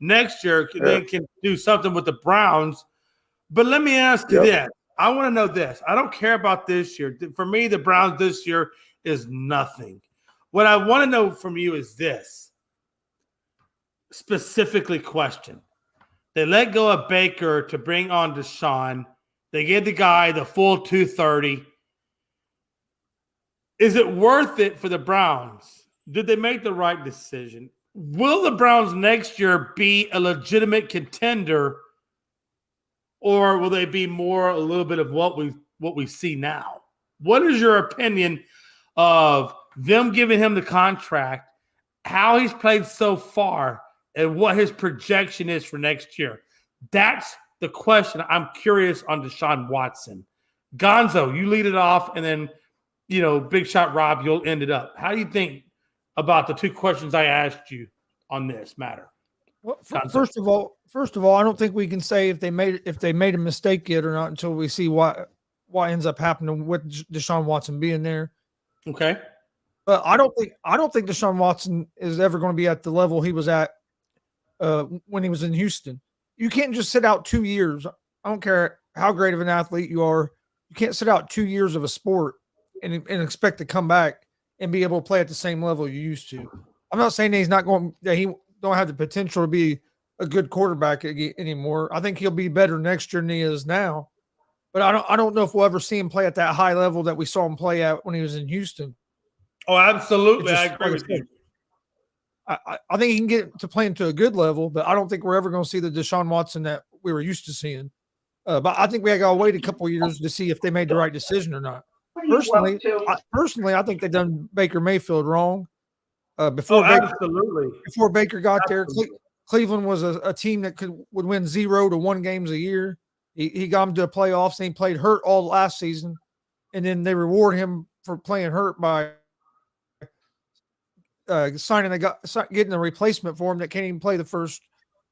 Speaker 2: next year then can do something with the Browns. But let me ask you
Speaker 3: Yep.
Speaker 2: this. I want to know this. I don't care about this year. For me, the Browns this year is nothing. What I want to know from you is this. Specifically question. They let go of Baker to bring on Deshaun. They gave the guy the full 230. Is it worth it for the Browns? Did they make the right decision? Will the Browns next year be a legitimate contender, or will they be more a little bit of what we see now? What is your opinion of them giving him the contract, how he's played so far, and what his projection is for next year? That's the question I'm curious on Deshaun Watson. Gonzo, you lead it off, and then Big Shot Rob, you'll end it up. How do you think about the two questions I asked you on this matter?
Speaker 5: Well, first of all, I don't think we can say if they made a mistake yet or not until we see what ends up happening with Deshaun Watson being there.
Speaker 2: Okay.
Speaker 5: But I don't think Deshaun Watson is ever going to be at the level he was at when he was in Houston. You can't just sit out 2 years. I don't care how great of an athlete you are. You can't sit out 2 years of a sport and expect to come back and be able to play at the same level you used to. I'm not saying that he don't have the potential to be a good quarterback anymore. I think he'll be better next year than he is now. But I don't know if we'll ever see him play at that high level that we saw him play at when he was in Houston.
Speaker 2: Oh, absolutely. I agree with you.
Speaker 5: I think he can get to playing to a good level, but I don't think we're ever going to see the Deshaun Watson that we were used to seeing. But I think we got to wait a couple of years to see if they made the right decision or not. Personally, I think they done Baker Mayfield wrong. Before Baker got there, Cleveland was a team that would win 0 to 1 games a year. He got him to the playoffs, and he played hurt all last season, and then they reward him for playing hurt by getting a replacement for him that can't even play the first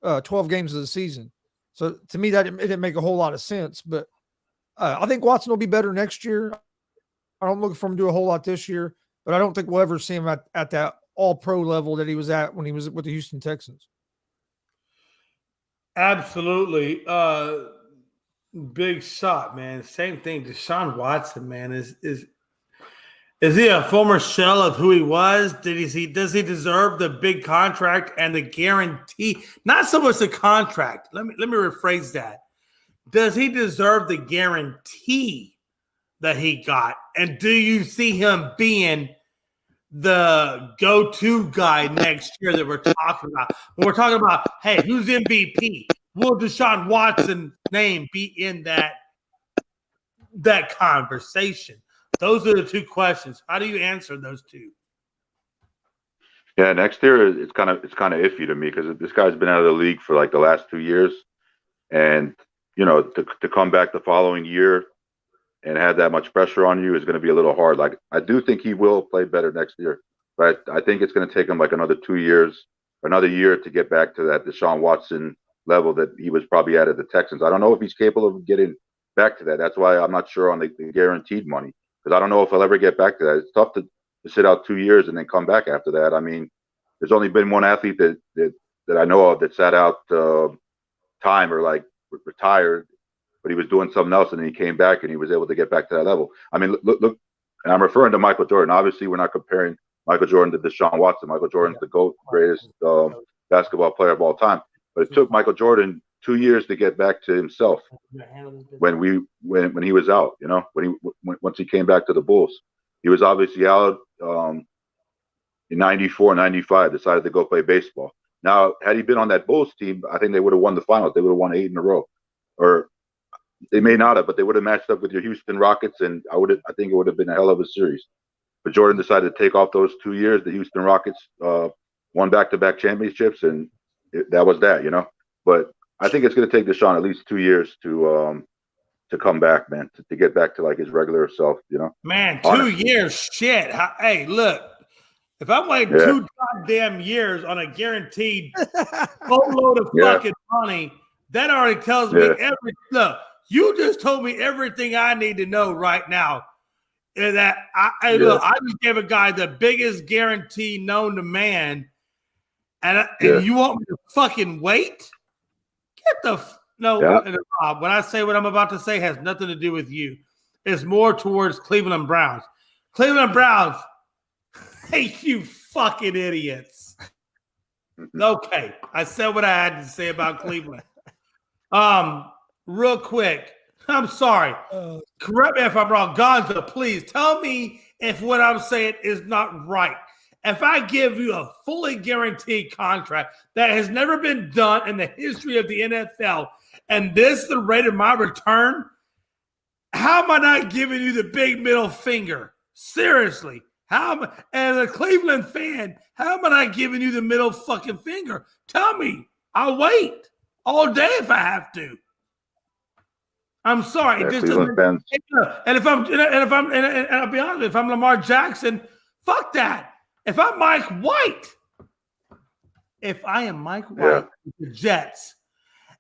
Speaker 5: 12 games of the season. So to me, it didn't make a whole lot of sense. But I think Watson will be better next year. I don't look for him to do a whole lot this year, but I don't think we'll ever see him at that all-pro level that he was at when he was with the Houston Texans.
Speaker 2: Absolutely. Big shot, man. Same thing. Deshaun Watson, man, is he a former shell of who he was? Does he deserve the big contract and the guarantee? Not so much the contract. Let me rephrase that. Does he deserve the guarantee that he got? And do you see him being the go-to guy next year that we're talking about? When we're talking about, hey, who's MVP? Will Deshaun Watson's name be in that conversation? Those are the two questions. How do you answer those two?
Speaker 6: Yeah, next year it's kind of iffy to me because this guy's been out of the league for like the last 2 years, and to come back the following year and have that much pressure on you is going to be a little hard. Like, I do think he will play better next year, but I think it's going to take him like another 2 years, another year to get back to that Deshaun Watson level that he was probably at the Texans. I don't know if he's capable of getting back to that. That's why I'm not sure on the guaranteed money, because I don't know if he'll ever get back to that. It's tough to sit out 2 years and then come back after that. I mean, there's only been one athlete that I know of that sat out time or like retired, but he was doing something else and then he came back and he was able to get back to that level. I mean, look, and I'm referring to Michael Jordan. Obviously, we're not comparing Michael Jordan to Deshaun Watson. Michael Jordan's the GOAT, greatest basketball player of all time. But it took Michael Jordan 2 years to get back to himself when he was out. Once he came back to the Bulls, he was obviously out in 94, 95. Decided to go play baseball. Now, had he been on that Bulls team, I think they would have won the finals. They would have won 8 in a row, or they may not have, but they would have matched up with your Houston Rockets, and I think it would have been a hell of a series. But Jordan decided to take off those 2 years. The Houston Rockets won back-to-back championships, and that was that, But I think it's going to take Deshaun at least 2 years to come back, man, to get back to like his regular self,
Speaker 2: Man, 2 years, shit. Hey, look, if I'm waiting 2 goddamn years on a guaranteed boatload of fucking money, that already tells me look, you just told me everything I need to know right now. And that I just gave a guy the biggest guarantee known to man. And you want me to fucking wait? No,
Speaker 6: Yeah.
Speaker 2: Rob, when I say what I'm about to say has nothing to do with you. It's more towards Cleveland Browns. Cleveland Browns, hey, you fucking idiots. Okay, I said what I had to say about Cleveland. Real quick, I'm sorry. Correct me if I'm wrong. Gonzo, please tell me if what I'm saying is not right. If I give you a fully guaranteed contract that has never been done in the history of the NFL, and this is the rate of my return, how am I not giving you the big middle finger? Seriously. As a Cleveland fan, how am I not giving you the middle fucking finger? Tell me. I'll wait all day if I have to. I'm sorry.
Speaker 6: Yeah,
Speaker 2: It just
Speaker 6: Cleveland
Speaker 2: doesn't.
Speaker 6: fans.
Speaker 2: And I'll be honest, if I'm Lamar Jackson, fuck that. If I'm Mike White, if I am Mike White with the Jets,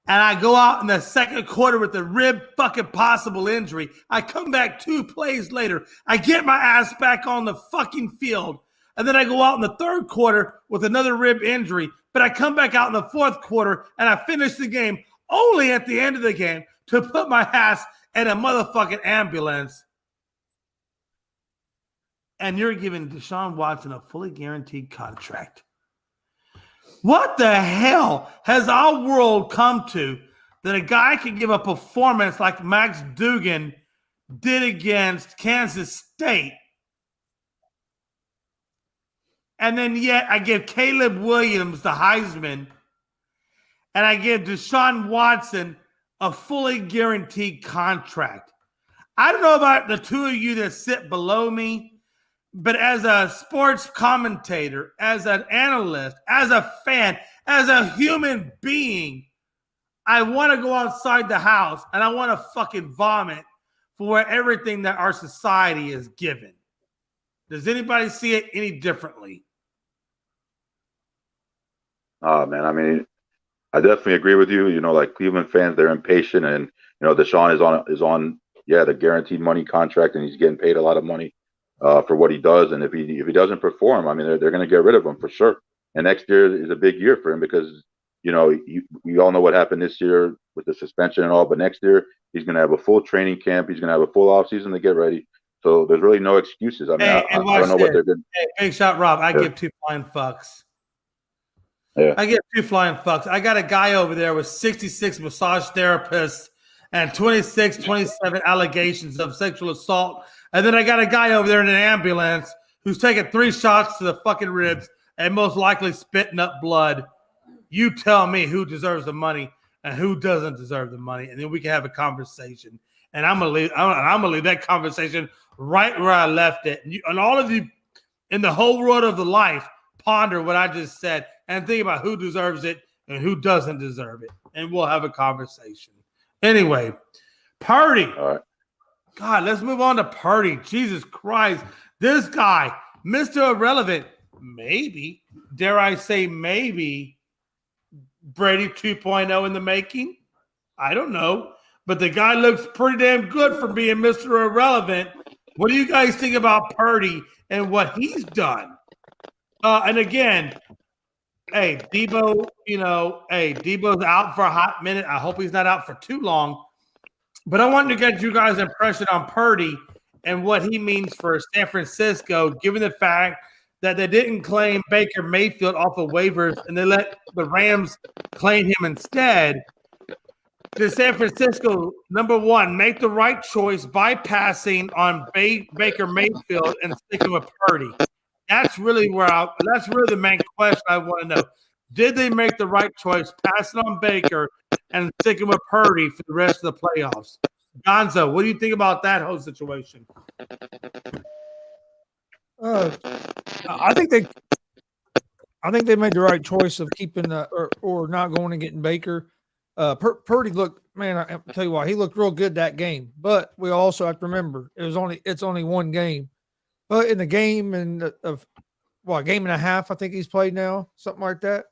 Speaker 2: and I go out in the second quarter with a rib fucking possible injury, I come back 2 plays later, I get my ass back on the fucking field, and then I go out in the third quarter with another rib injury, but I come back out in the fourth quarter and I finish the game only at the end of the game to put my ass in a motherfucking ambulance. And you're giving Deshaun Watson a fully guaranteed contract. What the hell has our world come to that a guy can give a performance like Max Duggan did against Kansas State, and then yet I give Caleb Williams the Heisman, and I give Deshaun Watson a fully guaranteed contract? I don't know about the two of you that sit below me, but as a sports commentator, as an analyst, as a fan, as a human being, I want to go outside the house and I want to fucking vomit for everything that our society is given. Does anybody see it any differently?
Speaker 6: Oh man, I mean, I definitely agree with you. You know, like Cleveland fans, they're impatient, and Deshaun is on the guaranteed money contract, and he's getting paid a lot of money for what he does. And if he doesn't perform, I mean, they're going to get rid of him for sure. And next year is a big year for him because we all know what happened this year with the suspension and all. But next year he's going to have a full training camp. He's going to have a full off season to get ready. So there's really no excuses. I mean, I don't know what they're doing.
Speaker 2: Hey, big shot, Rob. I give 2 flying fucks.
Speaker 6: Yeah.
Speaker 2: I give 2 flying fucks. I got a guy over there with 66 massage therapists and 27 allegations of sexual assault. And then I got a guy over there in an ambulance who's taking 3 shots to the fucking ribs and most likely spitting up blood. You tell me who deserves the money and who doesn't deserve the money, and then we can have a conversation. And I'm gonna leave that conversation right where I left it. And all of you in the whole world of the life, ponder what I just said and think about who deserves it and who doesn't deserve it, and we'll have a conversation. Anyway, Purdy.
Speaker 6: All right.
Speaker 2: God, let's move on to Purdy. Jesus Christ. This guy, Mr. Irrelevant, maybe, dare I say maybe, Brady 2.0 in the making? I don't know. But the guy looks pretty damn good for being Mr. Irrelevant. What do you guys think about Purdy and what he's done? And again, hey, Debo, Debo's out for a hot minute. I hope he's not out for too long. But I wanted to get you guys' impression on Purdy and what he means for San Francisco, given the fact that they didn't claim Baker Mayfield off of waivers and they let the Rams claim him instead. Did San Francisco, number one, make the right choice by passing on Baker Mayfield and sticking with Purdy? That's really the main question I want to know. Did they make the right choice, passing on Baker and sticking with Purdy for the rest of the playoffs? Gonzo, what do you think about that whole situation?
Speaker 5: I think they made the right choice of keeping or not going and getting Baker. Purdy looked, man, I tell you what, he looked real good that game. But we also have to remember it's only one game. But in the game a game and a half, I think he's played now, something like that.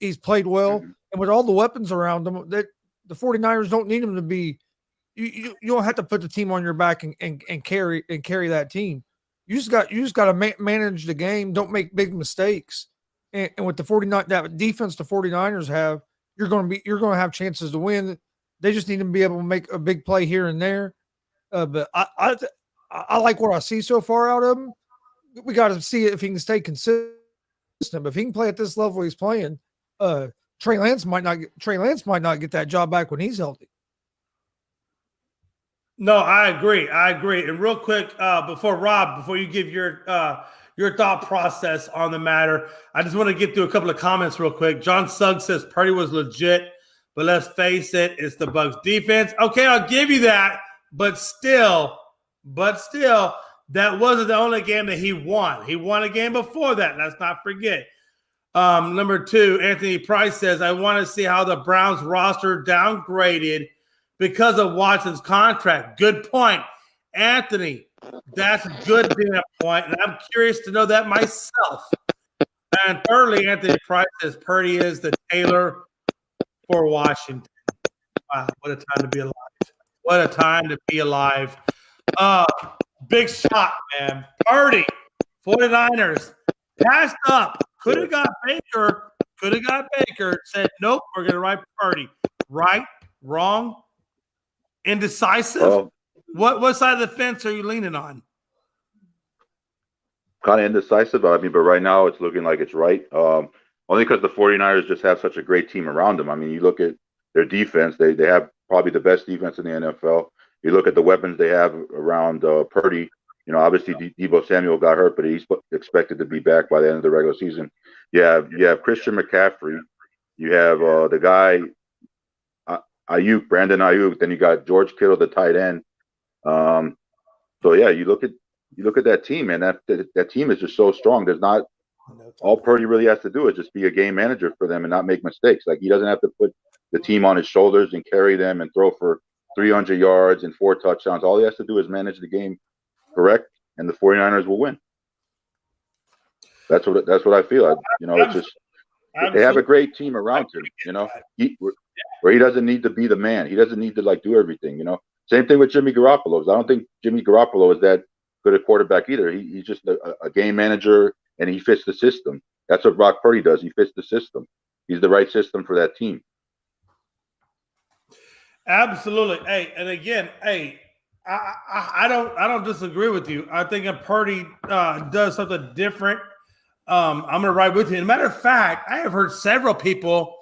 Speaker 5: He's played well, and with all the weapons around him, that the 49ers don't need him to be. You don't have to put the team on your back and carry that team. You just got to manage the game. Don't make big mistakes. And with the 49 that defense the 49ers have, you're going to have chances to win. They just need to be able to make a big play here and there. But I like what I see so far out of him. We got to see if he can stay consistent. But if he can play at this level he's playing, Trey Lance might not get that job back when he's healthy.
Speaker 2: No, I agree. And real quick, before you give your thought process on the matter, I just want to get through a couple of comments real quick. John Suggs says Purdy was legit, but let's face it, it's the Bucs defense. Okay, I'll give you that, but still, that wasn't the only game that he won. He won a game before that. Let's not forget. Number 2, Anthony Price says, I want to see how the Browns roster downgraded because of Watson's contract. Good point. Anthony, that's a good damn point, and I'm curious to know that myself. And thirdly, Anthony Price says Purdy is the Taylor for Washington. Wow, what a time to be alive. What a time to be alive. Big shot, man. Purdy, 49ers, passed up. Could have got Baker. Said, nope, we're going to write Purdy. Right, wrong, indecisive.
Speaker 6: Well,
Speaker 2: What side of the fence are you leaning on?
Speaker 6: kind of indecisive, but right now it's looking like it's right. Only because the 49ers just have such a great team around them. I mean, you look at their defense, they have probably the best defense in the NFL. You look at the weapons they have around Purdy. You know, obviously Deebo Samuel got hurt, but he's expected to be back by the end of the regular season. You have Christian McCaffrey. You have the guy Ayuk, Brandon Ayuk. Then you got George Kittle, the tight end. So yeah, you look at that team, and that team is just so strong. There's not all Purdy really has to do is just be a game manager for them and not make mistakes. Like, he doesn't have to put the team on his shoulders and carry them and throw for 300 yards and 4 touchdowns. All he has to do is manage the game correct, and the 49ers will win. That's what I feel. It's just they have a great team around him. You know, where he doesn't need to be the man. He doesn't need to do everything. You know, same thing with Jimmy Garoppolo. I don't think Jimmy Garoppolo is that good a quarterback either. He's just a game manager, and he fits the system. That's what Brock Purdy does. He fits the system. He's the right system for that team.
Speaker 2: Absolutely. Hey, and again, I don't disagree with you. I think if Purdy does something different, I'm gonna ride with you. As a matter of fact, I have heard several people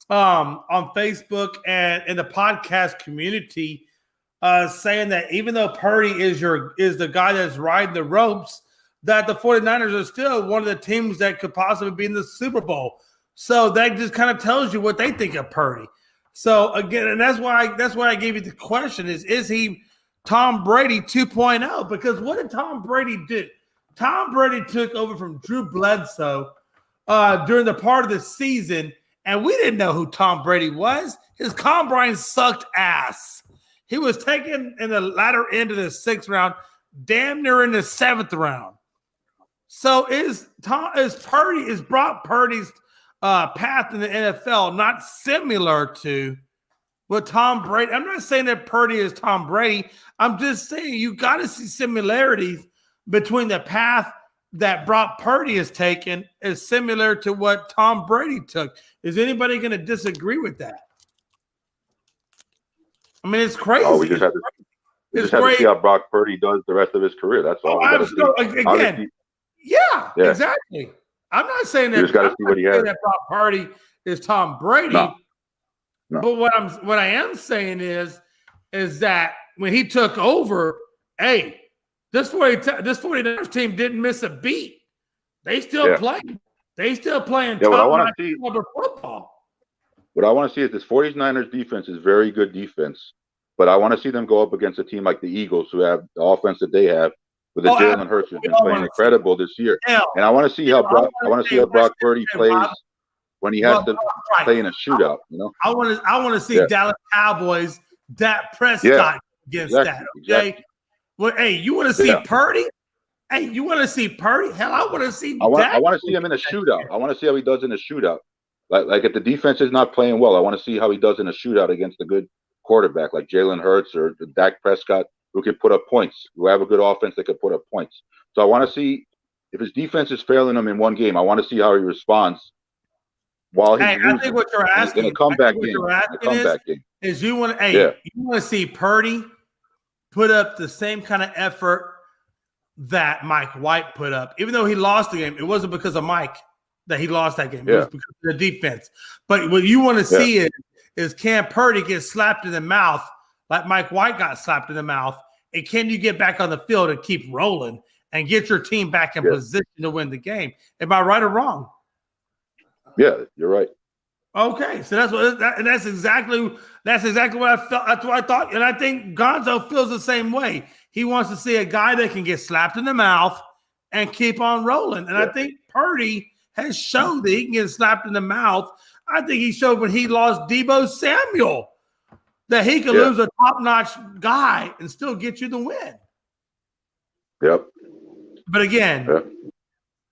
Speaker 2: on Facebook and in the podcast community saying that even though Purdy is the guy that's riding the ropes, that the 49ers are still one of the teams that could possibly be in the Super Bowl. So that just kind of tells you what they think of Purdy. So again, and that's why I gave you the question is he Tom Brady 2.0? Because what did Tom Brady do? Tom Brady took over from Drew Bledsoe during the part of the season, and we didn't know who Tom Brady was. His combine sucked ass. He was taken in the latter end of the 6th round, damn near in the 7th round. So is Brock Purdy's path in the NFL not similar to what Tom Brady? I'm not saying that Purdy is Tom Brady. I'm just saying you got to see similarities between the path that Brock Purdy has taken is similar to what Tom Brady took. Is anybody going to disagree with that? I mean, it's crazy.
Speaker 6: Oh, we just have to see how Brock Purdy does the rest of his career. That's all.
Speaker 2: Again, yeah, exactly. I'm not saying that.
Speaker 6: You just got to see what he has.
Speaker 2: That Brock Purdy is Tom Brady. No. But what I am saying is that when he took over, hey, this 49ers team didn't miss a beat. They still play. They still playing top football.
Speaker 6: What I want to see is this 49ers defense is very good defense, but I want to see them go up against a team like the Eagles, who have the offense that they have, with the Jalen Hurts has been playing incredible this year. And I want to see how Brock Purdy plays when he has to play in a shootout. You know,
Speaker 2: I want to see Dallas Cowboys, Dak Prescott against that. Okay.
Speaker 6: Exactly.
Speaker 2: Well, hey, you want to see Purdy? Hey, you want to see Purdy? Hell, I want to see Dak.
Speaker 6: I want to see him in a shootout. I want to see how he does in a shootout. Like if the defense is not playing well, I want to see how he does in a shootout against a good quarterback like Jalen Hurts or Dak Prescott, who can put up points, who have a good offense that can put up points. So I want to see if his defense is failing him in one game. I want to see how he responds while he's
Speaker 2: Hey, I
Speaker 6: losing
Speaker 2: think what you're asking,
Speaker 6: in a comeback
Speaker 2: what
Speaker 6: game.
Speaker 2: you're
Speaker 6: In a
Speaker 2: asking
Speaker 6: comeback game.
Speaker 2: is you want
Speaker 6: Yeah.
Speaker 2: to see Purdy put up the same kind of effort that Mike White put up. Even though he lost the game, it wasn't because of Mike that he lost that game. It was because of the defense. But what you want to see is can Purdy get slapped in the mouth like Mike White got slapped in the mouth? And can you get back on the field and keep rolling and get your team back in position to win the game? Am I right or wrong?
Speaker 6: Yeah, you're right.
Speaker 2: Okay, so that's exactly what I felt. That's what I thought, and I think Gonzo feels the same way. He wants to see a guy that can get slapped in the mouth and keep on rolling. And I think Purdy has shown that he can get slapped in the mouth. I think he showed when he lost Deebo Samuel that he can lose a top-notch guy and still get you the win.
Speaker 6: Yep.
Speaker 2: But again,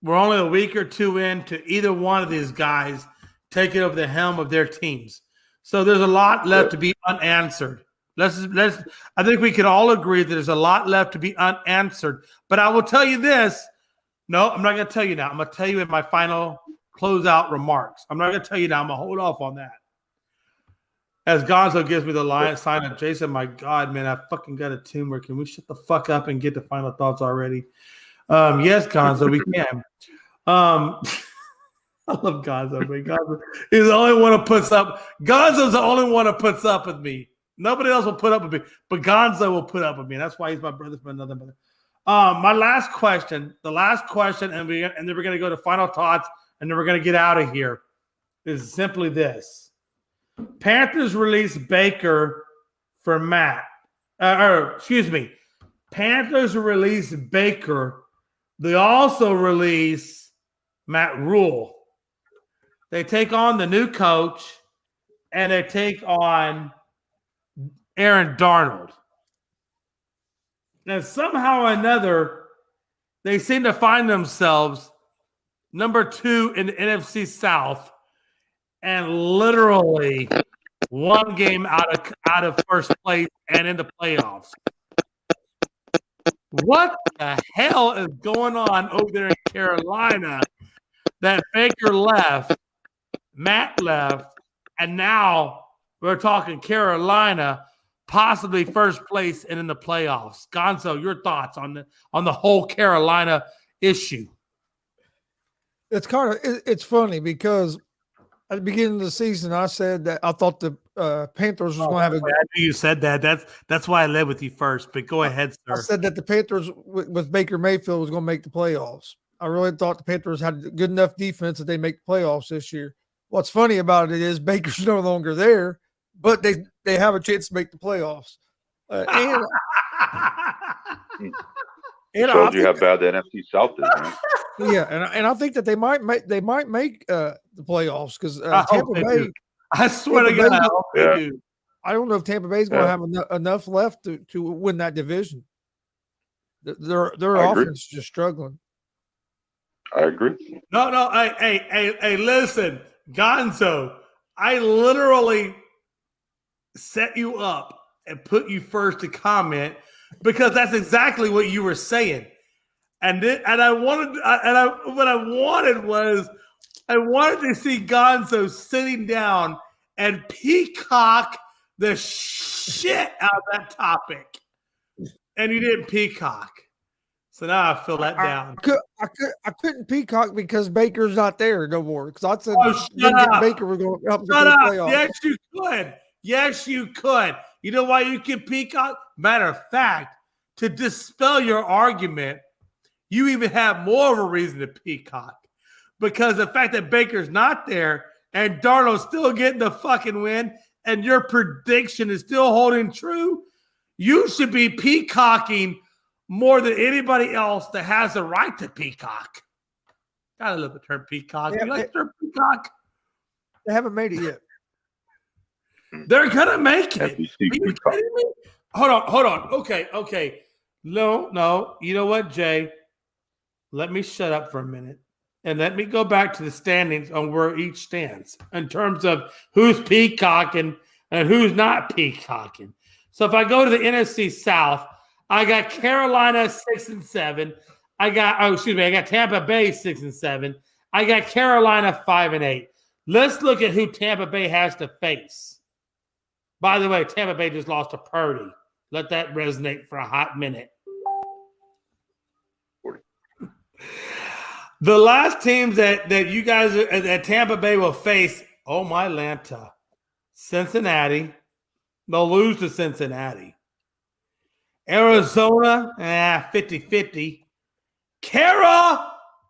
Speaker 2: we're only a week or two into either one of these guys taking over the helm of their teams. So there's a lot left to be unanswered. I think we can all agree that there's a lot left to be unanswered. But I will tell you this. No, I'm not going to tell you now. I'm going to tell you in my final closeout remarks. I'm not going to tell you now. I'm going to hold off on that. As Gonzo gives me the sign of Jason, my God, man, I fucking got a tumor. Can we shut the fuck up and get the final thoughts already? Yes, Gonzo, we can. I love Gonzo, man. Gonzo, he's the only one who puts up. Gonzo's the only one who puts up with me. Nobody else will put up with me, but Gonzo will put up with me. That's why he's my brother from another mother. My last question, and then we're going to go to final thoughts, and then we're going to get out of here, is simply this. Panthers release Baker for Matt. Panthers release Baker. They also release Matt Rule. They take on the new coach, and they take on Aaron Darnold. And somehow or another, they seem to find themselves number 2 in the NFC South and literally one game out of first place and in the playoffs. What the hell is going on over there in Carolina that Baker left, Matt left, and now we're talking Carolina possibly first place and in the playoffs? Gonzo, your thoughts on the whole Carolina issue?
Speaker 5: It's funny because at the beginning of the season, I said that I thought the Panthers was going to have a.
Speaker 2: I knew you said that. That's why I led with you first. But go ahead, sir.
Speaker 5: I said that the Panthers with Baker Mayfield was going to make the playoffs. I really thought the Panthers had good enough defense that they make the playoffs this year. What's funny about it is Baker's no longer there, but they have a chance to make the playoffs. And
Speaker 6: shows you how bad the NFC South is, man.
Speaker 5: Yeah, and I think that they might make the playoffs because Tampa Bay.
Speaker 2: I swear to God, I hope they do.
Speaker 5: I don't know if Tampa Bay is going to have enough left to win that division. Their offense is just struggling.
Speaker 6: I agree.
Speaker 2: No. Hey, listen, Gonzo. I literally set you up and put you first to comment because that's exactly what you were saying. What I wanted was I wanted to see Gonzo sitting down and peacock the shit out of that topic. And you didn't peacock. So now I feel let down.
Speaker 5: I couldn't peacock because Baker's not there no more. Because I said Baker was going to help us
Speaker 2: Shut up.
Speaker 5: Playoffs.
Speaker 2: Yes, you could. Yes, you could. You know why you can peacock? Matter of fact, to dispel your argument, you even have more of a reason to peacock. Because the fact that Baker's not there and Darnold's still getting the fucking win and your prediction is still holding true, you should be peacocking more than anybody else that has the right to peacock. Gotta love the term peacock. You like the term peacock?
Speaker 5: They haven't made it yet.
Speaker 2: They're gonna make it. Are you kidding me? Hold on. Okay. No. You know what, Jay? Let me shut up for a minute. And let me go back to the standings on where each stands in terms of who's peacocking and who's not peacocking. So if I go to the NFC South, I got Carolina 6-7. I got Tampa Bay 6-7. I got Carolina 5-8. Let's look at who Tampa Bay has to face. By the way, Tampa Bay just lost to Purdy. Let that resonate for a hot minute. The last teams that you guys that Tampa Bay will face, oh my Lanta, Cincinnati. They'll lose to Cincinnati. Arizona, 50-50.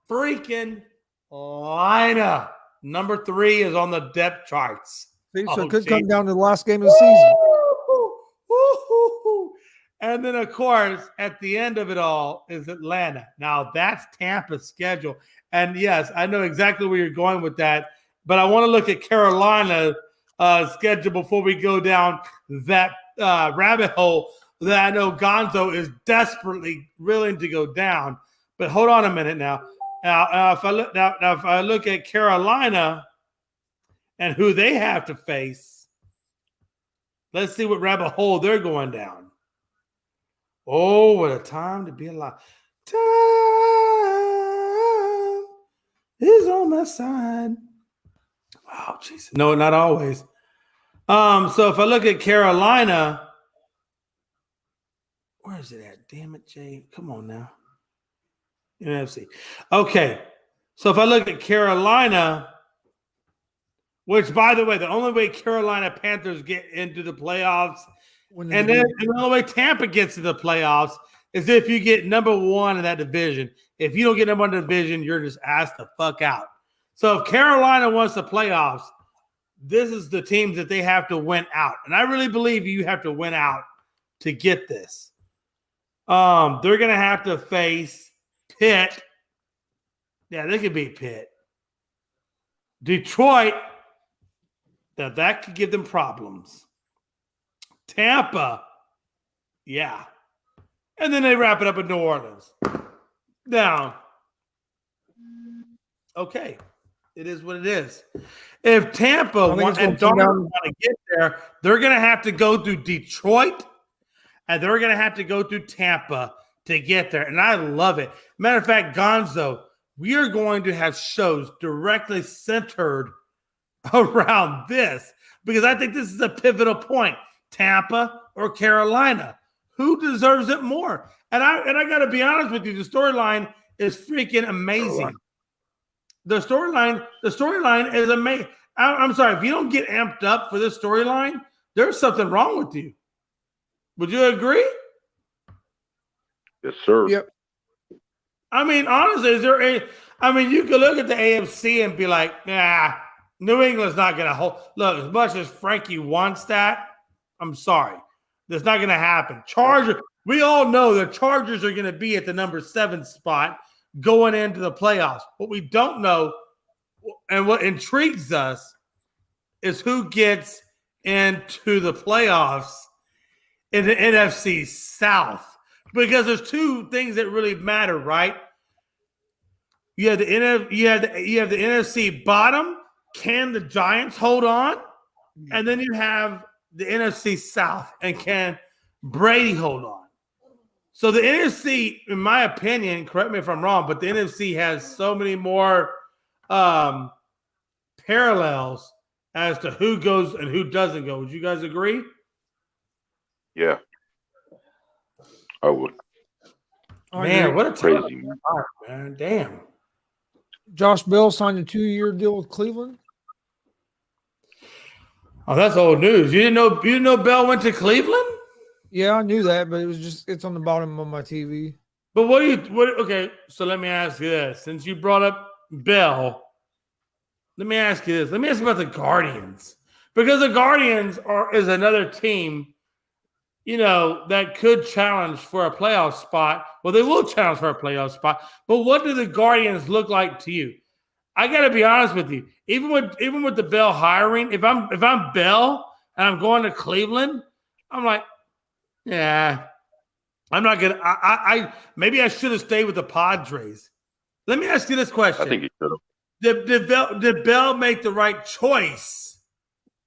Speaker 2: Freaking Carolina. Number 3 is on the depth charts.
Speaker 5: See, so it could come down to the last game of the season.
Speaker 2: And then, of course, at the end of it all is Atlanta. Now, that's Tampa's schedule. And, yes, I know exactly where you're going with that. But I want to look at Carolina's schedule before we go down that rabbit hole that I know Gonzo is desperately willing to go down. But hold on a minute now. Now, if I look at Carolina and who they have to face, let's see what rabbit hole they're going down. Oh, what a time to be alive. Time is on my side. Oh, jeez. No, not always. So if I look at Carolina, where is it at? Damn it, Jay. Come on now. NFC. Okay. So if I look at Carolina, which, by the way, the only way Carolina Panthers get into the playoffs and then the only way Tampa gets to the playoffs is if you get number 1 in that division. If you don't get number 1 in the division, you're just asked the fuck out. So if Carolina wants the playoffs, this is the teams that they have to win out. And I really believe you have to win out to get this. They're going to have to face Pitt. Yeah, they could beat Pitt. Detroit, that could give them problems. Tampa, yeah. And then they wrap it up in New Orleans. Now, okay, it is what it is. If Tampa and Darnold want to get there, they're going to have to go through Detroit, and they're going to have to go through Tampa to get there. And I love it. Matter of fact, Gonzo, we are going to have shows directly centered around this because I think this is a pivotal point. Tampa or Carolina, who deserves it more? And I got to be honest with you, the storyline is freaking amazing. The storyline is amazing. I'm sorry, if you don't get amped up for this storyline, there's something wrong with you. Would you agree?
Speaker 6: Yes, sir.
Speaker 5: Yep.
Speaker 2: I mean, honestly, you could look at the AFC and be like, New England's not going to hold. Look, as much as Frankie wants that, I'm sorry. That's not going to happen. Chargers, we all know the Chargers are going to be at the number 7 spot going into the playoffs. What we don't know and what intrigues us is who gets into the playoffs in the NFC South. Because there's 2 things that really matter, right? You have the NFC bottom. Can the Giants hold on? And then you have the NFC South, and can Brady hold on? So the NFC, in my opinion, correct me if I'm wrong, but the NFC has so many more parallels as to who goes and who doesn't go. Would you guys agree?
Speaker 6: Yeah, I would.
Speaker 2: Man, what a
Speaker 6: crazy
Speaker 2: man! Damn.
Speaker 5: Josh Bell signed a 2-year deal with Cleveland.
Speaker 2: Oh, that's old news. You didn't know Bell went to Cleveland?
Speaker 5: Yeah, I knew that, but it's on the bottom of my TV.
Speaker 2: But okay, so let me ask you this. Since you brought up Bell, let me ask you this. Let me ask you about the Guardians. Because the Guardians is another team, that could challenge for a playoff spot. Well, they will challenge for a playoff spot. But what do the Guardians look like to you? I got to be honest with you. Even with the Bell hiring, if I'm Bell and I'm going to Cleveland, I'm like, yeah, I'm not gonna. I maybe I should have stayed with the Padres. Let me ask you this question:
Speaker 6: I think he should have.
Speaker 2: Did Bell make the right choice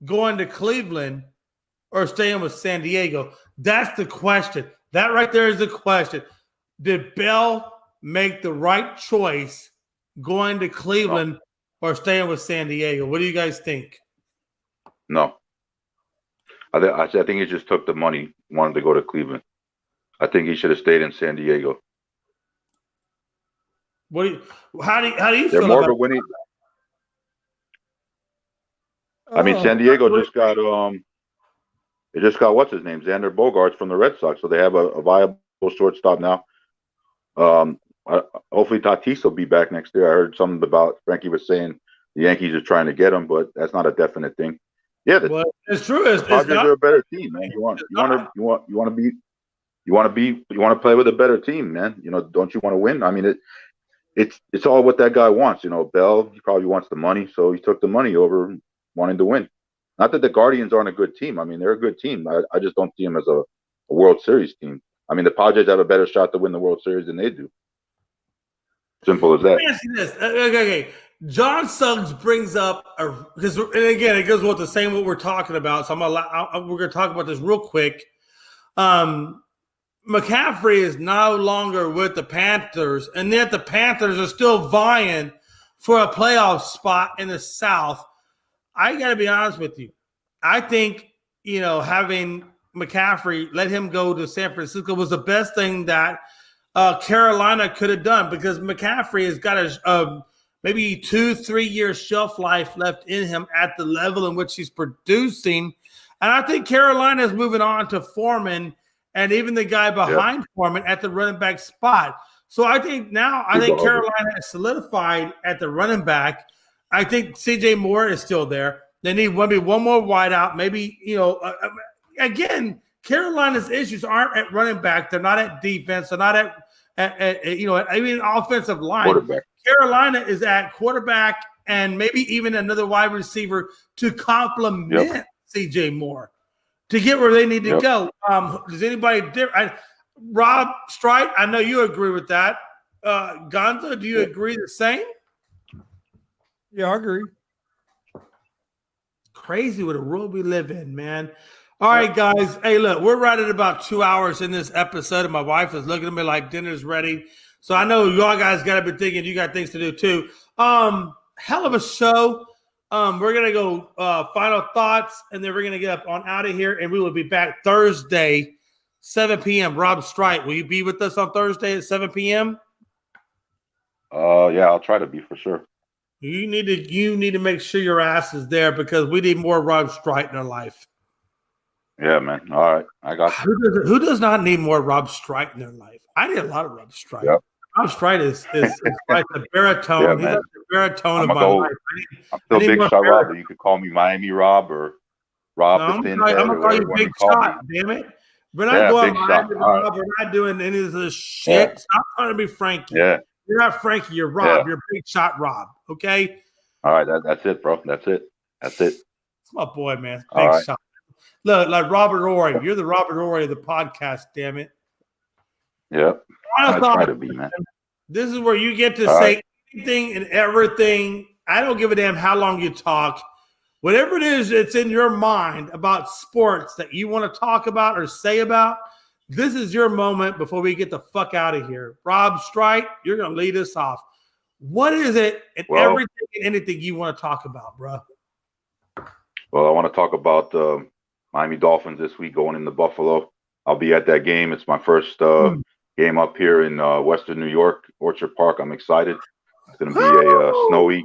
Speaker 2: going to Cleveland or staying with San Diego? That's the question. That right there is the question. Did Bell make the right choice going to Cleveland or staying with San Diego? What do you guys think?
Speaker 6: No. I think he just took the money, wanted to go to Cleveland. I think he should have stayed in San Diego.
Speaker 2: How do you
Speaker 6: They're
Speaker 2: feel
Speaker 6: more
Speaker 2: about
Speaker 6: of a winning. I mean, San Diego just got they just got what's his name, Xander Bogaerts from the Red Sox, so they have a viable shortstop now. Hopefully Tatis will be back next year. I heard something about Frankie was saying the Yankees are trying to get him, but that's not a definite thing. Yeah,
Speaker 2: well, it's true.
Speaker 6: the Padres are a better team, man. You want to play with a better team, man. You know, don't you want to win? I mean, it's all what that guy wants. You know, Bell, he probably wants the money, so he took the money over wanting to win. Not that the Guardians aren't a good team. I mean, they're a good team. I just don't see them as a World Series team. I mean, the Padres have a better shot to win the World Series than they do. Simple as that.
Speaker 2: Let me ask you this. Okay. John Suggs brings up because, and again, it goes with the same what we're talking about. So we're gonna talk about this real quick. McCaffrey is no longer with the Panthers, and yet the Panthers are still vying for a playoff spot in the South. I got to be honest with you. I think, having McCaffrey, let him go to San Francisco was the best thing that Carolina could have done, because McCaffrey has got a maybe 2-3 year shelf life left in him at the level in which he's producing. And I think Carolina is moving on to Foreman and even the guy behind Foreman at the running back spot. So I think Carolina is solidified at the running back. I think C.J. Moore is still there. They need maybe one more wideout. Maybe, again, Carolina's issues aren't at running back. They're not at defense. They're not even offensive line. Carolina is at quarterback and maybe even another wide receiver to complement C.J. Moore to get where they need to go. Does anybody Rob Strite, I know you agree with that. Gonzo, do you agree the same?
Speaker 5: Yeah, I agree.
Speaker 2: Crazy what a world we live in, man. All right, guys. Hey, look, we're right at about 2 hours in this episode, and my wife is looking at me like dinner's ready. So I know y'all guys got to be thinking you got things to do too. Hell of a show. We're going to go final thoughts, and then we're going to get up on out of here, and we will be back Thursday, 7 p.m. Rob Strite, will you be with us on Thursday at 7 p.m.?
Speaker 6: Yeah, I'll try to be for sure.
Speaker 2: You need to make sure your ass is there, because we need more Rob Strite in our life.
Speaker 6: Yeah, man. All right, I got you.
Speaker 2: Who does not need more Rob Strite in their life? I need a lot of Rob Strite. Yep. Rob Strite is like the baritone.
Speaker 6: Yeah,
Speaker 2: he's like the baritone of my life.
Speaker 6: I'm still Big Shot Rob. You could call me Miami Rob or Rob the Finhead.
Speaker 2: I'm gonna call you Big Shot. Damn it! We're not going Miami Rob. We're not doing any of this shit.
Speaker 6: Yeah.
Speaker 2: Stop trying to be Frankie.
Speaker 6: Yeah.
Speaker 2: You're not Frankie. You're Rob. You're Big Shot Rob. Okay.
Speaker 6: All right. That's it, bro. That's it.
Speaker 2: It's my boy, man. Big Shot. Look, like Robert Ory. You're the Robert Ory of the podcast, damn it.
Speaker 6: Yeah. I try to be, man.
Speaker 2: This is where you get to say anything and everything. I don't give a damn how long you talk. Whatever it is that's in your mind about sports that you want to talk about or say about, this is your moment before we get the fuck out of here. Rob Strite, you're going to lead us off. What is it and everything and anything you want to talk about, bro?
Speaker 6: Well, I want to talk about Miami Dolphins this week going into Buffalo. I'll be at that game. It's my first game up here in Western New York, Orchard Park. I'm excited. It's going to be a snowy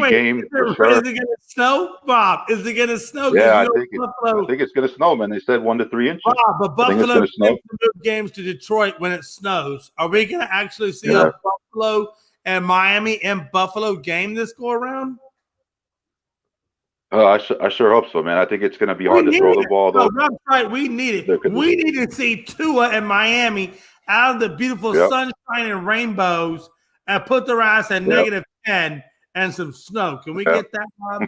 Speaker 6: game for sure.
Speaker 2: Is it going to snow, Bob? Is it going to snow?
Speaker 6: Yeah, I think it's going to snow, man. They said 1 to 3 inches.
Speaker 2: Bob, but Buffalo move games to Detroit when it snows. Are we going to actually see a Buffalo and Miami and Buffalo game this go around?
Speaker 6: I sure hope so, man. I think it's going to be hard to throw the ball, though.
Speaker 2: That's right. We need it. We need to see Tua and Miami out of the beautiful sunshine and rainbows and put their ass at -10 and some snow. Can we get that, Bob?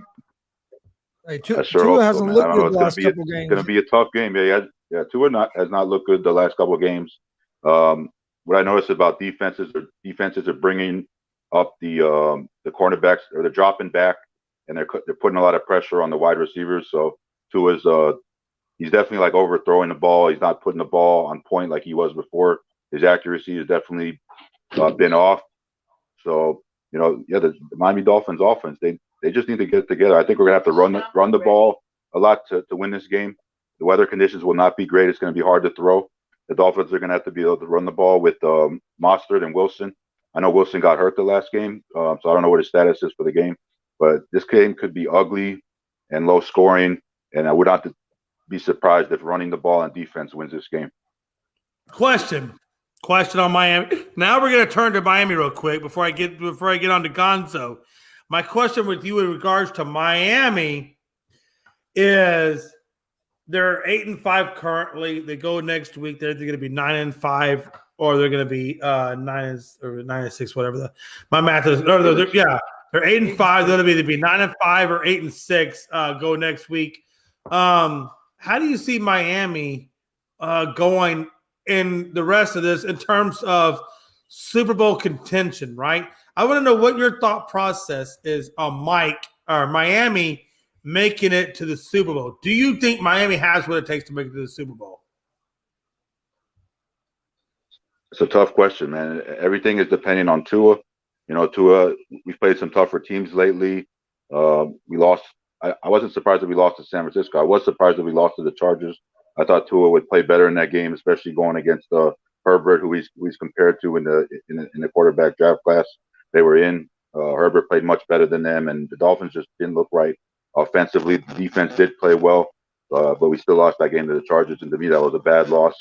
Speaker 5: Hey, Tua hasn't looked good the last couple games.
Speaker 6: It's going to be a tough game. Yeah. Tua has not looked good the last couple of games. What I noticed about defenses are bringing up the cornerbacks, or they're dropping back, and they're putting a lot of pressure on the wide receivers. So Tua's he's definitely like overthrowing the ball. He's not putting the ball on point like he was before. His accuracy has definitely been off. So the Miami Dolphins offense, they just need to get it together. I think we're gonna have to run the ball a lot to win this game. The weather conditions will not be great. It's going to be hard to throw. The Dolphins are going to have to be able to run the ball with Mostert and Wilson. I know Wilson got hurt the last game, so I don't know what his status is for the game. But this game could be ugly and low scoring, and I would not be surprised if running the ball and defense wins this game.
Speaker 2: Question on Miami. Now we're going to turn to Miami real quick before I get on to Gonzo. My question with you in regards to Miami is they're 8-5 currently. They go next week. They're going to be 9-5, or they're going to be 9-6, whatever. My math is. They're 8-5. They're going to be 9-5 or 8-6. Go next week. How do you see Miami going in the rest of this in terms of Super Bowl contention? Right. I want to know what your thought process is on Miami making it to the Super Bowl. Do you think Miami has what it takes to make it to the Super Bowl?
Speaker 6: It's a tough question, man. Everything is depending on Tua. Tua, we've played some tougher teams lately. We lost. I wasn't surprised that we lost to San Francisco. I was surprised that we lost to the Chargers. I thought Tua would play better in that game, especially going against Herbert, who he's compared to in the quarterback draft class they were in. Herbert played much better than them, and the Dolphins just didn't look right. Offensively, the defense did play well, but we still lost that game to the Chargers, and to me, that was a bad loss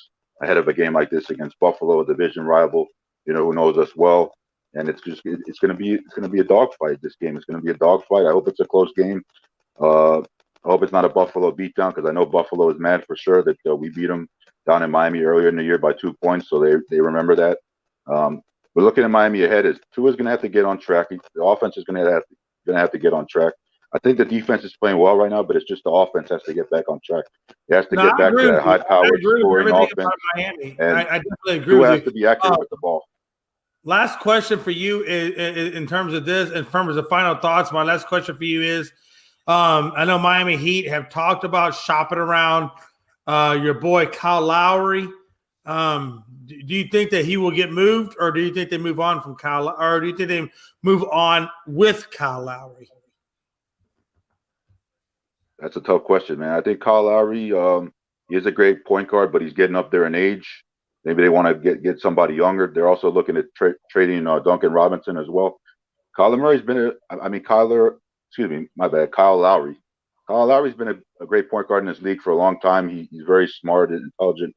Speaker 6: ahead of a game like this against Buffalo, a division rival, who knows us well. And it's going to be a dogfight. This game, it's going to be a dogfight. I hope it's a close game. I hope it's not a Buffalo beatdown, because I know Buffalo is mad for sure that we beat them down in Miami earlier in the year by 2 points, so they remember that. But looking at Miami ahead, Tua's going to have to get on track. The offense is going to have to get on track. I think the defense is playing well right now, but it's just the offense has to get back on track. It has to get back to that high-powered scoring offense.
Speaker 2: Miami.
Speaker 6: And
Speaker 2: I definitely agree with
Speaker 6: Tua
Speaker 2: you.
Speaker 6: has to be accurate with the ball.
Speaker 2: Last question for you is in terms of this, in terms of final thoughts. My last question for you is, I know Miami Heat have talked about shopping around your boy Kyle Lowry. Do you think that he will get moved, or do you think they move on from Kyle, or do you think they move on with Kyle Lowry?
Speaker 6: That's a tough question, man. I think Kyle Lowry, he is a great point guard, but he's getting up there in age. Maybe they want to get somebody younger. They're also looking at trading Duncan Robinson as well. Kyle Lowry's been Kyle Lowry. Kyle Lowry's been a great point guard in this league for a long time. He's very smart and intelligent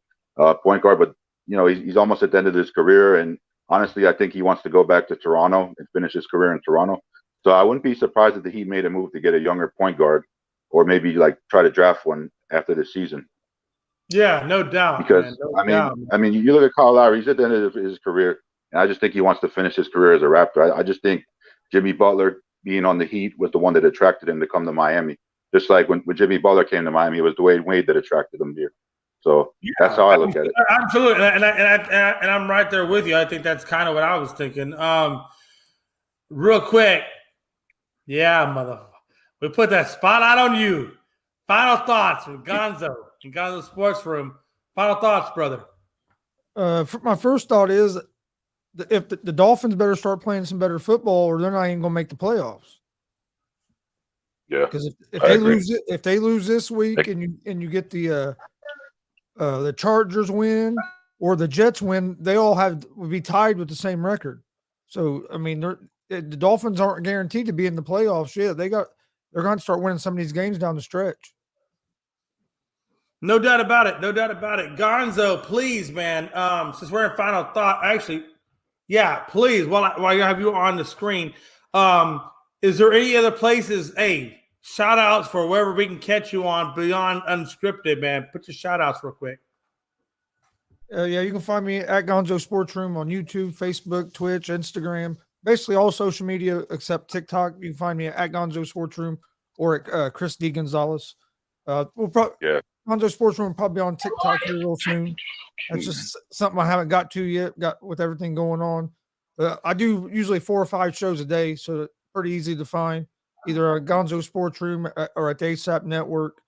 Speaker 6: point guard, but he's almost at the end of his career. And honestly, I think he wants to go back to Toronto and finish his career in Toronto. So I wouldn't be surprised if he made a move to get a younger point guard, or maybe try to draft one after this season.
Speaker 2: Yeah, no doubt.
Speaker 6: Because
Speaker 2: man,
Speaker 6: you look at Kyle Lowry, he's at the end of his career, and I just think he wants to finish his career as a Raptor. I just think Jimmy Butler being on the Heat was the one that attracted him to come to Miami. Just like when Jimmy Butler came to Miami, it was Dwayne Wade that attracted him here. So that's how I look at it.
Speaker 2: Absolutely, and I'm right there with you. I think that's kind of what I was thinking. Real quick, we put that spotlight on you. Final thoughts with Gonzo in Gonzo Sports Room. Final thoughts, brother.
Speaker 5: My first thought is if the Dolphins better start playing some better football, or they're not even going to make the playoffs.
Speaker 6: Yeah,
Speaker 5: because if they lose this week and you get the Chargers win or the Jets win, they all would be tied with the same record. So I mean, the Dolphins aren't guaranteed to be in the playoffs yet. They're going to start winning some of these games down the stretch.
Speaker 2: No doubt about it. Gonzo, please, man. Since we're in final thought, actually, please. While I have you on the screen, is there any other places? Hey, shout outs for wherever we can catch you on beyond Unscripted, man. Put your shout outs real quick.
Speaker 5: You can find me at Gonzo Sports Room on YouTube, Facebook, Twitch, Instagram, basically all social media except TikTok. You can find me at Gonzo Sports Room or at Chris D. Gonzalez. Gonzo Sports Room will probably be on TikTok here real soon. That's just something I haven't got to yet, with everything going on. I do usually 4 or 5 shows a day, so it's pretty easy to find, either at Gonzo Sports Room or at the ASAP Network,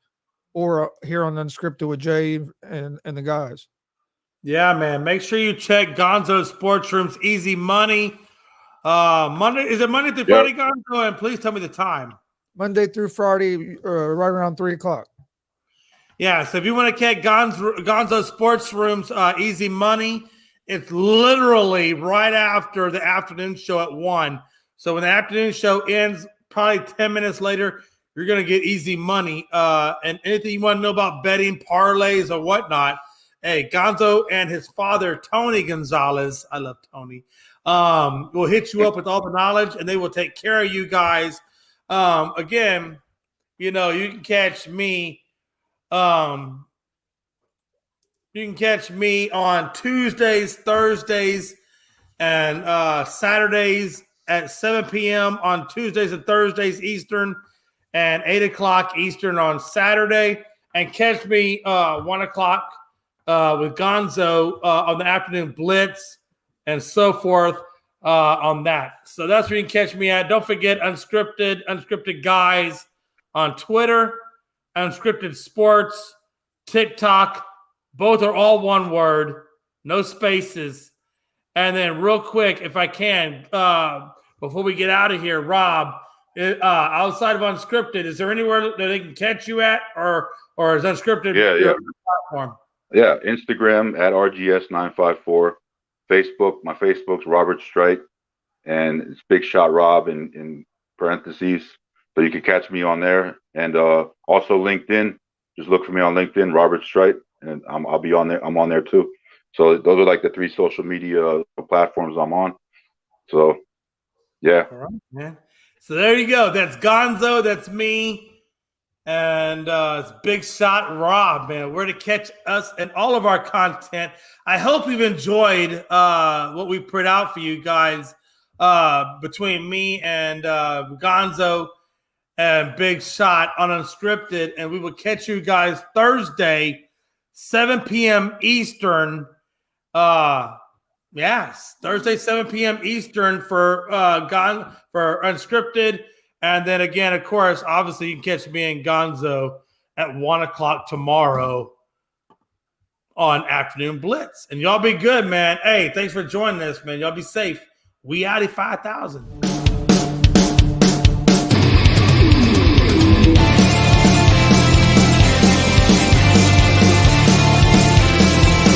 Speaker 5: or here on Unscripted with Jay and the guys.
Speaker 2: Yeah, man. Make sure you check Gonzo Sports Room's Easy Money. Monday, is it Monday through Friday, Gonzo? And please tell me the time.
Speaker 5: Monday through Friday, right around 3:00.
Speaker 2: Yeah, so if you want to catch Gonzo Sports Room's Easy Money, it's literally right after the afternoon show at 1. So when the afternoon show ends, probably 10 minutes later, you're going to get Easy Money. And anything you want to know about betting, parlays, or whatnot, hey, Gonzo and his father, Tony Gonzalez, I love Tony, will hit you up with all the knowledge, and they will take care of you guys. Again, you can catch me. You can catch me on Tuesdays, Thursdays, and Saturdays at 7 p.m. on Tuesdays and Thursdays Eastern, and 8 o'clock Eastern on Saturday. And catch me 1 o'clock with Gonzo on the afternoon blitz and so forth on that. So that's where you can catch me at. Don't forget Unscripted Guys on Twitter, Unscripted Sports, TikTok. Both are all one word, no spaces. And then real quick, if I can, before we get out of here, Rob, outside of Unscripted, is there anywhere that they can catch you at, or is Unscripted your platform?
Speaker 6: Yeah, Instagram at RGS954. Facebook, my Facebook's Robert Strite, and it's Big Shot Rob in parentheses. So you can catch me on there. And also LinkedIn. Just look for me on LinkedIn, Robert Strite, and I'll be on there. I'm on there too. So those are like the 3 social media platforms I'm on. So, yeah.
Speaker 2: All right, man. So there you go. That's Gonzo. That's me. And it's Big Shot Rob, man. Where to catch us and all of our content. I hope you've enjoyed what we put out for you guys between me and Gonzo and Big Shot on Unscripted. And we will catch you guys Thursday, 7 p.m. Eastern. Yes, Thursday, 7 p.m. Eastern for Unscripted. And then again, of course, obviously you can catch me and Gonzo at 1 o'clock tomorrow on Afternoon Blitz. And y'all be good, man. Hey, thanks for joining us, man. Y'all be safe. We out of 5,000.